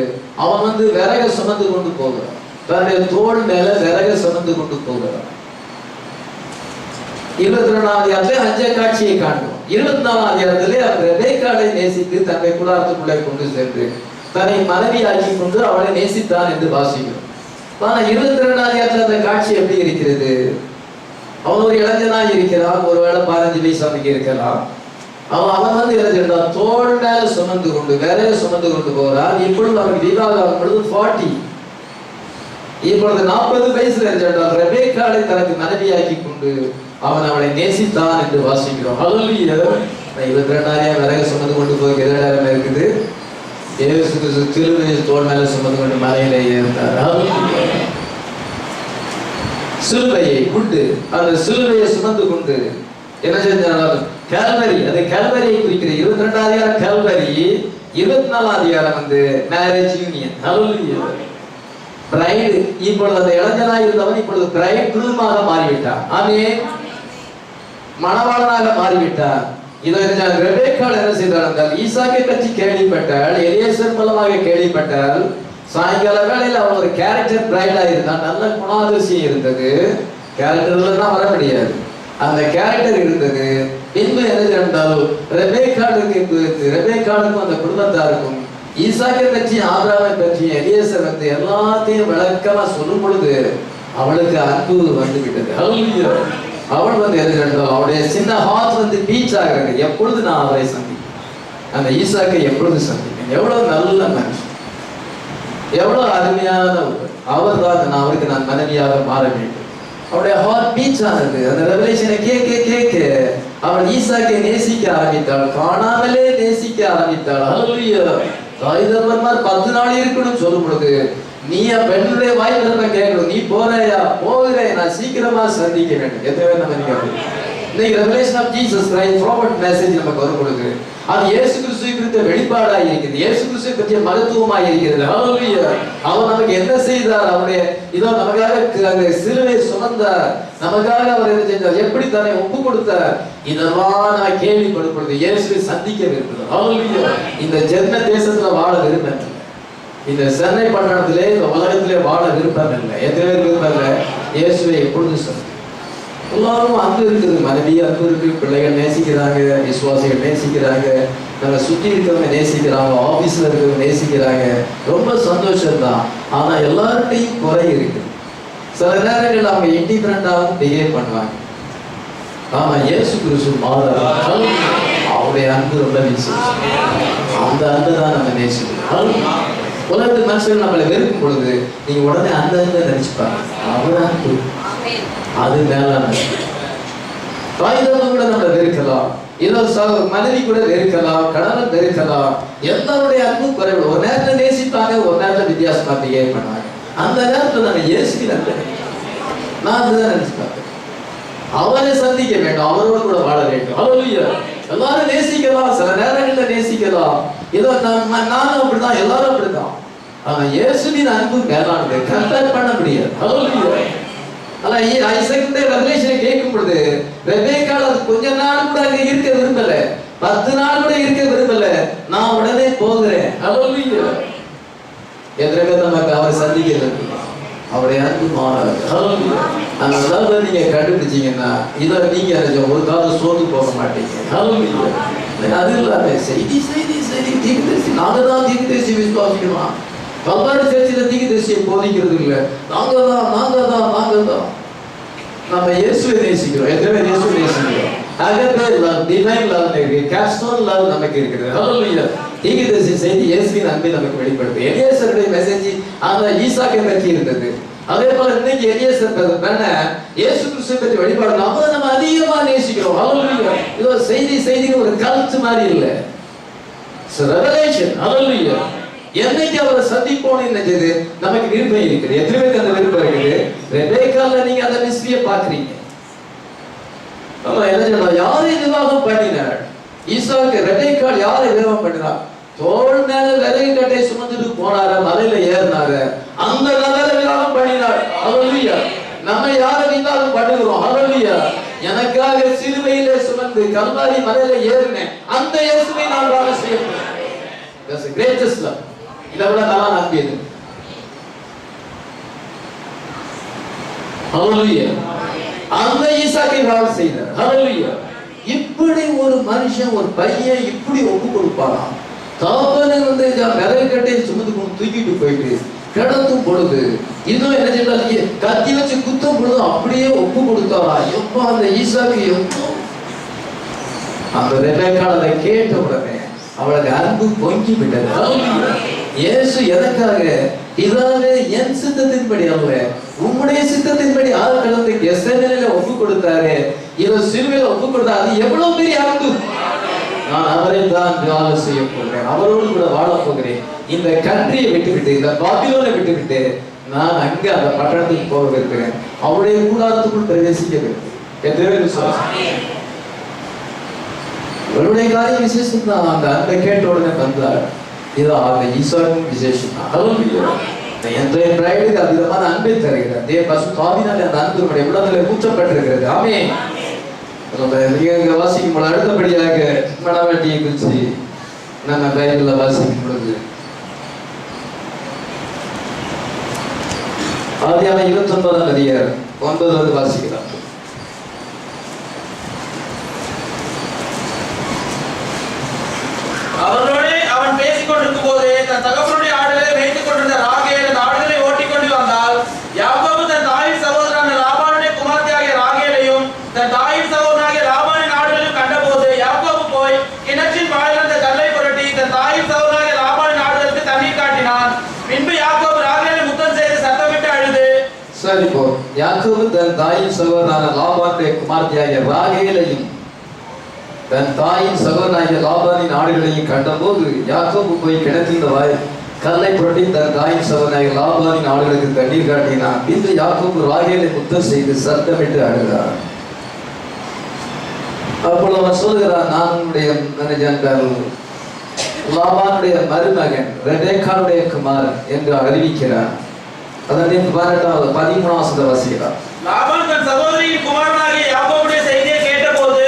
அவன் வந்து விறகு சுமந்து கொண்டு போகிறான். தன்னுடைய தோள் மேல விறகு சுமந்து கொண்டு போகிறான். 22ஆம் அதிகாரத்திலே அஞ்ச காட்சியை காண்கிறோம். 24ஆம் அதிகாரத்திலே அவர் ரெபெக்காளை நேசித்து தன்னை கூடாரத்துக்குள்ளே கொண்டு சென்று தன்னை மனைவியாக்கி கொண்டு அவளை நேசித்தான் என்று வாசிக்கிறோம். ஆனா 22ஆம் அதிகாரத்தில் அந்த காட்சி எப்படி இருக்கிறது? அவன் ஒரு இளைஞனாய் இருக்கிறான், ஒருவேளை 15 வயசு அவனுக்கு இருக்கலாம். அவன் வந்து இளைஞன் தோள் மேல சுமந்து கொண்டு விறகு சுமந்து கொண்டு போகிறான். இப்பொழுது அவனுக்கு விவாகம் பொழுது 40. இப்பொழுது 40 வயசுல இருந்தால் ரெபெக்காளை தனக்கு மனைவியாக்கி கொண்டு அவன் அவளை நேசித்தான் என்று வாசிக்கிறோம். ஹல்லேலூயா. 22ஆம் விறகு சுமந்து கொண்டு போய் எதிராக இருக்குது. இயேசு கிறிஸ்து சிலுவையை தோள் மேல சுமந்து கொண்டு மலையிலே ஏறினார். சிலுவையை கொண்டு அந்த சிலுவையை சுமந்து கொண்டு என்ன செஞ்சால் கல்வரி, அது கல்வரியை குறிக்கிற 22ஆம் அதிகாரம் கல்வரி. 24ஆம் அதிகாரம் வந்து மேரேஜ் யூனியன். ஹல்லேலூயா. பிரைட் இப்பொழுது அந்த இளைஞனாய் இருந்தவன் இப்பொழுது பிரைட் குரூமாக மாறிவிட்டான். ஆமென். மணவாளனாக மாறிவிட்டான். இதை ரெபெக்காள் என்ன செய்தாள் என்றால், ஈசாக்கை பற்றி கேள்விப்பட்டாள், எலியேசர் மூலமாக கேள்விப்பட்டாள். சாயங்கால வேளையில் அவன் ஒரு கேரக்டர் பிரைடா இருந்தான். நல்ல குணாதிசயம் இருந்தது. கேரக்டர்ல தான் வர முடியாது, அந்த கேரக்டர் இருந்தது. பின்பு என்ன என்றால் ரெபெக்காளுக்கும் அந்த குடும்பத்தாருக்கும் ஈசாக்கை பற்றி ஆபிரகாமை பற்றி எலியேசர் வந்து எல்லாத்தையும் விளக்கமா சொல்லும் பொழுது அவளுக்கு அன்பு வந்து விட்டது. ஹல்லேலூயா. அவள் வந்து எதிர்த்தால் அவளுடைய சின்ன ஹார்ட் வந்து பீச் ஆகிறது. எப்பொழுது நான் அவரை சந்திப்பேன், அந்த ஈசாக்கை எப்பொழுது சந்திப்பேன். எவ்வளவு நல்ல மனுஷன், எவ்வளவு அருமையான அவர் தான் நான் அவருக்கு நான் மனைவியாக மாற வேண்டும். அவருடைய ஹார்ட் பீச் ஆனது. அந்த ரெவலேஷனை கேட்க கேட்க அவள் ஈசாக்கை நேசிக்க ஆரம்பித்தாள், காணாமலே நேசிக்க ஆரம்பித்தாள். ஹல்லேலூயா. தாய்தர்மர் 10 நாள் இருக்கணும் சொல்லும் பொழுது நீ பெண்ணுடைய வாய்ப்பு கேட்கணும், நீ போறையா போகிறே, நான் சீக்கிரமா சந்திக்க வேண்டும். எத்தனை நம்ம இன்னைக்கு revelation of Jesus Christ prophet message நமக்கு வரும் பொழுது அது இயேசு கிறிஸ்துவை குறித்த வெளிப்பாடாக இருக்குது. இயேசு கிறிஸ்துவை பற்றிய மகத்துவமாக இருக்கிறது. ஹல்லேலூயா. அவர் நமக்கு என்ன செய்தார்? அவருடைய இதோ நமக்காக சிலுவை சுமந்தார், நமக்காக அவர் என்ன செஞ்சார், எப்படி தன்னை ஒப்பு கொடுத்தார். இதெல்லாம் நான் கேள்விப்படும் பொழுது இயேசுவை சந்திக்க விரும்புகிறேன். இந்த ஜென்ம தேசத்துல வாழ விரும்பல, இந்த சென்னை பட்டணத்திலே இந்த உலகத்திலே வாழ விருப்பம் இல்லை. எத்தனை பேர் விருப்பம் இல்லை? இயேசுவை எப்பொழுது சொல்லு. எல்லாரும் அன்பு இருக்குது, மனைவி அன்பு இருக்கு, பிள்ளைகள் நேசிக்கிறாங்க, விசுவாசிகள் நேசிக்கிறாங்க, நம்ம சுற்றி இருக்கிறவங்க நேசிக்கிறாங்க, ஆபீஸ்ல இருக்கிறவங்க நேசிக்கிறாங்க, ரொம்ப சந்தோஷம்தான். ஆனா எல்லார்ட்டையும் குறை இருக்கு. சில நேரங்கள் அவங்க இண்டிபெண்டாகவும் பிஹேவ் பண்ணுவாங்க. ஆமா, இயேசு கிறிஸ்து மாறார். அவருடைய அன்பு ரொம்ப விசேஷம். அந்த அன்பு தான் நம்ம நேசிக்கிறோம். உலகத்து மனுஷர்கள் நம்மளை வெறுக்கும் பொழுது நீங்க உடனே அந்த அன்பை நினைச்சுப்பாங்க. அவர் அன்பு அது மேலான. தாய்தம் கூட நம்மளை வெறுக்கலாம், ஏதோ மனைவி கூட வெறுக்கலாம், கணவன் வெறுக்கலாம். எல்லாருடைய அன்பு குறைவு. ஒரு நேரத்தில் நேசிப்பாங்க, ஒரு நேரத்தில் வித்தியாசமா பிஹேவ் பண்ணாங்க. அந்த நேரத்தில் நம்ம இயேசுவை நான் அதுதான் நினைச்சு பார்த்தேன். அவரை சந்திக்க வேண்டும், அவரோடு கூட வாழ வேண்டும். ஹல்லேலூயா. எல்லாரும் நேசிக்கலாம், சில நேரங்களில் நேசிக்கலாம். ஏதோ நானும் அப்படிதான், எல்லாரும் அப்படிதான். ஆனா இயேசுவின் அன்பு மேலானது, கம்பேர் பண்ண முடியாது. ஹல்லேலூயா. ஆனா ஐசக்குடைய ரெவலேஷனை கேட்கும் பொழுது ரெபேக்காள் அது கொஞ்ச நாள் கூட அங்க இருக்க விரும்பல, 10 நாள் கூட இருக்க விரும்பல. நான் உடனே போகிறேன். ஹல்லேலூயா. எத்தனை நமக்கு அவரை சந்திக்க விரும்புகிறோம். அவருடைய அன்பு மாறாது. ஹல்லேலூயா. அந்த அதாவது நீங்க கண்டுபிடிச்சீங்கன்னா இதை நீங்க ஒரு காலம் சோர்ந்து போக மாட்டீங்க. ஹல்லேலூயா. அது இல்லாம செய்தி செய்தி செய்தி தீர்க்கதரிசி, நாங்க தான் தீர்க்கதரிசி விசுவாசிக்கலாம். கல்வாரி சேர்ச்சியில தீர்க்கதரிசியை போதிக்கிறது இல்லை. நாங்க தான் நம்ம இயேசுவை நேசிக்கிறோம். எத்தனை பேர் இயேசுவை நேசிக்கிறோம்? அகப்பே லவ், டிவைன் லவ் இருக்கு, கேப்ஸ்டோன் லவ் நமக்கு இருக்குது. ஹல்லேலூயா. தீர்க்கதரிசி செய்தி இயேசுவின் அன்பை நமக்கு வெளிப்படுது. எலியேசருடைய மெசேஜ் அந்த ஈசாக்கை பற்றி இருந்தது. அதே போல இன்னைக்கு எலியேசர் இயேசு கிறிஸ்துவை பற்றி வெளிப்பாடு நம்ம அதிகமா நேசிக்கிறோம். ஹல்லேலூயா. இது செய்தி ஒரு கல்ட் மாதிரி இல்லை, ரெவலேஷன். ஹல்லேலூயா. என்னைக்கு அவரை சந்திப்போன்னு நினைச்சது நமக்கு விருப்பம் இருக்குது. எத்தனை பேருக்கு அந்த விருப்பம் இருக்குது? ரெபேக்கால நீங்க அந்த மிஸ்ட்ரியை பாக்குறீங்க. என்ன சொல்றோம், யாரை விவாகம் பண்ணினார்? ஈசாக்கு ரெபேக்கால் யாரை விவாகம் பண்ணினார்? தோள் மேல விறகு கட்டை சுமந்துட்டு போனார, மலையில ஏறினாரு, அந்த நபரை விவாகம் பண்ணினார். ஹல்லேலூயா. நம்ம யாரை விவாகம் பண்ணுகிறோம்? ஹல்லேலூயா. எனக்காக சிலுவையில சுமந்து கல்வாரி மலையில ஏறினேன் அந்த இயேசுவை நான் வாழ செய்யணும். That's the greatest love. இதை விட நான் நம்பியது. ஹல்லேலூயா. அந்த ஈசாக்கை வாழ செய்தார். ஹல்லேலூயா. இப்படி ஒரு மனுஷன், ஒரு பையன் இப்படி ஒப்பு கொடுப்பாராம். தகப்பனை விறகு கட்டையை சுமந்து கொண்டு தூக்கிட்டு போயிட்டு கிடத்தும் பொழுது இன்னும் என்ன செய்யறாங்க, கத்தி வச்சு குத்தும் பொழுது அப்படியே ஒப்பு கொடுத்தாரா. எப்போ அந்த ஈசாக்கு எப்போ அந்த ரெபேக்காள் அதை கேட்ட உடனே அவளுக்கு அன்பு பொங்கி விட்டது. இயேசு எதற்காக? இதாவே என் சித்தத்தின்படி அல்ல, உம்முடைய சித்தத்தின்படி ஆறு கடந்து கெத்செமனேல ஒப்பு கொடுத்தாரு. இதை சிலுவையில ஒப்பு கொடுத்தா அது எவ்வளவு பெரிய அன்பு. நான் அவரை தான் வாழ செய்ய போகிறேன், அவரோடு கூட வாழ போகிறேன். இந்த கண்ட்ரியை விட்டுவிட்டு, இந்த பாபிலோனை விட்டுவிட்டு நான் அங்க அந்த பட்டணத்துக்கு போக இருக்கிறேன். அவருடைய கூடாரத்துக்குள் பிரவேசிக்க வேண்டும். எத்தனை விசுவாசம்? இவருடைய காரியம் விசேஷம் தான். அந்த அன்பை கேட்ட உடனே வந்தார். இதோ அந்த ஈசாக்கும் விசேஷம் தான். என் பிரைடுக்கு அவ்விதமான அன்பை தருகிறார். தேவ பரிசுத்த ஆவியினாலே அந்த அன்பு நம்முடைய உள்ளத்திலே ஊற்றப்பட்டிருக்கிறது. ஆமென். நீங்க வாசிக்கும் பொழுது அடுத்தபடியாக மணவாட்டியை குறித்து நம்ம பைபிள்ல வாசிக்கும் பொழுது ஆதியாகமம் 29ஆம் அதிகாரம் 9 வாசிக்கலாம். அவர்களோடு அவன் பேசிக் கொண்டிருக்கும் போது தன் தகப்பனுடைய ஆடுகளை மேய்த்துக் கொண்டிருந்த ராகேல் அந்த ஆடுகளை ஓட்டிக் கொண்டு வந்தால், யாக்கோபு தன் தாயின் சகோதரனான லாபானுடைய குமார்த்தியாகிய ராகேலையும் தன் தாயின் சகோதரனாகிய லாபானின் ஆடுகளையும் கண்டபோது யாக்கோபு போய் கிணற்றின் வாயில் அந்த கல்லை புரட்டி தன் தாயின் சகோதரனாகிய லாபானின் ஆடுகளுக்கு தண்ணீர் காட்டினான். பின்பு யாக்கோபு ராகேலை முத்தம் செய்து சத்தமிட்டு அழுது. சரி, போ. யாக்கோபு தன் தாயின் சகோதரனான லாபானுடைய குமார்த்தியாகிய ராகேலையும் தன் தாயின் சகோதரனாகிய லாபானின் ஆடுகளையும் கண்டபோது யாக்கோபு போய் கிணற்றின் வாய் கல்லை புரட்டி தன் தாயின் சகோதரனாகிய லாபானின் ஆடுகளுக்கு தண்ணீர் காட்டினான். பின்பு யாக்கோபு ராகேலை முத்தம் செய்து சத்தமிட்டு அழுதார். அப்பொழுது அவன் சொல்லுகிறான், நான் உன்னுடைய லாபானுடைய மருமகன் ரெபேக்காளுடைய குமாரன் என்று அறிவிக்கிறான். அதனை 13ஆம் வசனத்தை வாசிக்கிறார். லாபான் தன் சகோதரியின் குமாரனாகிய யாக்கோபுடைய செய்தியை கேட்டபோது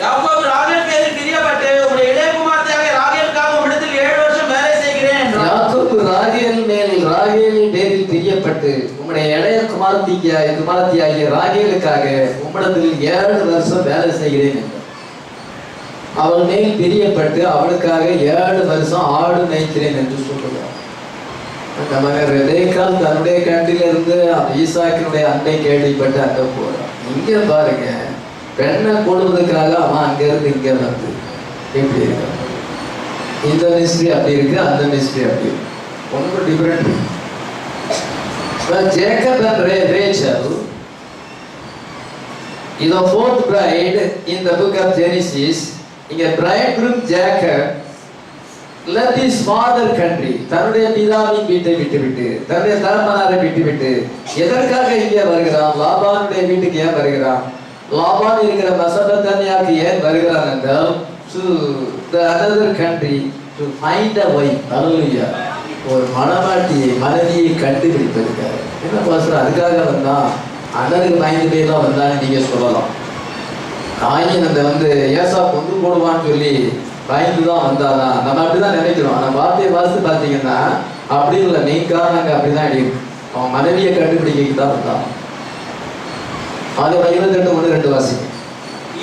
யாக்கோபு ராகேல் பேரில் பிரியப்பட்டு உம்முடைய இளைய குமாரத்தியாக ராகேலுக்காக உம்மிடத்தில் 7 வருஷம் வேலை செய்கிறேன் என்றான். யாக்கோபு ராகேலின் பேரில் பிரியப்பட்டு உம்முடைய இளைய குமாரத்தியாகிய ராகேலுக்காக உம்மிடத்தில் 7 வருஷம் வேலை செய்கிறேன் என்றார். அவள் மேல் பிரியப்பட்டு அவளுக்காக 7 வருஷம் ஆடு மேய்க்கிறேன் என்று சொல்லுகிறார். ரெபேக்காள் தன்னுடைய கண்டிலிருந்து ஈசாக்கினுடைய அன்பை கேள்விப்பட்டு அங்க போறான். இங்க பாருங்க, பெண்ணை போடுவதற்காக அவன் அங்க இருந்து இங்க வந்து எப்படி இருக்க, இந்த மிஸ்ட்ரி அப்படி இருக்கு, அந்த மிஸ்ட்ரி அப்படி இருக்கு, ஒன்றும் different. Jacob and Rachel is the 4th bride in the book of Genesis. இங்க bridegroom Jacob left his father country, தன்னுடைய பிதாவின் வீட்டை விட்டுவிட்டு, தன்னுடைய தகப்பனாரை விட்டுவிட்டு எதற்காக இங்கே வருகிறான்? லாபானுடைய வீட்டுக்கு ஏன் வருகிறான்? லாபான் இருக்கிற மெசொப்பொத்தாமியாவுக்கு ஏன் வருகிறான் என்றால், to the another country to find a wife. Hallelujah. ஒரு மனைவியை கண்டுபிடிப்பதற்காக. என்ன பாஸ்டர் அதுக்காக வந்தா? அண்ணனுக்கு பயந்து போய் தான் வந்தான்னு நீங்க சொல்லலாம். காயின் அந்த ஏசா கொண்டு போடுவான்னு சொல்லி பயந்து தான் வந்தாதான் நம்ம அப்படிதான் நினைக்கிறோம். ஆனா வார்த்தையை வாசித்து பார்த்தீங்கன்னா அப்படி இல்லை, மெயின் காரணங்க அப்படிதான் இருக்கு. அவன் மனைவியை கண்டுபிடிக்க தான் வந்தான். அது 28:1-2 வாசிங்க.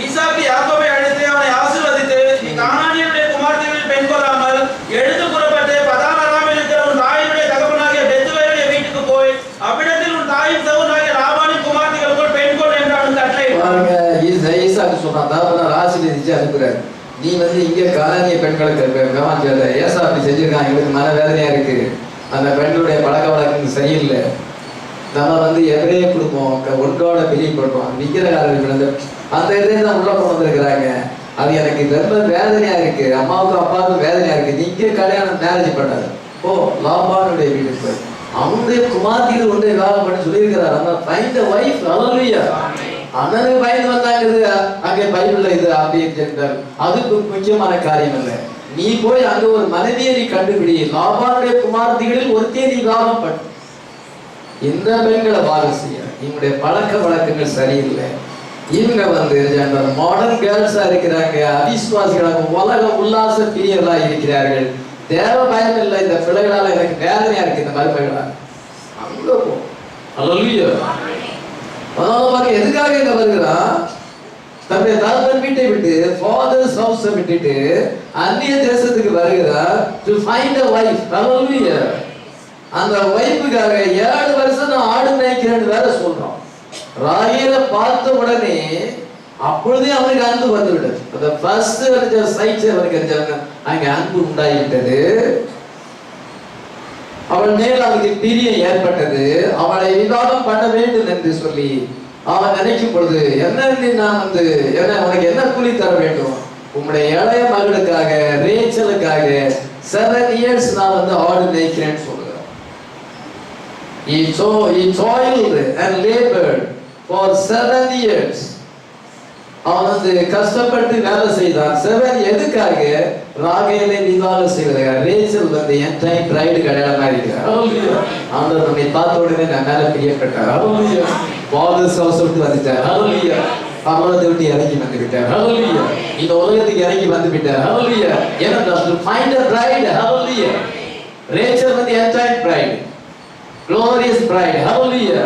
ஈசாக்கு யாக்கோபை அழைத்து அவனை ஆசீர்வதித்து, நீ கானானியருடைய குமாரத்திகளில் பெண் கொள்ளாமல் எழுந்து புறப்பட்டு பதான் அராமில் இருக்கிற உன் தாயினுடைய தகப்பனாகிய பெத்துவேலுடைய வீட்டுக்கு போய் அவ்விடத்தில் உன் தாயின் சகோதரனாகிய லாபானின் குமாரத்திகளுக்குள் பெண் கொள் என்று அவன் கட்டளையிட்டான். ஈசாக்கு சொன்னான், தகப்பனார் ஆசீர்வதிச்சு அனுப்புறாரு. நீ இங்க கானானிய பெண்களுக்கு ஏசா அப்படி செஞ்சிருக்கான், எங்களுக்கு மன வேதனையா இருக்கு, அந்த பெண்களுடைய பழக்க வழக்கம் சரியில்லை, நம்ம எவரே கொடுப்போம், ஒன்றோட பிரியப்படுறோம், விக்கிரகாரர்கள் அந்த இதை தான் உள்ள கொண்டு வந்திருக்கிறாங்க. அது எனக்கு ரொம்ப வேதனையா இருக்கு, அம்மாவுக்கும் அப்பாவுக்கும் வேதனையா இருக்கு, நீங்க கல்யாணம் மேரேஜ் பண்ணாரு. ஓ, லாபானுடைய வீட்டுக்கு போய் அவனுடைய குமார்த்திகள் ஒன்றை விவாகம் பண்ணி சொல்லியிருக்கிறார். அந்த find a wife. Hallelujah. அண்ணனுக்கு பயந்து வந்தாங்க, அங்கே பைபிள்ல இது அப்படின்னு சென்றார். அது முக்கியமான காரியம் இல்லை. நீ போய் அங்க ஒரு மனைவியை நீ கண்டுபிடி, லாபானுடைய குமார்த்திகளில் ஒருத்தே நீ விவாகம் பண்ணு. இந்த பெண்களை வாரம் செய்ய இவங்களுடைய பழக்க வழக்கங்கள் சரியில்லை. இவங்க மாடர்ன் கேர்ள்ஸா இருக்கிறாங்க, அவிஸ்வாசிகளாக உலக உல்லாச பிரியர்களா இருக்கிறார்கள். தேவ பயம் இல்லை. இந்த பிள்ளைகளால எனக்கு வேதனையா இருக்கு, இந்த மருமகளால் அங்க போ. அல்லேலூயா. அதனால எதுக்காக இங்க வருகிறான்? தன்னுடைய தகப்பன் வீட்டை விட்டு, ஃபாதர்ஸ் ஹவுஸை விட்டுட்டு அந்நிய தேசத்துக்கு வருகிறார். To find a wife. அல்லேலூயா. அந்த வைஃபுக்காக 7 வருஷம் நான் ஆடு மேய்க்கிறேன்னு வேற சொல்றான். ராகேலை பார்த்த உடனே அப்பொழுதே அவனுக்கு அன்பு வந்து விட்டது. அந்த ஃபர்ஸ்ட் சைட் அவனுக்கு அங்க அன்பு உண்டாகிவிட்டது. அவள் மேல் அவனுக்கு பிரியம் ஏற்பட்டது. அவளை விவாதம் பண்ண வேண்டும் என்று சொல்லி அவன் நினைக்கும் பொழுது, என்ன நான் என்ன உனக்கு என்ன கூலி தர வேண்டும்? உங்களுடைய இளைய மகளுக்காக ரேச்சலுக்காக 7 years நான் ஆடு மேய்க்கிறேன்னு சொல்லுகிறேன். He toiled and labored for 7 years. அவன் கஷ்டப்பட்டு வேலை செய்தான். 7 எதுக்காக? ராகேலை விவாகம் செய்வதற்காக. ரேச்சல் என் பிரைடு கல்யாணமா இருக்கிறார். ஆண்டவர் நம்மை பார்த்த உடனே நான் மேல பிரியப்பட்டார். ஃபாதர்ஸ் ஹவுஸ் விட்டு வந்துட்டார். பரலோகத்தை விட்டு இறங்கி வந்து விட்டார். இந்த உலகத்துக்கு இறங்கி வந்து விட்டார். ஏன்னா find a bride. Rachel N bride, glorious bride. Hallelujah.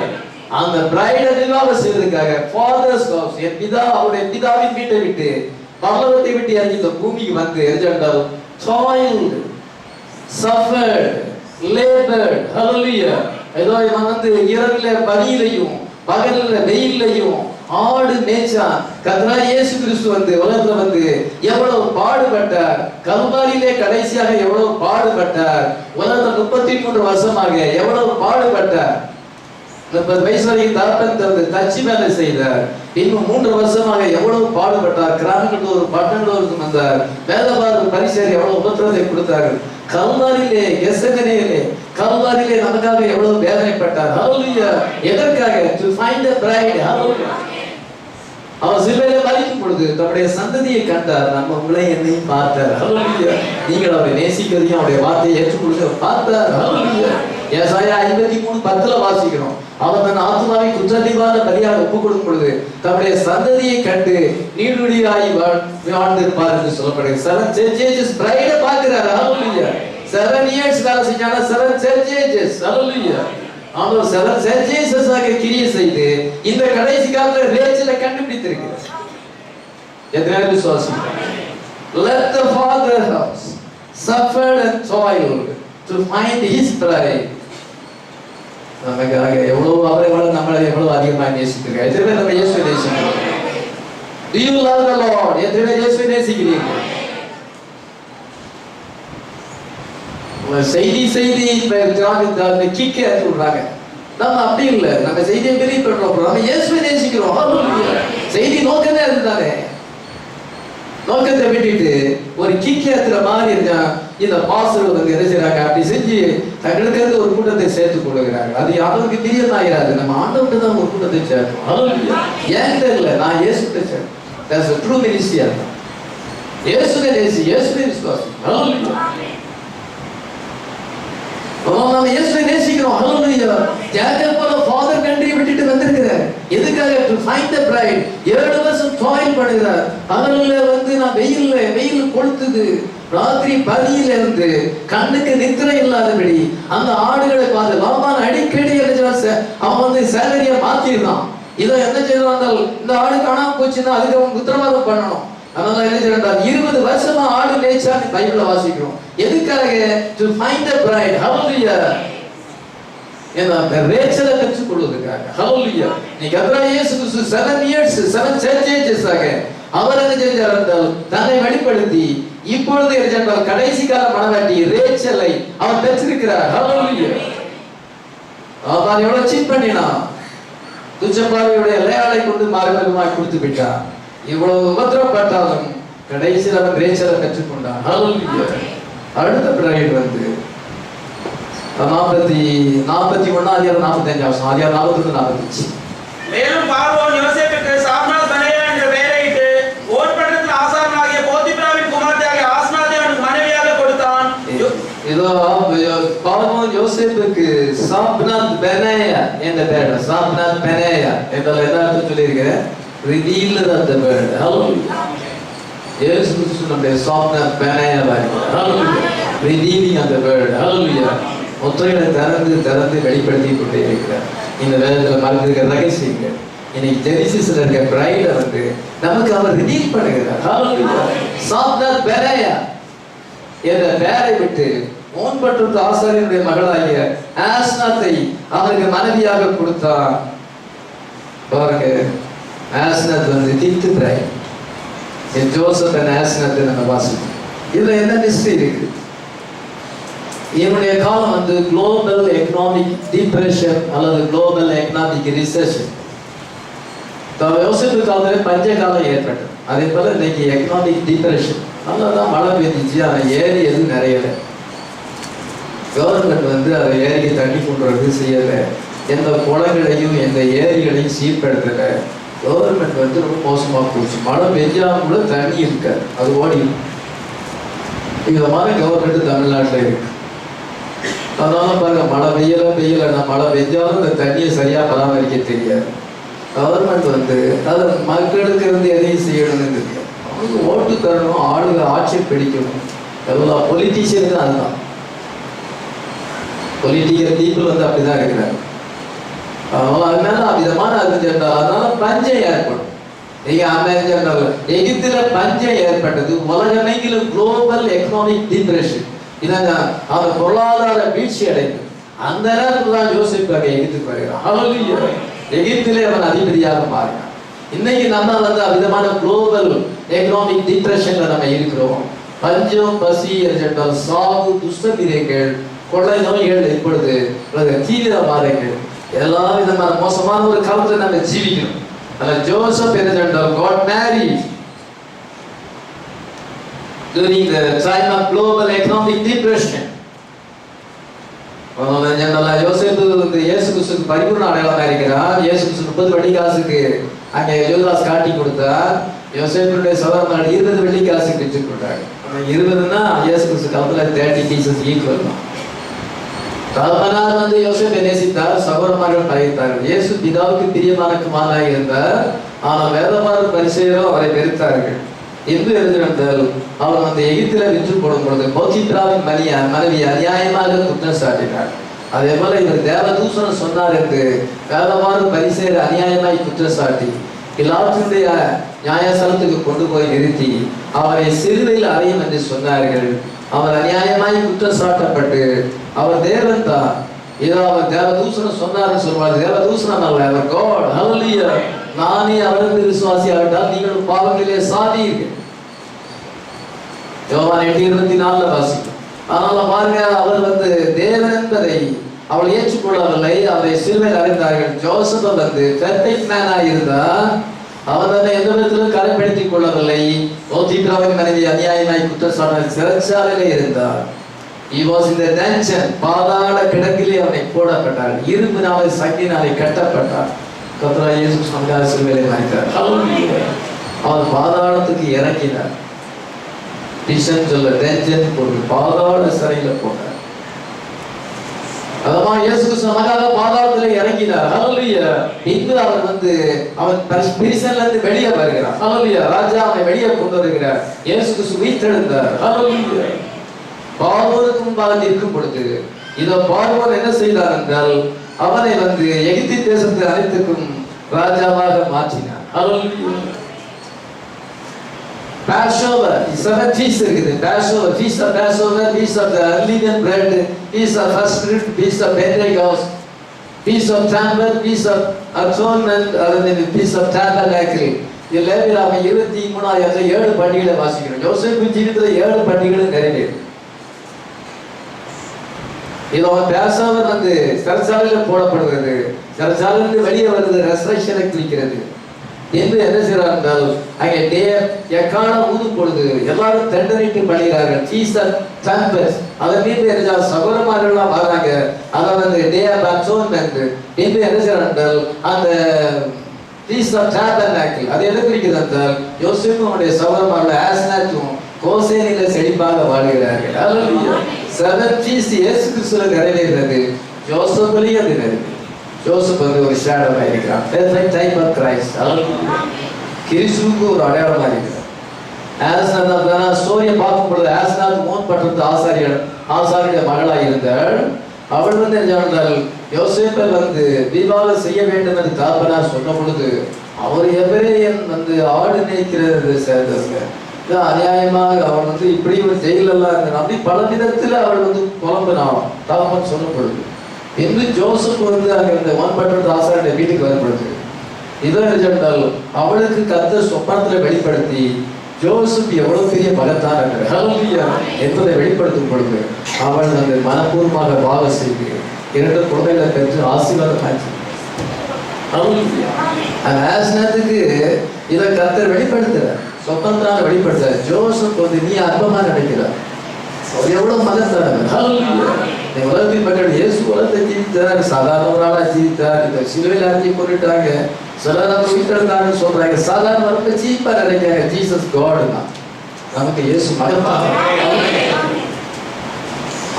அந்த பிரைடை விவாகம் செய்வதற்காக ஃபாதர்ஸ் ஹவுஸ், என் பிதா அவருடைய பிதாவின் வீட்டை விட்டு பரலோகத்தை விட்டு இறங்கி இந்த பூமிக்கு வந்து எரிஞ்சால் toiled, suffered, labored. Hallelujah. ஏதோ இவன் இரவில பனியிலையும் பகலில் வெயிலையும் ஆடு மேய்ச்சான். கர்த்தராகிய இயேசு கிறிஸ்து உலகத்துல எவ்வளவு பாடுபட்டார். கல்வாரியிலே கடைசியாக எவ்வளவு பாடுபட்டார். உலகத்துல 33 வருஷமாக எவ்வளவு பாடுபட்டார். 30 வயசு வரைக்கும் தகப்பன் தச்சு வேலை செய்தார். இன்னும் 3 வருஷமாக எவ்வளவு பாடுபட்டார். கிராமங்கள் ஒரு பட்டணங்களுக்கு வந்தார். வேதபாரத பரிசேர் எவ்வளவு உபத்திரத்தை கொடுத்தார்கள். கல்வாரியிலே கெத்செமனேயிலே கல்வாரியிலே நமக்காக எவ்வளவு வேதனைப்பட்டார். ஹல்லேலூயா. எதற்காக? to find a bride. ஹல்லேலூயா. அவர் சிலுவையிலே மரிக்கும் பொழுது தம்முடைய சந்ததியை கண்டார். நம்ம உங்களை என்னையும் பார்த்தார். ஹல்லேலூயா. நீங்கள் அவரை நேசிக்கிறதையும் அவருடைய வார்த்தையை ஏற்றுக்கொள்ளுங்க பார்த்தார். ஹல்லேலூயா. ஏசாயா 53:10 வாசிக்கிறோம். அவர் தன் ஆத்மாவை குற்றத்திற்கான பலியாக ஒப்புக் கொடுக்கும் பொழுது தன்னுடைய சந்ததியை கண்டு நீடுடியாய் வாழ்ந்திருப்பார் என்று சொல்லப்படுகிறது. 7 churches பிரைட பார்க்கிறார். ஹalleluya. 7 years வேலை செஞ்சாங்க. 7 churches. ஹalleluya. அவர் 7 churches ஆக கிரியை செய்து இந்த கடைசி காலத்துல ரேச்சலை கண்டுபிடித்திருக்கிறார். எத்தனை விசுவாசம்? Let the father house suffered and toiled to find his bride. நமக்காக எவ்வளவு அவரை நம்மளை எவ்வளவு அதிகமாக நேசித்திருக்கார். எத்தனை பேர் நம்ம இயேசுவை நேசிக்கிறோம்? Do you love the Lord? எத்தனை பேர் இயேசுவை நேசிக்கிறீர்கள்? செய்தி இப்ப கிக்க ஏற்றி விடுறாங்க. நம்ம அப்படி இல்லை. நம்ம செய்தியை பெரிய பண்றோம். நம்ம இயேசுவை நேசிக்கிறோம். செய்தி நோக்கமே அதுதானே. நோக்கத்தை விட்டுட்டு ஒரு கிக் ஏத்துற மாதிரி இருந்தா இந்த பாஸ்டர் வந்து என்ன செய்றாங்க? அப்படி செஞ்சு தங்களுக்கு ஒரு கூட்டத்தை சேர்த்துக் கொள்கிறாங்க. அது அவருக்கு பிரியம் ஆகிறாது. நம்ம ஆண்டவர்கிட்ட தான் ஒரு கூட்டத்தை சேர்க்கணும். ஏன் தெரியல, நான் இயேசுகிட்ட சேர்க்கணும். That's a true ministry. இயேசுவை நேசி, இயேசுவை விசுவாசி. நம்ம இயேசுவை நேசிக்கிறோம். ஹalleluya. ஜேக்கப் போல ஃபாதர் கண்ட்ரி விட்டுட்டு வந்திருக்கிறார். எதுக்காக? to find the bride. 7 வருஷம் toil பண்ணுகிறார். பகல்ல வந்து நான் வெயில் கொளுத்துது. ராத்திரி பதியில இருந்து கண்ணுக்கு நித்திரை இல்லாதபடி அந்த ஆடுகளை பார்த்து லாபான் அடிக்கடி அவன் வந்து சேலரியை மாத்திருந்தான். இதை என்ன செய்யறாங்க? இந்த ஆடு காணாம போச்சுன்னா அதுக்கு அவன் உத்தரவாதம் பண்ணணும். அதனால என்ன செய்யறாங்க? 20 வருஷமா ஆடு மேய்ச்சா பைபிள வாசிக்கிறோம். எதுக்காக? to find the bride. ஹalleluya. ஏன்னா ரேச்சலை பெற்றுக் கொள்வதற்காக. ஹalleluya. நீ கர்த்தராகிய இயேசு கிறிஸ்து 7 years 7 churches ஆக அவர் என்ன செஞ்சார் என்றால் தன்னை வெளிப்படுத்தி இப்பொழுது என்றால் கடைசி கால மணவாட்டி ரேச்சலை அவர் பெற்றிருக்கிறார். ஹalleluya. அவன் எவ்வளவு சீட் பண்ணினான்? துச்சப்பாவையுடைய லேயாளை கொண்டு மார்க்கமாய் கொடுத்து விட்டான். இவ்வளவு உபத்திரப்பட்டாலும் கடைசியில் அவன் ரேச்சலை பெற்றுக்கொண்டான். ஹalleluya. அடுத்த பிறகு வந்து 41-45 மேலும் பார்வோன் யோசேப்புக்கு சாப்நாத் பனேயா என்ற பெயரையிட்டு ஓர்பட்டணத்தில் ஆசாரனாகிய போத்திபிராவின் குமாரத்தியாகிய ஆஸ்நாத்தை அவனுக்கு மனைவியாக கொடுத்தான். இதோ பார்வோன் யோசேப்புக்கு சாப்நாத் பனேயா என்ற பெயர். சாப்நாத் பனேயா என்றால் என்ன அர்த்தம் சொல்லியிருக்கிறேன்? revealed of the word. Hallelujah. இயேசு கிறிஸ்து நம்முடைய சாப்நாத் பனேயாவா இருக்கிறார். Hallelujah. revealing of the word. Hallelujah. முத்திரைகளை திறந்து வெளிப்படுத்தி கொண்டே இருக்கிறார். இந்த வேதத்தில் மறந்திருக்கிற ரகசியங்கள் இன்னைக்கு ஜெனிசிஸ்ல இருக்க பிரைட வந்து நமக்கு அவர் ரிவீல் பண்ணுகிறார். ஹalleluya. சாப்நாத் பனேயா என்ற பெயரை விட்டு ஓன்பட்டத்து ஆசாரியனுடைய மகளாகிய ஆஸ்நாத்தை அவருக்கு மனைவியாக கொடுத்தான். பாருங்க, ஆஸ்நாத் வந்து தித்து பிரைட். ஜோசப் அண்ட் ஆஸ்நாத் நம்ம வாசிப்போம். இதுல என்ன மிஸ்டரி இருக்கு? இவனுடைய காலம் வந்து குளோபல் எக்கனாமிக் டிப்ரெஷன் அல்லது குளோபல் எக்கனாமிக் ரிசெஷன். யோசிப்பு காலத்துல பஞ்ச காலம் ஏற்பட்டது. அதே போல இன்னைக்கு எக்கனாமிக் டிப்ரெஷன். நல்லாதான் மழை பெய்ஞ்சிச்சு, ஆனால் ஏரி எதுவும் நிறையலை. கவர்மெண்ட் வந்து அதை ஏரியை தண்ணி கொண்டு வந்து செய்யலை. எந்த குளங்களையும் எந்த ஏரிகளையும் சீர்படுத்தலை. கவர்மெண்ட் வந்து ரொம்ப மோசமாக போச்சு. மழை பெஞ்சா கூட தண்ணி இருக்காது, அது ஓடிடும். இந்த மாதிரி கவர்மெண்ட் தமிழ்நாட்டில் இருக்கு. அதனால பாருங்க, மழை பெய்யலைன்னா மழை பெஞ்சாலும் இந்த தண்ணியை சரியா பராமரிக்க தெரியாது. கவர்மெண்ட் வந்து அதை மக்களுக்கு இருந்து எதையும் செய்யணும்னு தெரியாது. அவங்களுக்கு ஓட்டு தரணும், ஆளுங்க ஆட்சி பிடிக்கணும். எல்லா பொலிட்டீஷியனுக்கும் அதுதான். பொலிட்டிக்கல் பீப்புள் வந்து அப்படிதான் இருக்கிறாங்க. அதனால விதமான அதனால பஞ்சம் ஏற்படும். நீங்க அமெரிக்கா எகிப்துல பஞ்சம் ஏற்பட்டது. உலகமெங்கிலும் குளோபல் எக்கனாமிக் டிப்ரெஷன். இதாங்க அவர் பொருளாதார வீழ்ச்சி அடைந்து அந்த நேரத்தில் தான் யோசிப்பாங்க எகிப்துக்கு வருகிறார். ஹalleluya. எகிப்திலே அவன் அதிபதியாக மாறினான். இன்னைக்கு நம்ம வந்து விதமான குளோபல் எக்கனாமிக் டிப்ரெஷன்ல நம்ம இருக்கிறோம். பஞ்சம், பசி, சாவு, துஷ்டமிரைகள், கொள்ளை நோய்கள், இப்பொழுது தீவிரவாதங்கள், எல்லா விதமான மோசமான ஒரு காலத்துல நம்ம ஜீவிக்கிறோம். Joseph got married during the time of global economic depression. யோசேப்பு வந்து இயேசு கிறிஸ்துக்கு பரிபூர்ண அடையாளமாக இருக்கிறார். இயேசு கிறிஸ்து 30 வெள்ளிக்காசுக்கு அங்கே யோதாஸ் காட்டி கொடுத்தார். யோசேப்புடைய சகோதரன் 20 வெள்ளிக்காசுக்கு பெற்றுக் கொண்டார். 20ன்னா இயேசு கிறிஸ்து காலத்துல 30 பீசஸ் ஈக்குவல் தான். தகப்பனார் வந்து யோசேப்பை நேசித்தார், சகோதரமார்கள் பகைத்தார்கள். இயேசு பிதாவுக்கு பிரியமான குமாரனாக இருந்தார். ஆனால் வேதமாறு பரிசேயரோ அவரை வெறுத்தார்கள். என்று எழுதினால் அவர் வந்து எகிப்தில விற்று போடும் பொழுது போத்திப்ராவின் மனைவி அநியாயமாக குற்றம் சாட்டினார். அதே போல இவர் தேவதூஷணம் சொன்னார் என்று வேதமாறு பரிசேயர் அநியாயமாய் குற்றம் சாட்டி பிலாத்துடைய நியாயஸ்தலத்துக்கு கொண்டு போய் நிறுத்தி அவரை சிலுவையில் அறையும் என்று சொன்னார்கள். அவர் அநியாயமாய் குற்றம் சாட்டப்பட்டு அவர் தேவன் தான், ஏதோ அவர் தேவதூஷணம் சொன்னார்னு சொல்வார். தேவதூஷணம் அல்ல, அவர் காட். ஹல்லேலூயா. நானே அவருக்கு விசுவாசியாவிட்டால் நீங்கள் பாவங்களிலே சாதீர்கள். யோவான் 8:24 வாசிக்கும். அதனால பாருங்க, அவர் வந்து தேவன் என்பதை அவள் ஏற்றுக்கொள்ளவில்லை. அவரை சிலுவையில் அறைந்தார்கள். ஜோசப் வந்து பெர்ஃபெக்ட் மேனா இருந்தா அவர் தன்னை எந்த விதத்திலும் கரைப்படுத்திக் கொள்ளவில்லை. போத்திப்ராவின் மனைவி அநியாயமாய் குற்றச்சாட்டு சிறைச்சாலையிலே இருந்தார். He was in the dungeon. பாதாள கிடங்கிலே அவனை போடப்பட்டார். இரும்பினாலே சங்கினாலே கட்டப்பட்டார். கர்த்தராகிய இயேசு நமக்காக சிலுவையிலே மரித்தார். அவர் பாதாளத்துக்கு இறங்கினார். டிஷன் சொல்ல டென்ஷன் போட்டு பாதாள சிறையில போட்டார். அதமா இயேசு கிறிஸ்து நமக்காக பாதாளத்திலே இறங்கினார். ஹல்லேலூயா. இன்று அவர் வந்து அவன் பிரிசன்ல இருந்து வெளியே வருகிறார். ஹல்லேலூயா. ராஜா அவனை வெளியே கொண்டு வருகிறார். இயேசு கிறிஸ்து உயிர்த்தெழுந்தார். ஹல்லேலூயா. பார்வோனுக்கு முன்பாக நிற்கும் பொழுது இதோ பார்வோன் என்ன செய்தார் என்றால் அவனை வந்து எகிப்து தேசத்து அனைத்துக்கும் ராஜாவாக மாற்றினார். ஹல்லேலூயா. Passover, 7 feasts இருக்குது. Passover, feast of Passover, feast of the unleavened bread, feast of first fruit, feast of Pentecost, feast of trumpet, feast of atonement, feast of tabernacle. இதில் அவன் 23 7 பண்டிகைகளை வாசிக்கிறோம். யோசேப்பு ஜீவிதத்தில் 7 பண்டிகைகள் நிறைவேறும். இது அவன் பேசாவர் வந்து சிறைச்சாலையில் போடப்படுகிறது. சிறைச்சாலையிலிருந்து வெளியே வருது, ரெசரக்ஷனை குறிக்கிறது என்று என்ன செய்யறார் என்றால் அங்கே எக்காலம் ஊதும் பொழுது எல்லாரும் தண்டனைக்கு படுகிறார்கள். அதன் மீது என்ன சகோதரமார்கள்லாம் வராங்க. அதை வந்து டே ஆஃப் அட்டோன்மென்ட் என்று என்ன செய்யறார் என்றால் அந்த ஃபீஸ்ட் ஆஃப் டாபர்னாக்கிள் அது எதை குறிக்கிறது என்றால் யோசேப்பும் அவருடைய சகோதரமார்கள் ஆஸ்னாத்தும் கோசேனில செழிப்பாக வாழ்கிறார்கள். ஹல்லேலூயா. 7 ஃபீஸ்ட் இயேசு கிறிஸ்துவில நிறைவேறுகிறது. ஜோசப்லையும் அது நிறைவேறும். ஜோசப் வந்து ஒரு ஷேடோவா இருக்கிறான். Perfect type of Christ. கிறிஸ்துவுக்கு ஒரு அடையாளமா இருக்கிறார். ஆஸ்னாத் ஸ்டோரியை பார்க்கும் பொழுது ஆஸ்னாத் மோன் பட்டத்து ஆசாரிய மகளா இருந்தாள். அவள் வந்து என்ன யோசேப்பை வந்து விவாகம் செய்ய வேண்டும் என்று தகப்பனார் சொன்ன பொழுது அவர் எபிரேயன் வந்து ஆடு மேய்க்கிறது சேர்ந்தவங்க அநியாயமாக அவள் வந்து இப்படி ஒரு ஜெயிலெல்லாம் இருந்தார். அப்படி பல விதத்தில் அவள் வந்து புலம்பினான் தகப்பன் சொன்ன பொழுது. என்று ஜோசப் வந்து அங்கே ஒன்பற்றது ஆசாரிய வீட்டுக்கு வரப்படுது. இதோ என்றால் அவளுக்கு கர்த்தர் சொப்பனத்தில் வெளிப்படுத்தி ஜோசப் எவ்வளவு பெரிய பலத்தான் என்பதை வெளிப்படுத்தும் பொழுது அவள் அந்த மனப்பூர்வமாக வாக செய்து 2 குழந்தைகளை பெற்று ஆசீர்வாதம் ஆச்சு. அந்த ஆசனத்துக்கு இதை கர்த்தர் வெளிப்படுத்துறார், சொப்பனத்தினால வெளிப்படுத்துறார். ஜோசப் வந்து நீ அற்பமா நினைக்கிறார். அவர் எவ்வளவு மகத்தானவர். உலகத்தின் மக்கள் இயேசு உலகத்தை ஜீவித்தார், சாதாரண ஒரு ஆளா ஜீவித்தார். இந்த சிலுவையில் அரைஞ்சி போட்டுட்டாங்க, சிலர் உயிர்த்தெழுந்தாங்கன்னு சொல்றாங்க. சாதாரண வரப்ப சீப்பா நினைக்காங்க. ஜீசஸ் காட் தான், நமக்கு இயேசு மகப்பா.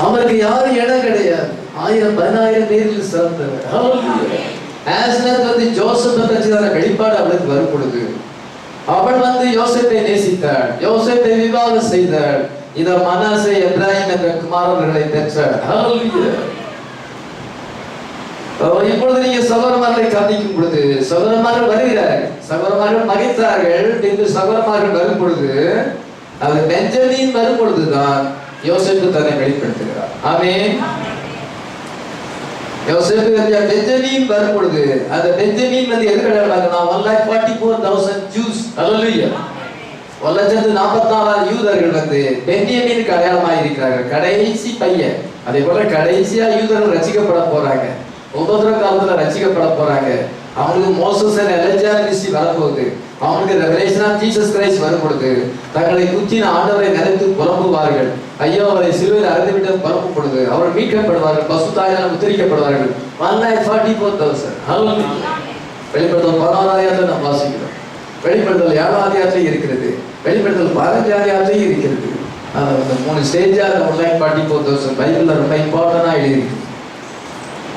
அவருக்கு யாரும் இடம் கிடையாது. 1000-10,000 பேரில் சிறந்தவர். ஆஸ்னாத் வந்து ஜோசப்பை பற்றியான வெளிப்பாடு அவளுக்கு வரும் பொழுது அவள் வந்து யோசேப்பை நேசித்தாள், யோசேப்பை விவாகம் செய்தாள். இத மனாசே எப்ராஹிம் என்ற குமாரர்களை பெற்றார். இப்பொழுது நீங்க சகோதரமார்களை கவனிக்கும் பொழுது சகோதரமார்கள் வருகிறார்கள், சகோதரமார்கள் மகிழ்ந்தார்கள் என்று சகோதரமார்கள் வரும் பொழுது அது பெஞ்சமின் வரும் பொழுதுதான் யோசேப்பு தன்னை வெளிப்படுத்துகிறார். ஆமென். யோசேப்பு பெஞ்சமின் வரும் பொழுது அந்த பெஞ்சமின் வந்து எது கிடையாது, 1,44,000 ஜூஸ். ஹல்லேலூயா. 1,44,000 யூதர்கள் வந்து பென்யமீனுக்கு அடையாளமாக இருக்கிறார்கள். கடைசி பையன். அதே போல கடைசியா யூதர்கள் ரசிக்கப்பட போறாங்க, உபத்திர காலத்துல ரசிக்கப்பட போறாங்க. அவங்களுக்கு மோசஸ் அண்ட் எலிஜா மினிஸ்ட்ரி வரப்போகுது. அவங்களுக்கு ரெவலேஷன் ஆஃப் ஜீசஸ் கிரைஸ்ட் வரும் பொழுது தங்களை குத்தின ஆண்டவரை நினைத்து புலம்புவார்கள். ஐயோ அவரை சிலுவையில் அறுந்துவிட்டு புலம்பும் பொழுது அவர்கள் மீட்கப்படுவார்கள், பசுத்தாயால் முத்திரிக்கப்படுவார்கள். 1,44,000. வெளிப்படுத்தல் 11 நாம் வாசிக்கிறோம். வெளிப்படுத்தல் 7 இருக்கிறது, வெளிப்படுத்தல் 15 இருக்கிறது. அந்த 3 ஸ்டேஜா 1,44,000 பைபிள்ல ரொம்ப இம்பார்ட்டன்டா எழுதியிருக்கு.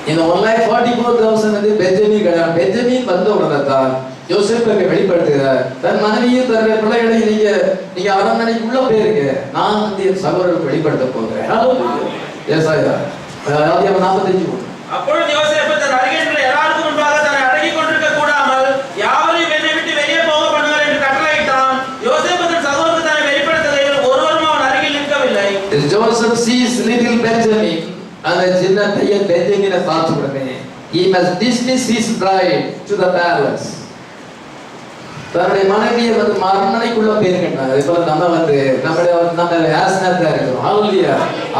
இந்த 1,44,000 வந்து பெஞ்சமின் கிடையாது. பெஞ்சமின் வந்த உடனே தான் யோசேப்புக்கு வெளிப்படுத்துகிறார், தன் மனைவியும் தன்னுடைய பிள்ளைகளையும் நீங்க அரண்மனைக்கு உள்ள போயிருங்க, நான் வந்து என் சகோதரருக்கு வெளிப்படுத்த போகிறேன். ஏசாயா 45. அப்பொழுது யோசேப்பு தன் அருகின்ற எல்லாருக்கும் முன்பாக தன்னை அடக்கிக் கொண்டிருக்க கூடாமல் யாவரையும் என்னை விட்டு வெளியே போக பண்ணுங்கள் என்று கட்டளையிட்டான். யோசேப்பு தன் சகோதரருக்கு தன்னை வெளிப்படுத்துகையில் ஒருவரும் அவன் அருகில் நிற்கவில்லை. Joseph sees little Benjamin, அந்த சின்ன பையன் பெஞ்சமினை பார்த்த உடனே he must dismiss his bride to the palace. தன்னுடைய மனைவியை வந்து அரண்மனைக்குள்ள போயிருக்கின்றார். அதே போல நம்ம வந்து நம்ம ஆஸ்னாத்தா இருக்கிறோம். ஹalleluya.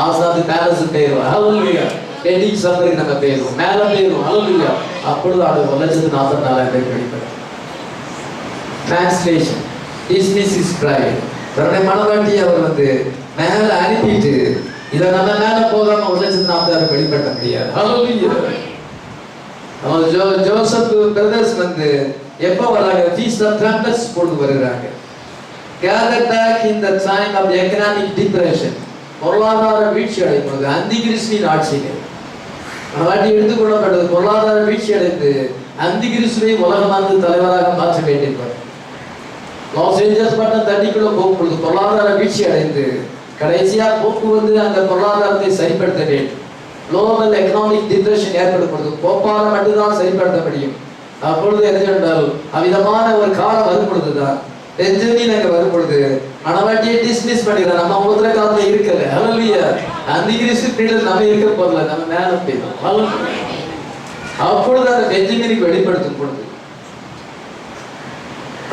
ஆஸ்னாத்து பேலஸ் போயிருவோம். ஹalleluya. எடிக் சபருக்கு நம்ம போயிருவோம், மேல போயிருவோம். ஹalleluya. அப்பொழுது அது 1,44,000 வெளிப்படும். Translation dismiss his bride. தன்னுடைய மனைவியை அவர் வந்து மேல அனுப்பிட்டு இதை நம்ம மேல போகாம 1,44,000 வெளிப்படுத்த முடியாது. ஹalleluya. ஜோசப் பிரதர்ஸ் வந்து எப்போ வராங்க? ஃபீஸ்ட் ஆஃப் ட்ரம்பட்ஸ் போட்டு வருகிறாங்க. gathered back in the time of the economic depression. பொருளாதார வீழ்ச்சி அடைப்பது அந்திகிறிஸ்துவின் ஆட்சியில் வாட்டி எடுத்துக்கொள்ளப்பட்டது. பொருளாதார வீழ்ச்சி அடைந்து அந்திகிறிஸ்துவை உலகமாந்து தலைவராக மாற்ற வேண்டியிருப்பார். லாஸ் ஏஞ்சல்ஸ் பட்டம் தண்ணிக்குள்ள போக்குள்ளது பொருளாதார வீழ்ச்சி அடைந்து கடைசியா போக்கு வந்து அந்த பொருளாதாரத்தை சரிப்படுத்த வேண்டும். குளோபல் எக்கனாமிக் டிப்ரெஷன் ஏற்படும் பொழுது போப்பால மட்டும்தான் சரிப்படுத்த முடியும். அப்பொழுது என்ன சொன்னால் அவ்விதமான ஒரு காலம் வரும் பொழுதுதான் பெஞ்சமின் அங்க வரும் பொழுது மனவாட்டியை டிஸ்மிஸ் பண்ணிடுறோம். நம்ம உலக காலத்துல இருக்கல. ஹalleluya. அந்திகிறிஸ்து பீடல் நம்ம இருக்க போறல, நம்ம மேல போயிடும். அப்பொழுது அந்த பெஞ்சமினுக்கு வெளிப்படுத்தும் பொழுது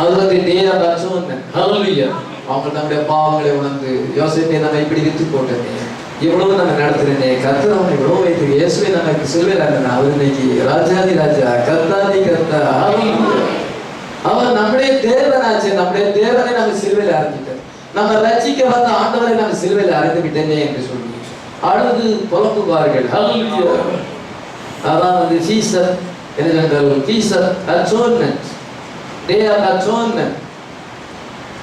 அது வந்து டே ஆஃப் அட்ஜர்ன்மென்ட். ஹalleluya. அவங்க நம்முடைய பாவங்களை உணர்ந்து யோசேப்பை நம்ம இப்படி வித்து போட்டனே, இவ்வளவு நம்ம நடத்துறேனே, கர்த்தர் அவனை இவ்வளவு வைத்து இயேசுவை நமக்கு சொல்லுறாங்க. அவர் இன்னைக்கு ராஜாதி ராஜா, கர்த்தாதி கர்த்தா. அவர் நம்முடைய தேவனாச்சு. நம்முடைய தேவனை நம்ம சிலுவையில் அறைஞ்சிட்டோம். நம்ம ரட்சிக்க வந்த ஆண்டவரை நம்ம சிலுவையில் அறைந்து விட்டேனே என்று சொல்லி அழுது புலம்புவார்கள். ஹalleluya. அதான் வந்து ஃபீஸ்ட் என்ன feast adjournment, day of adjournment.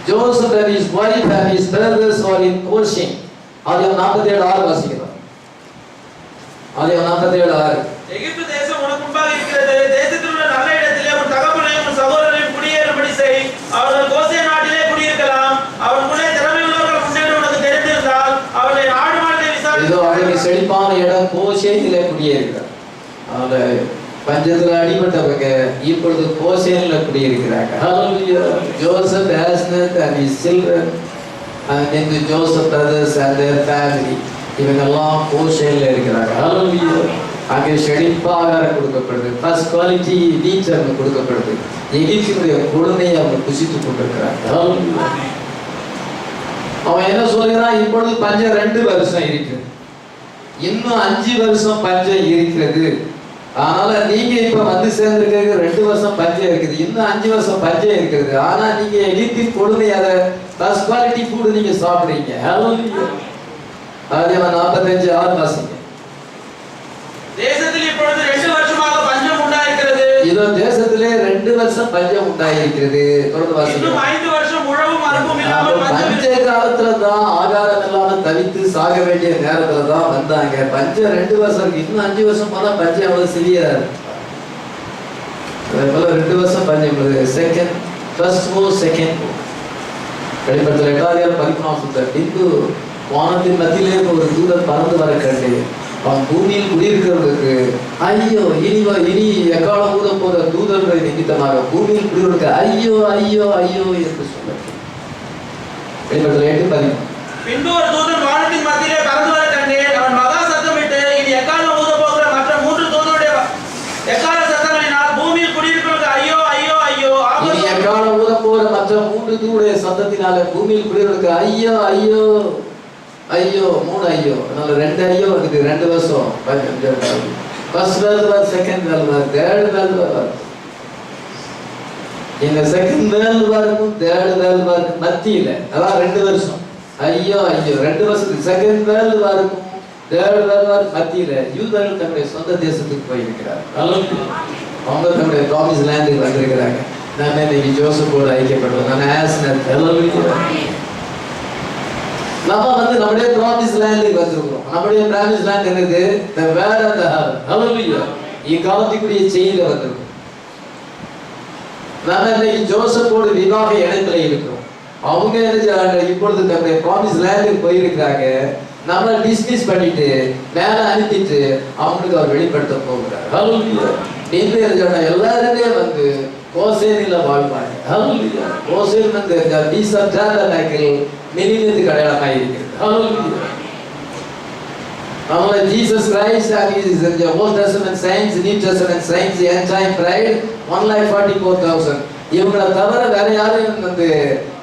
Joseph and his wife and his brothers are in Goshen. ஆதியாகமம் 47:6 வாசிக்கிறோம். ஆதியாகமம் 47:6. எகிப்து தேசம் உனக்கு முன்பாக இருக்கிறது. தேசத்தில் உள்ள நல்ல இடத்திலே உன் தகப்பனையும் உன் சகோதரரையும் குடியேறும்படி செய். அவர்கள் கோசேன் நாட்டிலே குடியிருக்கலாம். அவர்களுடைய திறமையுள்ளவர்கள் முன்னேறி உனக்கு தெரிந்திருந்தால் அவர்களை ஆடு மாட்டை விசாரித்து இதோ அவருக்கு செழிப்பான இடம் கோசேனிலே குடியிருக்கிறார். அவங்கள பஞ்சத்துல அடிபட்டவங்க இப்பொழுது கோசேன்ல குடியிருக்கிறாங்க. ஹalleluya. Joseph, Asnath and his children and then the Joseph brothers and their family இவங்கெல்லாம் கோசேன்ல இருக்கிறாங்க. ஹalleluya. அங்கே செழிப்பாக கொடுக்கப்படுது. ஃபர்ஸ்ட் குவாலிட்டி டீச்சர் கொடுக்கப்படுது. எகிப்தினுடைய கொடுமையை அவங்க புசித்து கொண்டிருக்கிறாங்க. ஹalleluya. அவன் என்ன சொல்கிறான்? இப்பொழுது பஞ்சம் 2 வருஷம் இருக்கு, இன்னும் 5 வருஷம் பஞ்சம் இருக்கிறது. அதனால நீங்க இப்ப வந்து சேர்ந்திருக்கிறது 2 வருஷம் பஞ்சம் இருக்குது, இன்னும் 5 வருஷம் பஞ்சம் இருக்கிறது. ஆனா நீங்க எகிப்தின் கொடுமையாத ஃபர்ஸ்ட் குவாலிட்டி ஃபுட் நீங்க சாப்பிடுறீங்க. ஹalleluya. ஆதியாகமம் 45:6 வாசிங்க. தேசத்தில் இப்பொழுது 2 வருஷமாக பஞ்சம் உண்டாயிருக்கிறது. இதோ தேசத்திலே 2 வருஷம் பஞ்சம் உண்டாயிருக்கிறது. தொடர்ந்து வாசிங்க. இன்னும் 5 வருஷம் உழவும் அறுப்பும் இல்லாமல் பஞ்ச காலத்துல தான் ஆகாரம் இல்லாம தவித்து சாக வேண்டிய நேரத்துல தான் வந்தாங்க. பஞ்சம் 2 வருஷம் இருக்கு, இன்னும் 5 வருஷம் போனா பஞ்சம் அவ்வளவு சிவியரா இருக்கு. அதே போல 2 வருஷம் பஞ்சம் உள்ளது. செகண்ட் ஃபர்ஸ்ட் ஓ செகண்ட் ஓ வெளிப்படுத்தல் 8:13 பின்பு வானத்தின் மத்தியிலே ஒரு தூதன் பறந்து வர கண்டு அவன் பூமியில் குடியிருக்கிறவர்களுக்கு ஐயோ இனி எக்காலம் ஊத போற தூதர்கள் நிமித்தமாக பூமியில் குடியிருக்க ஐயோ ஐயோ ஐயோ என்று சொல்ல. வெளிப்படுத்தல் 8:13. பின்பு ஒரு தூதன் வானத்தின் மத்தியிலே பறந்து வர கண்டேன். அவன் மகா சத்தமிட்டு இனி எக்காலம் ஊத போகிற மற்ற 3 தூதனுடைய எக்கால சத்தங்களினால் பூமியில் குடியிருக்கிறவர்களுக்கு ஐயோ ஐயோ ஐயோ. இனி எக்காலம் ஊத போகிற மற்ற 3 தூதனுடைய சத்தத்தினால பூமியில் குடியிருக்க ஐயோ ஐயோ ஐயோ 3 ஐயோ. அதனால 2 ஐயோ அதுக்கு 2 வருஷம். First world war, second world war, third world war. இந்த செகண்ட் வேர்ல்ட் வாருக்கும் தேர்ட் வேர்ல்ட் வாருக்கும் மத்தியில அதான் 2 வருஷம். ஐயோ ஐயோ 2 வருஷத்துக்கு செகண்ட் வேர்ல்ட் வாருக்கும் தேர்ட் வேர்ல்ட் வாருக்கு மத்தியில யூதர்கள் தன்னுடைய சொந்த தேசத்துக்கு போயிருக்கிறார். அவங்க தன்னுடைய ப்ராமிஸ் லேண்டுக்கு வந்திருக்கிறாங்க. நான் இன்னைக்கு ஜோசப்போடு ஐக்கியப்படுவோம். நான் ஆஸ்னத். நம்ம வந்து நம்முடைய ப்ராமிஸ் லேண்டுக்கு வந்திருக்கிறோம். நம்முடைய ப்ராமிஸ் லேண்ட் என்னது? The word of the heaven. ஹalleluya. இக்காலத்துக்குரிய செய்தியில வந்திருக்கோம். நாம இன்னைக்கு ஜோசப்போடு விவாக இணைப்பில் இருக்கிறோம். அவங்க என்ன செய்றாங்க? இப்பொழுது தன்னுடைய ப்ராமிஸ் லேண்டுக்கு போயிருக்கிறாங்க. நம்மளை டிஸ்மிஸ் பண்ணிட்டு மேல அனுப்பிட்டு அவங்களுக்கு அவர் வெளிப்படுத்த போகிறார். ஹalleluya. நீங்க என்ன எல்லாருமே வந்து கோசேனில வாழ்வாங்க. ஹalleluya. கோசேன் வந்து பீஸ் ஆஃப் டாபர்நாக்கிள் மினினத்துக்கு அடையாளமாக இருக்கிறது. ஹalleluya. நம்மள Jesus Christ is the Old Testament saints, New Testament saints, the end time bride 1,44,000. இவங்களை தவிர வேற யாரும் வந்து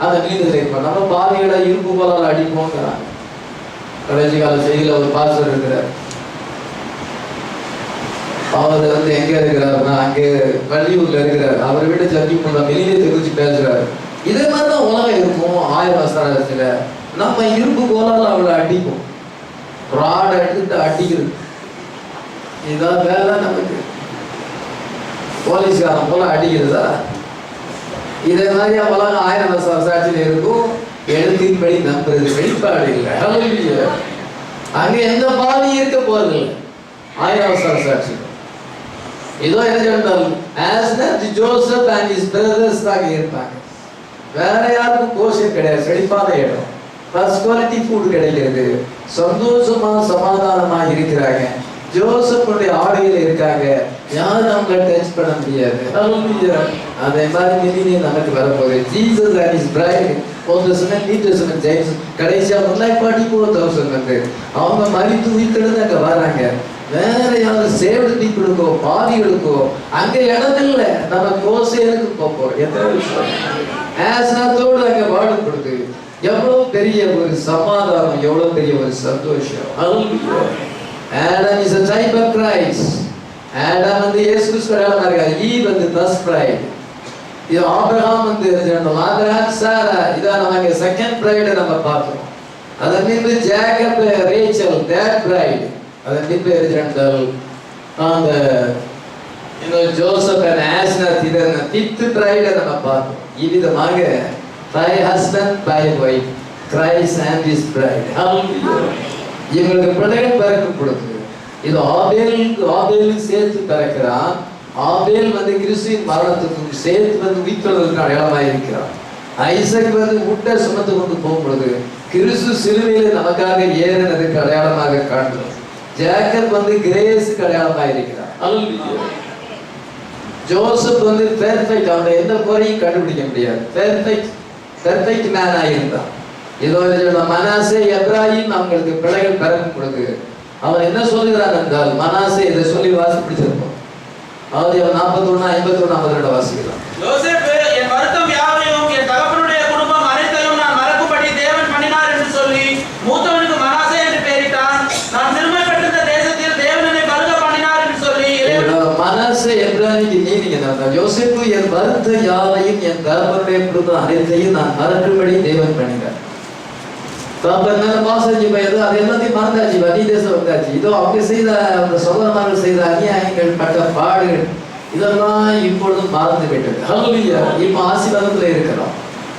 அந்த மீனத்தில் இருப்பாங்க. நம்ம பாவிகளை இருப்பு போலால் அடிப்போங்கிறாங்க. கடைசி கால செய்தியில ஒரு பாஸ்டர் இருக்கிறார். அவர் வந்து எங்க இருக்கிறாருன்னா அங்கே வள்ளியூர்ல இருக்கிறார். அவரை விட ஜட்ஜி பண்ண மினினத்தை குறிச்சு பேசுறாரு. இதே மாதிரிதான் உலகம் இருக்கும். 1000 வருஷத்துல நம்ம இருப்பு போலால் அவளை அடிப்போம். ராட் எடுத்துட்டு அடிக்கிறது இதான் வேலை நமக்கு. போலீஸ்காரன் போல அடிக்கிறதா? இதே மாதிரி உலகம் 1000 வருஷ சாட்சியில இருக்கும். எழுத்தின்படி நம்புறது வெளிப்பாடு இல்லை. அங்க எந்த பாவி இருக்க போறது 1000 வருஷ சாட்சி. இதோ என்ன சொன்னாலும் ஜோசப் அண்ட் ஹிஸ் பிரதர்ஸ் தான் இருப்பாங்க. வேற யாருக்கும் கோஷம் கிடையாது. செழிப்பான இடம், ஃபர்ஸ்ட் குவாலிட்டி ஃபுட் கிடைக்கிறது. சந்தோஷமா சமாதானமா இருக்கிறாங்க. ஜோசப்புடைய ஆடையில இருக்காங்க. யாரும் அவங்களை டச் பண்ண முடியாது. அதே மாதிரி மினினே நமக்கு வரப்போகுது. ஜீசஸ் அண்ட் ஹிஸ் பிரைட் கடைசியா 1,44,000 வந்து அவங்க மரித்து உயிர்த்தெழுந்து அங்க வராங்க. வேற யாரும் சேவ்டு பீப்புளுக்கோ பாவிகளுக்கோ அங்க இடம் இல்லை. நம்ம கோசேனுக்கு போறோம். எத்தனை விஷயம் ஆசனத்தோடு அங்க வாழும் பொழுது எவ்வளவு பெரிய ஒரு சமாதானம், எவ்வளவு பெரிய ஒரு சந்தோஷம். Adam is a type of Christ. Adam வந்து இயேசு கிறிஸ்துவோட இருக்காரு. ஈவ் வந்து ஃபர்ஸ்ட் பிரைட். இது ஆபிரகாம் வந்து ஆபிரகாம் சாரா இதான் நம்ம செகண்ட் பிரைட் நம்ம பார்த்தோம். அதன் பின்பு ஜேக்கப் ரேச்சல் தேர்ட் பிரைட். அதன் பின்பு இருந்தால் அந்த ஜோசப் அண்ட் ஆஸ்னத் இதன் ஃபிஃப்த் பிரைட் நம்ம பார்த்தோம். இவ்விதமாக by husband by wife, Christ and his bride. இவங்களுக்கு பிள்ளைகள் பிறக்கும் பொழுது இது ஆபேலுக்கு சேர்த்து பிறக்கிறான். ஆபேல் வந்து கிறிஸ்துவின் மரணத்துக்கும் சேர்த்து வந்து உயிர்த்தெழுதலுக்கு அடையாளமாக இருக்கிறான். ஐசக் வந்து முட்டை சுமந்து கொண்டு போகும் பொழுது கிறிஸ்து சிலுவையில நமக்காக ஏறினதுக்கு அடையாளமாக காண்கிறோம். ஜேக்கப் வந்து கிரேஸுக்கு அடையாளமாக இருக்கிறான். ஜோசப் வந்து பெர்ஃபெக்ட், அவனை எந்த குறையும் கண்டுபிடிக்க முடியாது. பெர்ஃபெக்ட் மேன் ஆயிருந்தான். இதோ மனாசே எப்ராஹிம் அவங்களுக்கு பிள்ளைகள் பிறக்கும் பொழுது அவன் என்ன சொல்லுகிறான் என்றால், மனாசே இதை சொல்லி வாசிப்பிடிச்சிருப்போம். அதாவது 41, 51, 52 வாசிக்கலாம். யோசேப்பு என் வருத்தம் யாவையும் என் தகப்பனுடைய குடும்பம் அனைத்தையும் நான் மறக்கும்படி தேவன் பண்ணினார் என்று சொல்லி மூத்தவனுக்கு மனாசே என்று பெயரிட்டான். நான் சிறுமைப்பட்டிருந்த தேசத்தில் தேவன் என்னை பலுக பண்ணினார் என்று சொல்லி மனாசே எப்ராஹிமுக்கு மீனிங் என்ன? யோசேப்பு என் வருத்தம் யாவையும் என் தகப்பனுடைய குடும்பம் அனைத்தையும் நான் மறக்கும்படி தேவன் பண்ணினார். பாசம் போயது அது எல்லாத்தையும் மறந்தாச்சு. வன்னி தேசம் வந்தாச்சு. இதோ அவங்க செய்த அந்த சகோதரர்கள் செய்த அநியாயங்கள், பட்ட பாடுகள் இதெல்லாம் இப்பொழுதும் மறந்து விட்டது. இப்ப ஆசீர்வாதத்துல இருக்கிறோம்.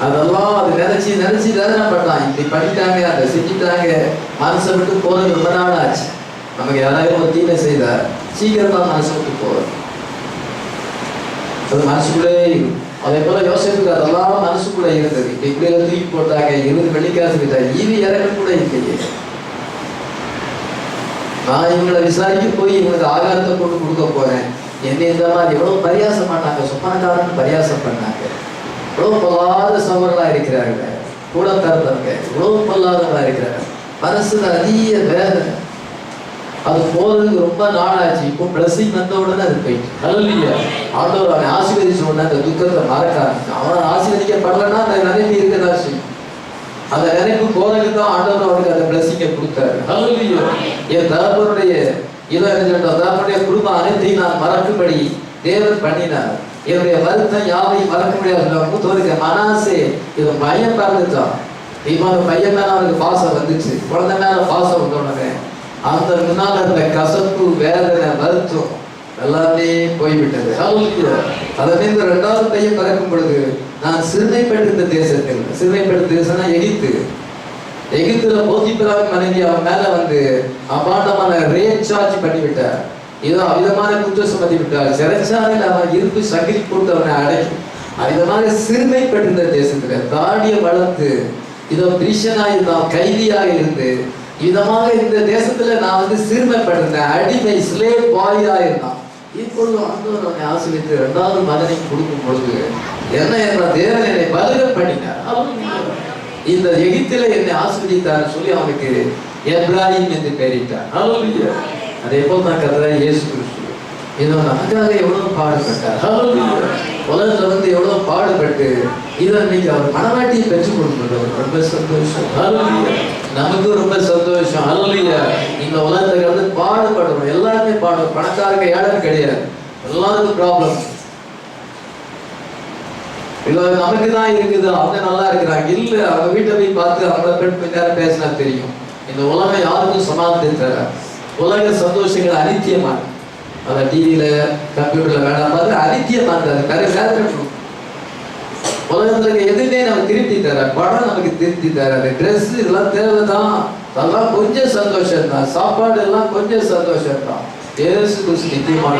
அதெல்லாம் அது நினைச்சு வேதனை பண்ணலாம். இப்படி பண்ணிட்டாங்க, அதை செஞ்சுட்டாங்க, மனசை விட்டு போறது ரொம்ப நாள் ஆச்சு. நமக்கு யாராவது ஒரு தீமை செய்தார் சீக்கிரமா மனசை விட்டு போறது அது மனசுக்குள்ளே இருக்கும். அதே போல யோசிப்புக்கு அதெல்லாம் மனசுக்குள்ள இருந்தது. இப்படி தூக்கி போட்டாங்க, 20 வெள்ளிக்காசு விட்டாங்க, இது இறக்கம் கூட இல்லையே. நான் இவங்களை விசாரிக்க போய் இவங்களுக்கு ஆகாரத்தை கொண்டு கொடுக்க போறேன். என்ன இந்த மாதிரி எவ்வளவு பரியாசம் பண்ணாங்க, சொப்பனக்காரன் பரியாசம் பண்ணாங்க. இவ்வளவு பொல்லாத சவர்களா இருக்கிறாங்க, கூட பிறந்தவங்க இவ்வளவு பொல்லாதவங்களா இருக்கிறாங்க. மனசுல அதிக வேதனை. அது போறதுக்கு ரொம்ப நாளாச்சு. இப்போ பிளஸிங் வந்த உடனே அது போயிட்டு ஆண்டவர் அவனை ஆசீர்வதிச்ச உடனே அந்த துக்கத்தை மறக்காது. அவனை ஆசீர்வதிக்கப்படலன்னா அந்த நினைப்பு இருக்கதான் செய்யும். அந்த நினைப்பு போறதுக்கு தான் ஆண்டவர் அவனுக்கு அந்த பிளஸிங்கை கொடுத்தாரு. என் தகப்பனுடைய தகப்பனுடைய குடும்பம் அனைத்தையும் நான் மறக்கும்படி தேவன் பண்ணினார். என்னுடைய வருத்தம் யாவையும் மறக்க முடியாது. மூத்தவருக்கு மனாசே இவன் பையன் பிறந்துட்டான். இவன் பையன் மேல அவனுக்கு பாசம் வந்துச்சு. குழந்தை மேல பாசம் வந்த உடனே அந்த முன்னால் இருந்த கசப்பு, வேதனை, வருத்தம் எல்லாமே போய்விட்டது. அதனிருந்து 2வது பையன் பிறக்கும் பொழுது நான் சிறுமைப்பட்டிருந்த தேசத்தில், சிறுமைப்பட்ட தேசம்னா எகிப்து, எகிப்துல போத்திபிராவின் மனைவி அவன் மேல வந்து அபாண்டமான ரேப் சார்ஜ் பண்ணி விட்டார். ஏதோ அவிதமான குற்றம் சுமத்தி விட்டார். சிறைச்சாலையில் அவன் இருப்பு சங்கிலி போட்டு அவனை அடைக்கும். அவிதமாக சிறுமைப்பட்டிருந்த தேசத்துல தாடியை வளர்த்து இதோ பிரிஷனாய் இருந்தான், கைதியாக இருந்து விதமாக இந்த தேசத்துல நான் வந்து சிறுமைப்பட்டிருந்தேன், அடிமை ஸ்லேவ் பாயா இருந்தான். இப்பொழுது ஆண்டவர் அவனை ஆசீர்வதித்து 2வது மகனை கொடுக்கும் பொழுது என்ன என்ற தேவன் என்னை பலுக பண்ணினார். இந்த எகிப்தில என்னை ஆசீர்வதித்தார் சொல்லி அவனுக்கு எப்ராஹிம் என்று பெயரிட்டார். அதே போல் தான் கர்த்தராகிய இயேசு கிறிஸ்து இதோ நமக்காக எவ்வளவு பாடுபட்டார். உலகத்துல வந்து எவ்வளவு பாடுபட்டு இதை இன்னைக்கு அவர் மனவாட்டியை பெற்றுக் கொடுக்கின்றவர். ரொம்ப சந்தோஷம். நமக்கு ரொம்ப சந்தோஷம். இந்த உலகத்துல வந்து பாடுபடுறோம், எல்லாருமே பாடுறோம். பணக்காரங்க ஏழம் கிடையாது, எல்லாருக்கும் ப்ராப்ளம். இல்ல நமக்கு தான் இருக்குது, அவங்க நல்லா இருக்கிறாங்க. இல்ல அவங்க வீட்டை போய் பார்த்து அவங்கள பெண் நேரம் பேசினா தெரியும். இந்த உலகம் யாருக்கும் சமாதானத்தை தர, உலக சந்தோஷங்கள் அனித்தியமான, அதை டிவியில கம்ப்யூட்டர்ல வேணாம் பார்த்து அனித்தியமானது. அது வேதனை உலகத்துல எதுவுமே நமக்கு திருப்தி தர, படம் நமக்கு திருப்தி தராது, ட்ரெஸ் இதெல்லாம் தேவைதான், அதெல்லாம் கொஞ்சம் சந்தோஷம் தான், சாப்பாடு எல்லாம் கொஞ்சம் சந்தோஷம் தான். இயேசு கிறிஸ்து நித்தியமான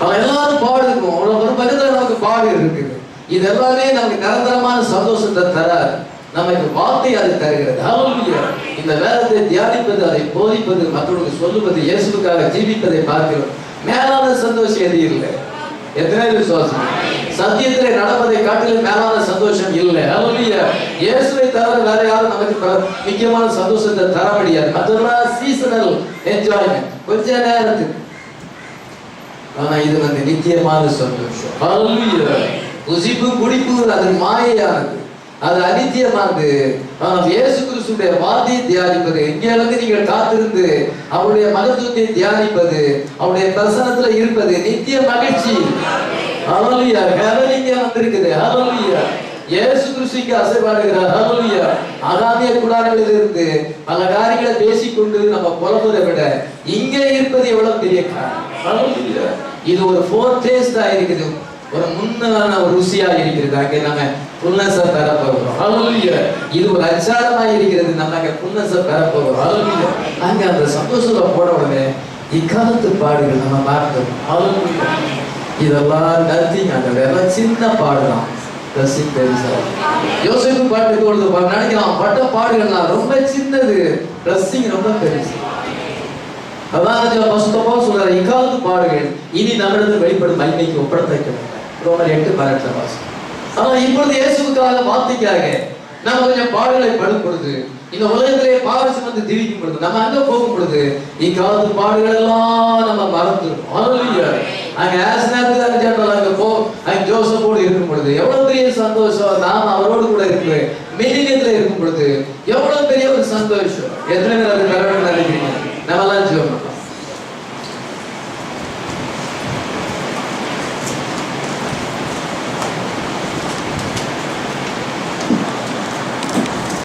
அவன் எல்லாரும் பாடு இருக்கும். ஒரு பக்கத்துல நமக்கு பாடு இருக்குது. இது எல்லாமே நமக்கு நிரந்தரமான சந்தோஷத்தை தராது, நமக்கு வார்த்தை அது தருகிறது. இந்த வேதத்தை தியானிப்பது, அதை போதிப்பது, மற்றவர்களுக்கு சொல்லுவது, இயேசுக்காக ஜீவிப்பதை பார்க்கிறோம். மேலான சந்தோஷம் எது இல்லை. எத்தனை விசுவாசம்? சத்தியத்திலே நடப்பதை காட்டிலும் மேலான சந்தோஷம் இல்லை. இயேசுவை தவிர வேற யாரும் நமக்கு முக்கியமான சந்தோஷத்தை தர முடியாது. மற்றவர்களால் சீசனல் என்ஜாய்மெண்ட், கொஞ்ச நேரத்துக்கு. ஆனா இது வந்து நித்தியமான சந்தோஷம். புசிப்பு குடிப்பு அது மாயையானது, அது அனித்தியமானது. ஆனால் இயேசு கிறிஸ்துடைய வார்த்தையை தியானிப்பது, இங்கே வந்து நீங்கள் காத்திருந்து அவருடைய மகத்துவத்தை தியானிப்பது, அவருடைய பிரசனத்துல இருப்பது நித்திய மகிழ்ச்சி. ஹல்லேலூயா. ஹெவன் வந்திருக்குது. ஹல்லேலூயா. இயேசு கிறிஸ்துக்கு அசைபாடுகிறார். ஹல்லேலூயா. ஆகாமிய கூடாரங்களில் இருந்து பல காரியங்களை பேசிக்கொண்டு நம்ம புலம்புறதை விட இங்கே இருப்பது எவ்வளவு பெரிய காரியம். ஹல்லேலூயா. இது ஒரு ஃபோர்டேஸ்டா இருக்குது, ஒரு முன்னான ஒரு ருசியா இருக்கிறது. அங்கே நம்ம புல்னஸ பெற போகிறோம். ஹல்லேலூயா. இது ஒரு அச்சாரமா இருக்கிறது, நம்ம அங்கே புல்னஸ பெற போகிறோம். ஹல்லேலூயா. அங்க அந்த சந்தோஷத்துல போன உடனே இக்காலத்து பாடுகள் நம்ம பார்த்தோம். ஹல்லேலூயா. இதெல்லாம் நத்திங், அந்த சின்ன பாடுதான். யோசிப்பு பாட்டு கொடுத்து நினைக்கலாம், பட்ட பாடுகள்லாம் ரொம்ப சின்னது, ட்ரெஸ்ஸிங் ரொம்ப பெருசு. அதான் பசுத்தமா சொல்ற இக்காலத்து பாடுகள் இனி நம்மிடத்தில் வெளிப்படும் மகிமைக்கு ஒப்படைக்கப்படும். ரோமர் 8:18 வாசம். ஆனா இப்பொழுது இயேசுவுக்காக வார்த்தைக்காக நம்ம கொஞ்சம் பாடுகளை படும் பொழுது, இந்த உலகத்திலே பாரசம் வந்து திரிக்கும் பொழுது, நம்ம அங்க போகும் பொழுது இக்காலத்து பாடுகள் எல்லாம் நம்ம மறந்துடும். அங்க அங்க போ, அங்க ஜோசப்போடு இருக்கும் பொழுது எவ்வளவு பெரிய சந்தோஷம். நாம் அவரோடு கூட இருக்கிறேன் மில்லியத்துல இருக்கும் பொழுது எவ்வளவு பெரிய ஒரு சந்தோஷம். எத்தனை பேர்